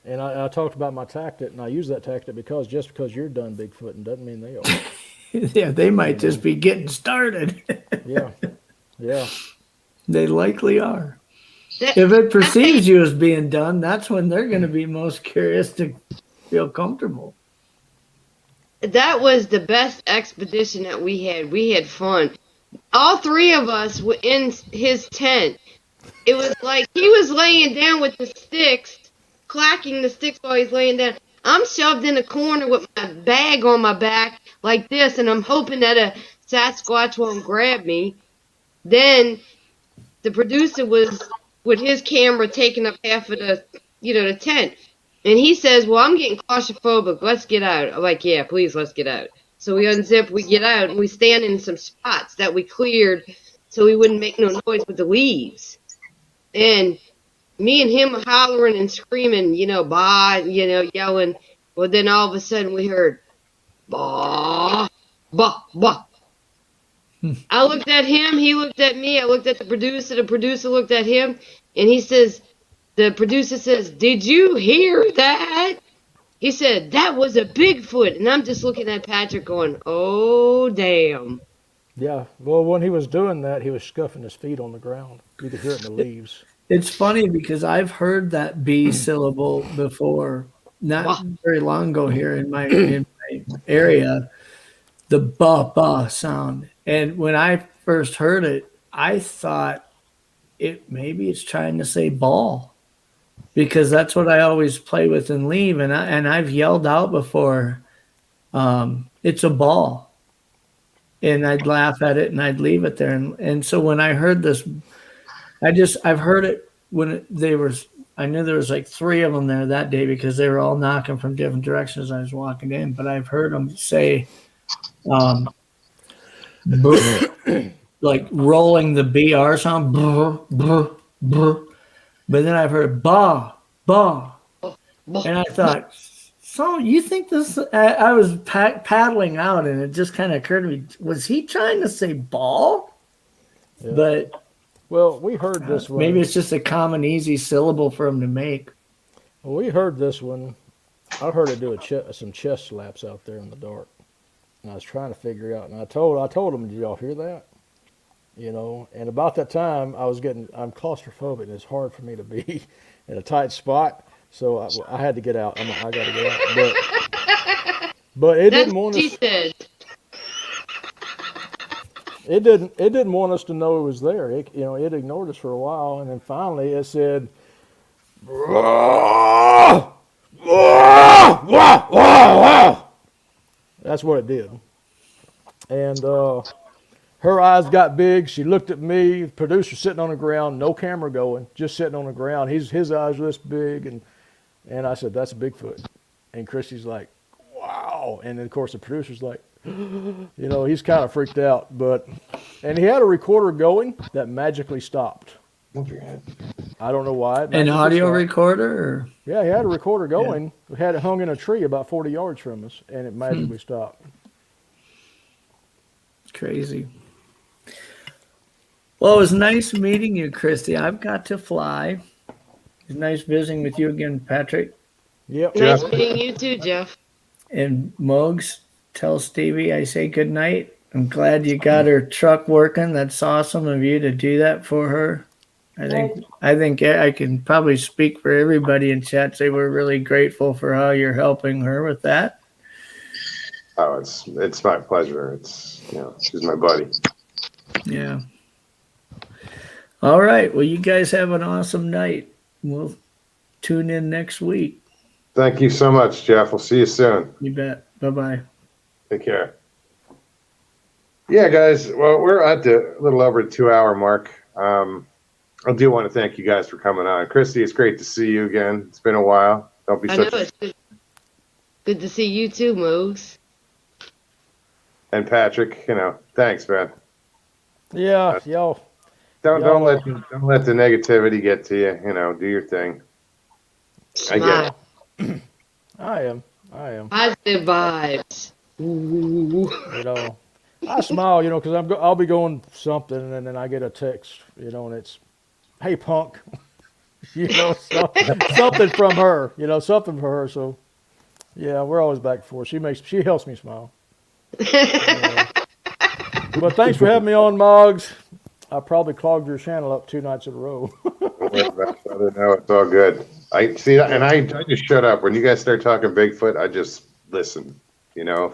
and I talked about my tactic, and I use that tactic because just because you're done Bigfooting doesn't mean they are. Yeah, they might just be getting started. Yeah, yeah, They likely are. That, If it I think perceives you as being done, that's when they're going to be most curious to feel comfortable. that was the best expedition that we had. We had fun. All three of us were in his tent. It was like he was laying down with the sticks, clacking the sticks while he's laying down. I'm shoved in a corner with my bag on my back like this, and I'm hoping that a Sasquatch won't grab me. Then the producer was with his camera taking up half of the tent. And he says, well, I'm getting claustrophobic. Let's get out. I'm like, yeah, please, let's get out. So we unzip, we get out, and we stand in some spots that we cleared so we wouldn't make no noise with the leaves. And me and him hollering and screaming, bah, yelling. Well, then all of a sudden we heard, bah, bah, bah. I looked at him, he looked at me, I looked at the producer looked at him, and the producer says, did you hear that? He said, that was a Bigfoot. And I'm just looking at Patrick going, oh, damn. yeah. Well, when he was doing that, he was scuffing his feet on the ground. You could hear it in the leaves. It's funny because I've heard that B syllable before, not very long ago here in my area, the ba sound. And when I first heard it, I thought maybe it's trying to say ball because that's what I always play with and leave. And I've yelled out before, it's a ball. And I'd laugh at it and I'd leave it there. And so when I heard this, I've heard it when I knew there was like 3 of them there that day because they were all knocking from different directions as I was walking in, but I've heard them say, like rolling the BR sound, brr, brr, brr. But then I've heard ba, ba. And I thought, so you think this, I was paddling out and it just kind of occurred to me, was he trying to say ball? Yeah. But well, we heard this one. Maybe it's just a common, easy syllable for him to make. Well, we heard this one. I heard it do some chest slaps out there in the dark. And I was trying to figure out, and I told him, did y'all hear that? And about that time, I'm claustrophobic, and it's hard for me to be in a tight spot, so I had to get out. I got to get out. But it didn't want us. She said. It didn't want us to know it was there. It ignored us for a while, and then finally it said, that's what it did. And her eyes got big. She looked at me. The producer sitting on the ground, no camera going, just sitting on the ground. His eyes were this big, and I said, that's a Bigfoot. And Christy's like, wow. And then of course the producer's like, he's kind of freaked out. And he had a recorder going that magically stopped. I don't know why. An audio recorder? Or? Yeah, he had a recorder going. Yeah. We had it hung in a tree about 40 yards from us, and it magically stopped. Crazy. Well, it was nice meeting you, Christy. I've got to fly. It's nice visiting with you again, Patrick. Yep. Nice meeting you too, Jeff. And Mogs, tell Stevie I say good night. I'm glad you got her truck working. That's awesome of you to do that for her. I think I can probably speak for everybody in chat. Say we're really grateful for how you're helping her with that. Oh, it's my pleasure. She's my buddy. Yeah. All right. Well, you guys have an awesome night. We'll tune in next week. Thank you so much, Jeff. We'll see you soon. You bet. Bye-bye. Take care. Yeah, guys. Well, we're at the little over 2-hour mark. I do want to thank you guys for coming on. Christy, it's great to see you again. It's been a while. Don't be such. It's good to see you too, Moose. And Patrick, thanks, man. Yeah, y'all. don't let the negativity get to you. You know, do your thing. I get it. I am. Positive vibes. Ooh. You know, I smile, you know, because I'll be going something, and then I get a text, you know, and it's, "Hey, punk," you know, something from her, you know, something for her. So, yeah, we're always back and forth. She helps me smile. But thanks for having me on, Moggs. I probably clogged your channel up 2 nights in a row. No, it's all good. I see, and I just shut up when you guys start talking Bigfoot. I just listen. You know.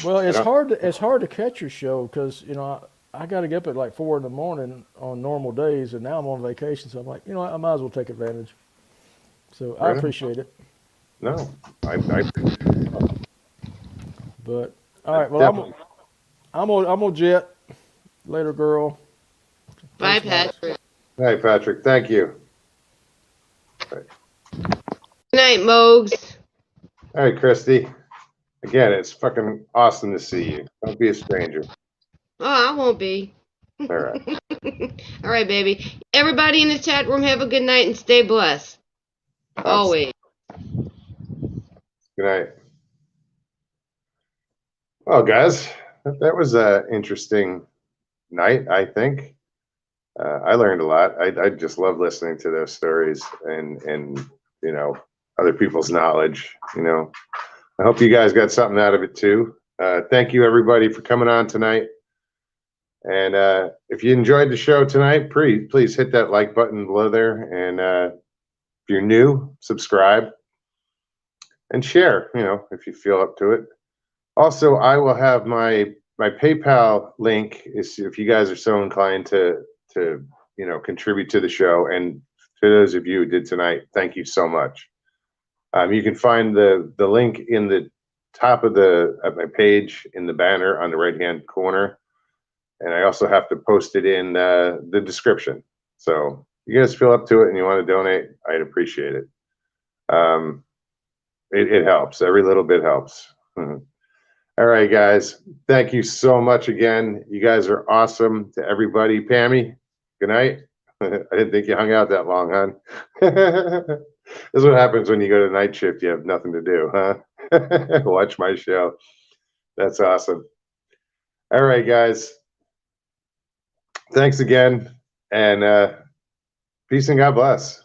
Well, it's hard to catch your show because, you know, I got to get up at like 4 in the morning on normal days, and now I'm on vacation, so I'm like, you know what, I might as well take advantage. So I appreciate it. No, I appreciate it. But all right, well, I'm on jet. Later, girl. Bye, Thanks, Moggs. Patrick. Hey, Patrick, thank you. Good night, Mogs. All right, Christy. Again, it's fucking awesome to see you. Don't be a stranger. Oh, I won't be. All right. All right, baby. Everybody in the chat room, have a good night and stay blessed. Always. Good night. Well, guys, that was an interesting night, I think. I learned a lot. I just love listening to those stories and you know, other people's knowledge. You know, I hope you guys got something out of it too. Thank you, everybody, for coming on tonight. And if you enjoyed the show tonight, please hit that like button below there. And if you're new, subscribe and share, you know, if you feel up to it. Also, I will have my PayPal link is if you guys are so inclined to you know, contribute to the show. And to those of you who did tonight, thank you so much. You can find the link in the top of my page in the banner on the right hand corner. And I also have to post it in the description. So if you guys feel up to it and you want to donate, I'd appreciate it. It helps. Every little bit helps. All right, guys. Thank you so much again. You guys are awesome. To everybody, Pammy, good night. I didn't think you hung out that long, hon. This is what happens when you go to night shift. You have nothing to do, huh? Watch my show. That's awesome. All right, guys. Thanks again, and peace and God bless.